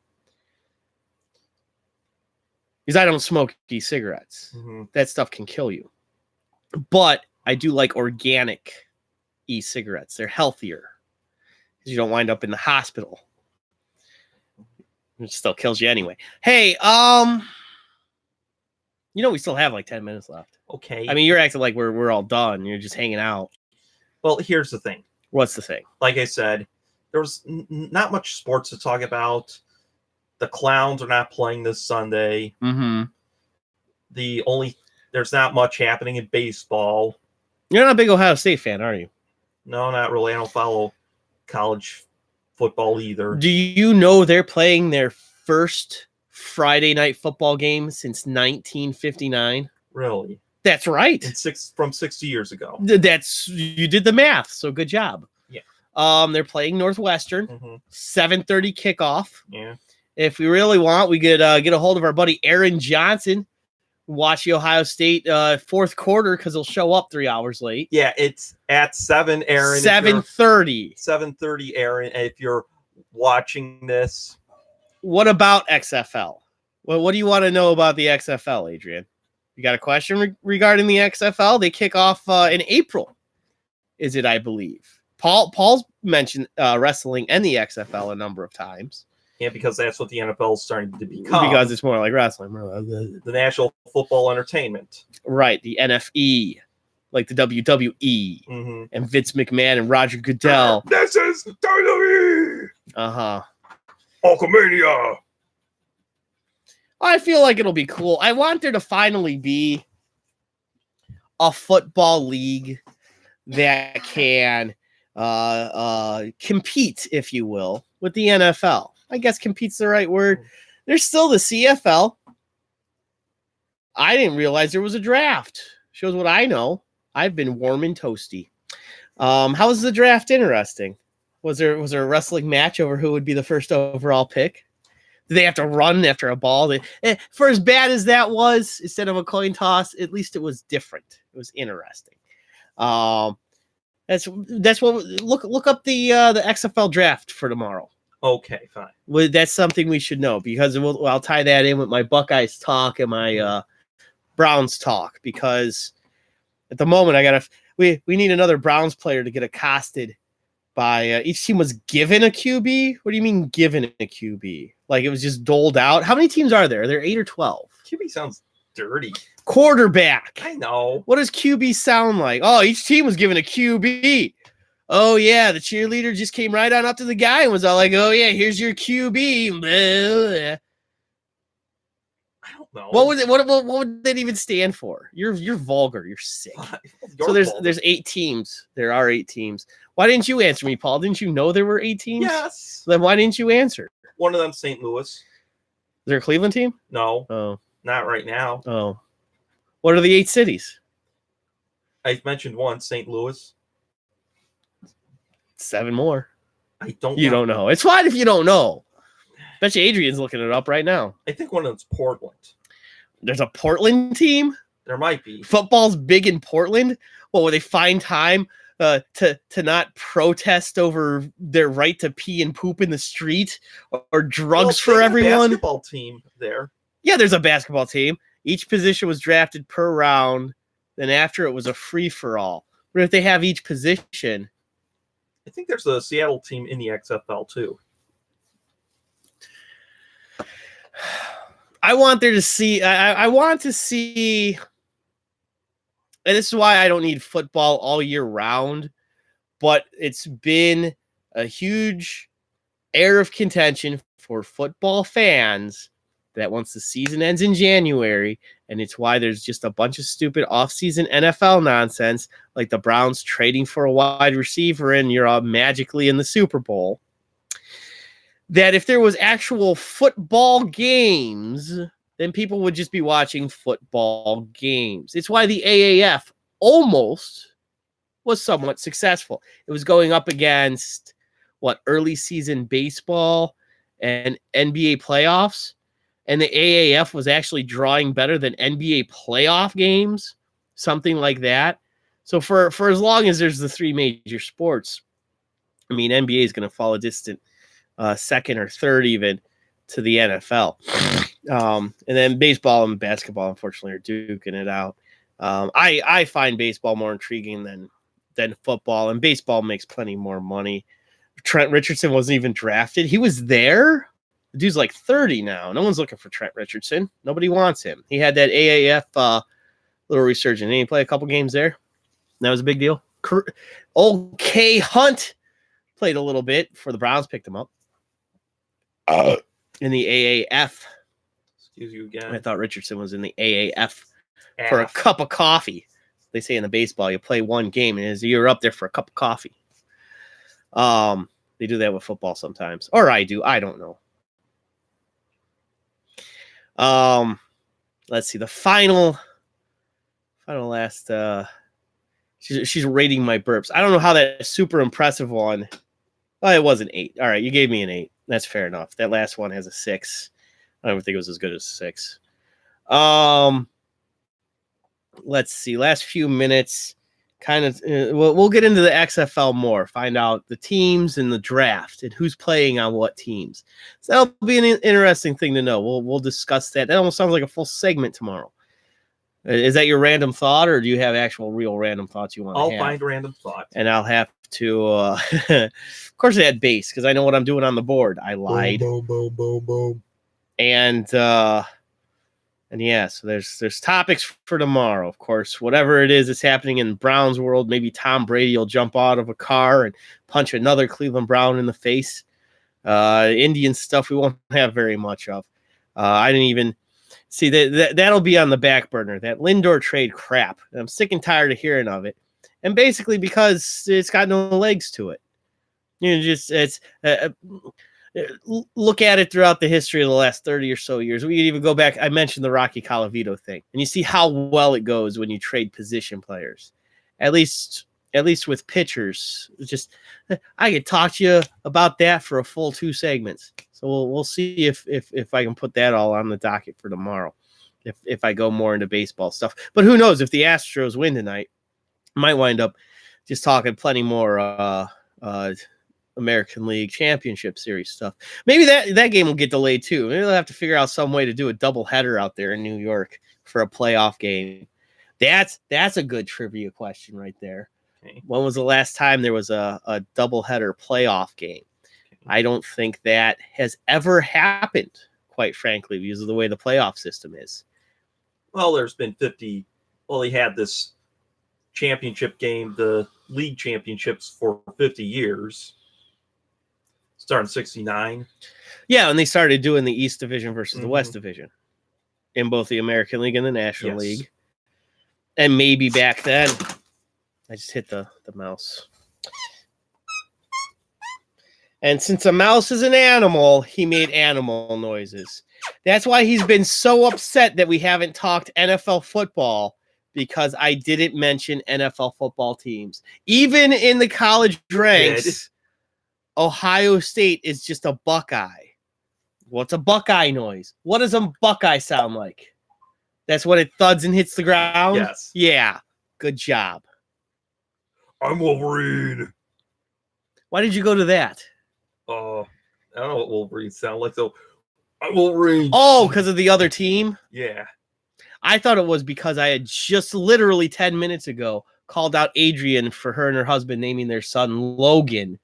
S2: Because I don't smoke e-cigarettes.
S1: Mm-hmm.
S2: That stuff can kill you. But I do like organic e-cigarettes. They're healthier. Because you don't wind up in the hospital. It still kills you anyway. Hey, we still have like 10 minutes left.
S1: Okay.
S2: I mean, you're acting like we're all done. You're just hanging out.
S1: Well, here's the thing.
S2: What's the thing?
S1: Like I said, there was not much sports to talk about. The Clowns are not playing this Sunday.
S2: Mm-hmm.
S1: There's not much happening in baseball.
S2: You're not a big Ohio State fan, are you?
S1: No, not really. I don't follow college football either.
S2: Do you know they're playing their first Friday night football game since 1959?
S1: Really?
S2: That's right.
S1: From 60 years ago.
S2: You did the math, so good job.
S1: Yeah.
S2: They're playing Northwestern.
S1: Mm-hmm.
S2: 7:30 kickoff.
S1: Yeah.
S2: If we really want, we could get a hold of our buddy Aaron Johnson. Watch the Ohio State fourth quarter because he'll show up 3 hours late.
S1: Yeah, it's at 7, Aaron.
S2: 7:30.
S1: 7:30, Aaron. If you're watching this.
S2: What about XFL? Well, what do you want to know about the XFL, Adrian? You got a question regarding the XFL? They kick off in April, is it, I believe. Paul's mentioned wrestling and the XFL a number of times.
S1: Yeah, because that's what the NFL is starting to become.
S2: Because it's more like wrestling.
S1: The National Football Entertainment.
S2: Right, the NFE, like the WWE,
S1: mm-hmm.
S2: and Vince McMahon and Roger Goodell.
S1: This is WWE!
S2: Uh-huh.
S1: Hulkamania!
S2: I feel like it'll be cool. I want there to finally be a football league that can compete, if you will, with the NFL. I guess compete's the right word. There's still the CFL. I didn't realize there was a draft. Shows what I know. I've been warm and toasty. How was the draft interesting? Was there a wrestling match over who would be the first overall pick? Did they have to run after a ball? For as bad as that was, instead of a coin toss, at least it was different. It was interesting. That's what look up the XFL draft for tomorrow.
S1: Okay, fine.
S2: Well, that's something we should know because I'll tie that in with my Buckeyes talk and my Browns talk because at the moment we need another Browns player to get accosted by each team was given a QB. What do you mean given a QB? Like it was just doled out? How many teams are there? Are there 8 or 12?
S1: QB sounds dirty.
S2: Quarterback.
S1: I know.
S2: What does QB sound like? Oh, each team was given a QB. Oh, yeah, the cheerleader just came right on up to the guy and was all like, oh, yeah, here's your QB.
S1: I don't know.
S2: What would that even stand for? You're vulgar. You're sick. So there's 8 teams. There are 8 teams. Why didn't you answer me, Paul? Didn't you know there were 8 teams?
S1: Yes.
S2: Then why didn't you answer?
S1: One of them, St. Louis.
S2: Is there a Cleveland team?
S1: No,
S2: Oh.
S1: not right now.
S2: Oh. What are the 8 cities?
S1: I mentioned one, St. Louis.
S2: 7 more.
S1: I don't
S2: You
S1: know.
S2: don't know. It's fine if you don't know. Bet you Adrian's looking it up right now.
S1: I think one of them's Portland.
S2: There's a Portland team?
S1: There might be.
S2: Football's big in Portland? Well, will they find time to not protest over their right to pee and poop in the street or drugs for
S1: they have a
S2: everyone?
S1: basketball team there.
S2: Yeah, there's a basketball team. Each position was drafted per round. Then after it was a free-for-all. But if they have each position...
S1: I think there's a Seattle team in the XFL too.
S2: I want to see, and this is why I don't need football all year round, but it's been a huge air of contention for football fans that once the season ends in January, and it's why there's just a bunch of stupid offseason NFL nonsense, like the Browns trading for a wide receiver and you're all magically in the Super Bowl, that if there was actual football games, then people would just be watching football games. It's why the AAF almost was somewhat successful. It was going up against, early season baseball and NBA playoffs, and the AAF was actually drawing better than NBA playoff games, something like that. So for as long as there's the 3 major sports, I mean, NBA is going to fall a distant second or third even to the NFL. And then baseball and basketball, unfortunately, are duking it out. I find baseball more intriguing than football, and baseball makes plenty more money. Trent Richardson wasn't even drafted. He was there. The dude's like 30 now. No one's looking for Trent Richardson. Nobody wants him. He had that AAF little resurgence. He played a couple games there. That was a big deal. Old K Hunt played a little bit before the Browns picked him up. In the AAF.
S1: Excuse you again.
S2: I thought Richardson was in the AAF for a cup of coffee. They say in the baseball, you play one game and you're up there for a cup of coffee. They do that with football sometimes. Or I do. I don't know. Let's see. The final last she's rating my burps. I don't know how that super impressive one. Oh, it was an 8. All right, you gave me an 8. That's fair enough. That last one has a 6. I don't think it was as good as 6. Let's see. Last few minutes, kind of. We'll get into the XFL more. Find out the teams and the draft and who's playing on what teams. So that'll be an interesting thing to know. We'll discuss that. That almost sounds like a full segment tomorrow. Is that your random thought, or do you have actual real random thoughts you want to have?
S1: I'll find random thoughts.
S2: And I'll have to, of course, I had base because I know what I'm doing on the board. I lied.
S1: Boom, boom, boom, boom.
S2: And yeah, so there's topics for tomorrow. Of course, whatever it is that's happening in Browns world, maybe Tom Brady will jump out of a car and punch another Cleveland Brown in the face. Indian stuff we won't have very much of. I didn't even see that'll be on the back burner. That Lindor trade crap. I'm sick and tired of hearing of it. And basically because it's got no legs to it. You know, just it's look at it throughout the history of the last 30 or so years. We can even go back. I mentioned the Rocky Colavito thing, and you see how well it goes when you trade position players. At least with pitchers. Just I could talk to you about that for a full 2 segments. So we'll see if I can put that all on the docket for tomorrow. If I go more into baseball stuff. But who knows, if the Astros win tonight, I might wind up just talking plenty more American League Championship Series stuff. Maybe that game will get delayed too. Maybe they'll have to figure out some way to do a doubleheader out there in New York for a playoff game. That's a good trivia question right there.
S1: Okay.
S2: When was the last time there was a doubleheader playoff game? I don't think that has ever happened, quite frankly, because of the way the playoff system is.
S1: Well, there's been 50. Well, he had this championship game, the league championships, for 50 years. Starting 69.
S2: Yeah, and they started doing the East Division versus the
S1: Mhm.
S2: West Division in both the American League and the National
S1: Yes.
S2: League. And maybe back then, I just hit the mouse. And since a mouse is an animal, he made animal noises. That's why he's been so upset that we haven't talked NFL football, because I didn't mention NFL football teams. Even in the college ranks, Ohio State is just a Buckeye. What's a Buckeye noise? What does a Buckeye sound like? That's when it thuds and hits the ground?
S1: Yes.
S2: Yeah. Good job.
S1: I'm Wolverine.
S2: Why did you go to that?
S1: I don't know what Wolverine sound like. So I'm Wolverine.
S2: Oh, because of the other team?
S1: Yeah.
S2: I thought it was because I had just literally 10 minutes ago called out Adrian for her and her husband naming their son Logan.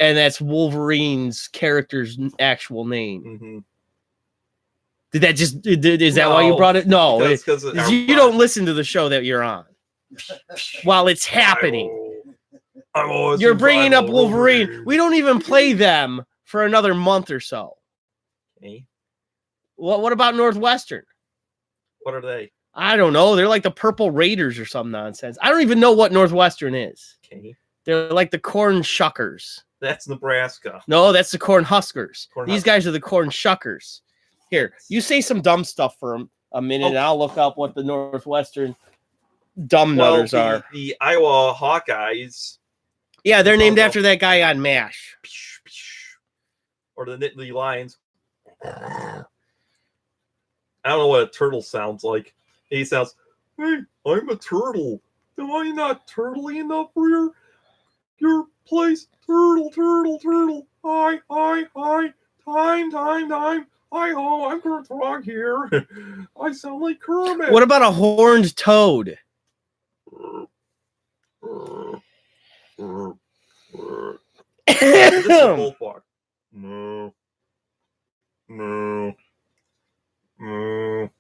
S2: And that's Wolverine's character's actual name.
S1: Mm-hmm.
S2: Did that just, is that why you brought it? No,
S1: Because
S2: you don't listen to the show that you're on while it's happening.
S1: I'm always
S2: You're bringing up Wolverine. We don't even play them for another month or so.
S1: Okay.
S2: What about Northwestern?
S1: What are they?
S2: I don't know. They're like the Purple Raiders or some nonsense. I don't even know what Northwestern is.
S1: Okay.
S2: They're like the Corn Shuckers.
S1: That's Nebraska.
S2: No, that's the Corn Huskers.
S1: Corn
S2: These
S1: Huskers.
S2: guys are the Corn Shuckers. Here, you say some dumb stuff for a minute, and I'll look up what the Northwestern dumb nutters are.
S1: The Iowa Hawkeyes,
S2: Yeah, they're named after that guy on MASH.
S1: or the Nittany Lions. I don't know what a turtle sounds like. He sounds, hey, I'm a turtle. Am I not turtly enough for your place? Turtle, turtle, turtle. Hi, hi, hi. Time, time, time. Hi ho, I'm Kermit the Frog here. I sound like Kermit.
S2: What about a horned toad?
S1: This is a bullfrog. No. No. No.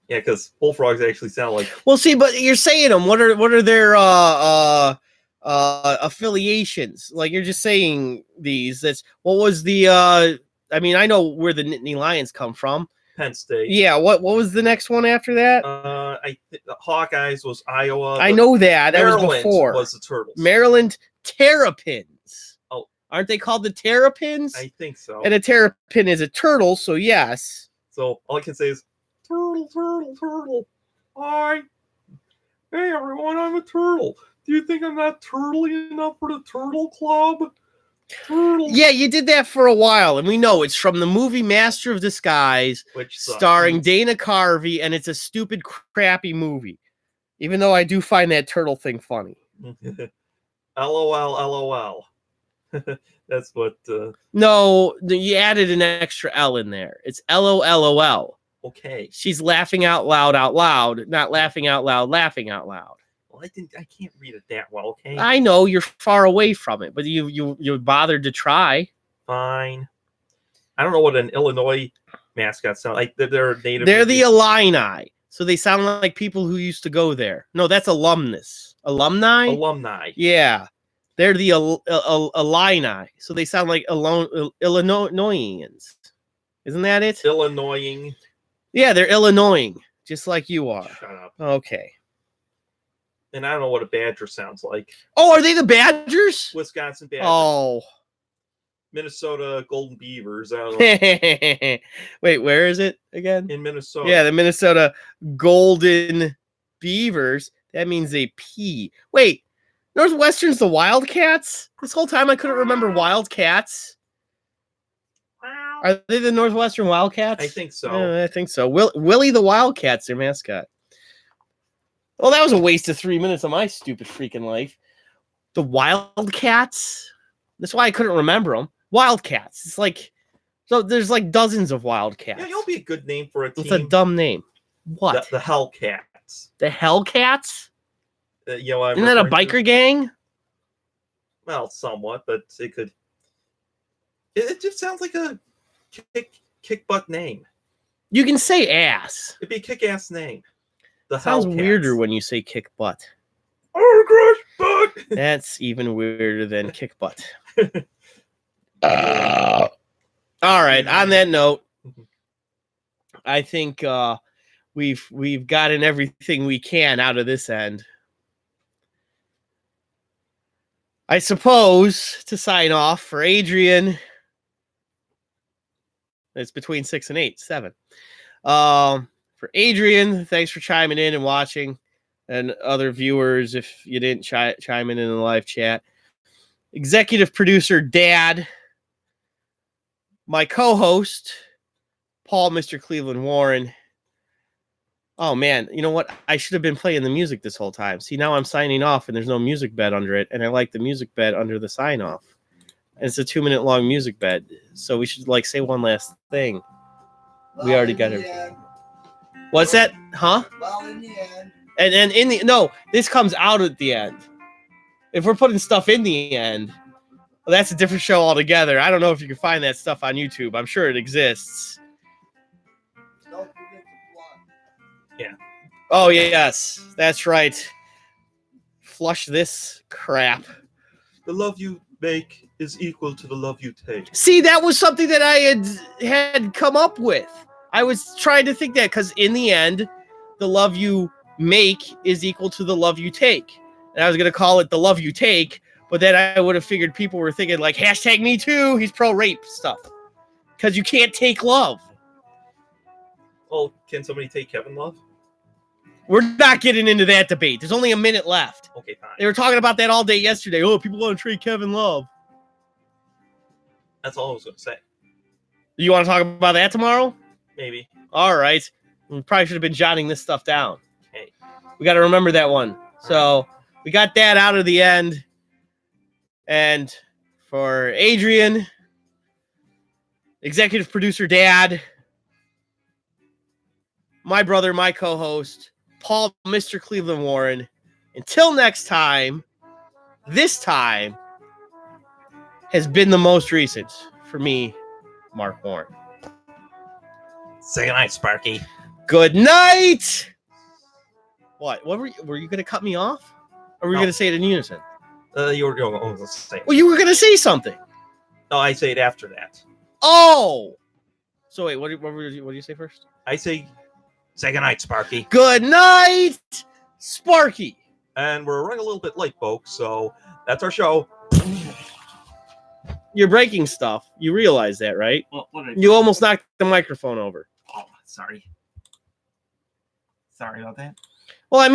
S1: Yeah, because bullfrogs actually sound like.
S2: Well, see, but you're saying them. What are their affiliations? Like, you're just saying these. That's what was the. I mean, I know where the Nittany Lions come from.
S1: Penn State.
S2: Yeah. What was the next one after that?
S1: The Hawkeyes was Iowa.
S2: I know that. That was
S1: Maryland
S2: before.
S1: was the Turtles.
S2: Maryland Terrapins.
S1: Oh.
S2: Aren't they called the Terrapins?
S1: I think so.
S2: And a terrapin is a turtle, so yes.
S1: So all I can say is turtle, turtle, turtle. Hi. Hey everyone, I'm a turtle. Do you think I'm not turtly enough for the Turtle Club? Turtle.
S2: Yeah, you did that for a while, and we know it's from the movie Master of Disguise,
S1: Which sucks.
S2: starring Dana Carvey, and it's a stupid, crappy movie. Even though I do find that turtle thing funny.
S1: LOL, LOL. That's what.
S2: No, you added an extra L in there. It's LOLOL.
S1: Okay.
S2: She's laughing out loud, not laughing out loud, laughing out loud.
S1: Well, I can't read it that well. Okay.
S2: I know you're far away from it, but you bothered to try.
S1: Fine. I don't know what an Illinois mascot sounds like. They're native.
S2: They're the Illini, so they sound like people who used to go there. No, that's alumnus. Alumni?
S1: alumni.
S2: Yeah. They're the Illini, so they sound like Illinoisans. Isn't that it?
S1: Illinoising.
S2: Yeah, they're Illinoising, just like you are.
S1: Shut up.
S2: Okay.
S1: And I don't know what a badger sounds like.
S2: Oh, are they the Badgers?
S1: Wisconsin Badger.
S2: Oh,
S1: Minnesota Golden Beavers. I don't know.
S2: Wait, where is it again?
S1: In Minnesota.
S2: Yeah, the Minnesota Golden Beavers. That means they pee. Wait, Northwestern's the Wildcats? This whole time I couldn't remember Wildcats. Are they the Northwestern Wildcats?
S1: I think so.
S2: I think so. Willie the Wildcats, their mascot. Well, that was a waste of 3 minutes of my stupid freaking life. The Wildcats? That's why I couldn't remember them. Wildcats. It's like, so there's like dozens of Wildcats.
S1: Yeah, you'll be a good name for a team.
S2: It's a dumb name. What?
S1: The Hellcats.
S2: The Hellcats?
S1: You know what I'm
S2: Isn't that a
S1: referring to?
S2: biker gang?
S1: Well, somewhat, but it could. It just sounds like a kick butt name.
S2: You can say ass.
S1: It'd be a kick-ass name. The
S2: Sounds
S1: Hellcats.
S2: weirder when you say kick butt.
S1: Oh, crush butt.
S2: That's even weirder than kick butt. All right. On that note, I think we've gotten everything we can out of this end. I suppose to sign off for Adrian, it's between 6 and 8, 7. For Adrian, thanks for chiming in and watching, and other viewers if you didn't chime in the live chat. Executive producer Dad, my co-host Paul, Mr. Cleveland Warren. Oh man, you know what? I should have been playing the music this whole time. See, now I'm signing off and there's no music bed under it, and I like the music bed under the sign off. And it's a 2-minute long music bed, so we should like say one last thing. We already got it. What's that? Huh?
S4: Well, in the end.
S2: And then this comes out at the end. If we're putting stuff in the end, well, that's a different show altogether. I don't know if you can find that stuff on YouTube. I'm sure it exists.
S4: Don't forget to plug.
S2: Oh, yes. That's right. Flush this crap.
S1: The love you make is equal to the love you take.
S2: See, that was something that I had come up with. I was trying to think that because in the end, the love you make is equal to the love you take. And I was going to call it the love you take, but then I would have figured people were thinking like, hashtag me too, he's pro-rape stuff. Because you can't take love.
S1: Well, can somebody take Kevin Love?
S2: We're not getting into that debate. There's only a minute left.
S1: Okay, fine.
S2: They were talking about that all day yesterday. Oh, people want to trade Kevin Love.
S1: That's all I was going to say.
S2: You want to talk about that tomorrow?
S1: Maybe.
S2: All right. We probably should have been jotting this stuff down.
S1: Okay.
S2: We got to remember that one. So we got that out of the end. And for Adrian, executive producer Dad, my brother, my co-host, Paul, Mr. Cleveland Warren, until next time, this time has been the most recent for me, Mark Warren.
S1: Say goodnight, Sparky.
S2: Good night. What were you going to cut me off? Or were you
S1: No.
S2: going to say it in unison?
S1: You were going to say.
S2: Well, you were going to say something.
S1: No, I say it after that.
S2: Oh. So wait, what do you say first?
S1: I say goodnight, Sparky.
S2: Good night, Sparky.
S1: And we're running a little bit late, folks, so that's our show.
S2: You're breaking stuff. You realize that, right?
S1: Well, what did
S2: You almost knocked the microphone over.
S1: Oh, sorry. Sorry about that.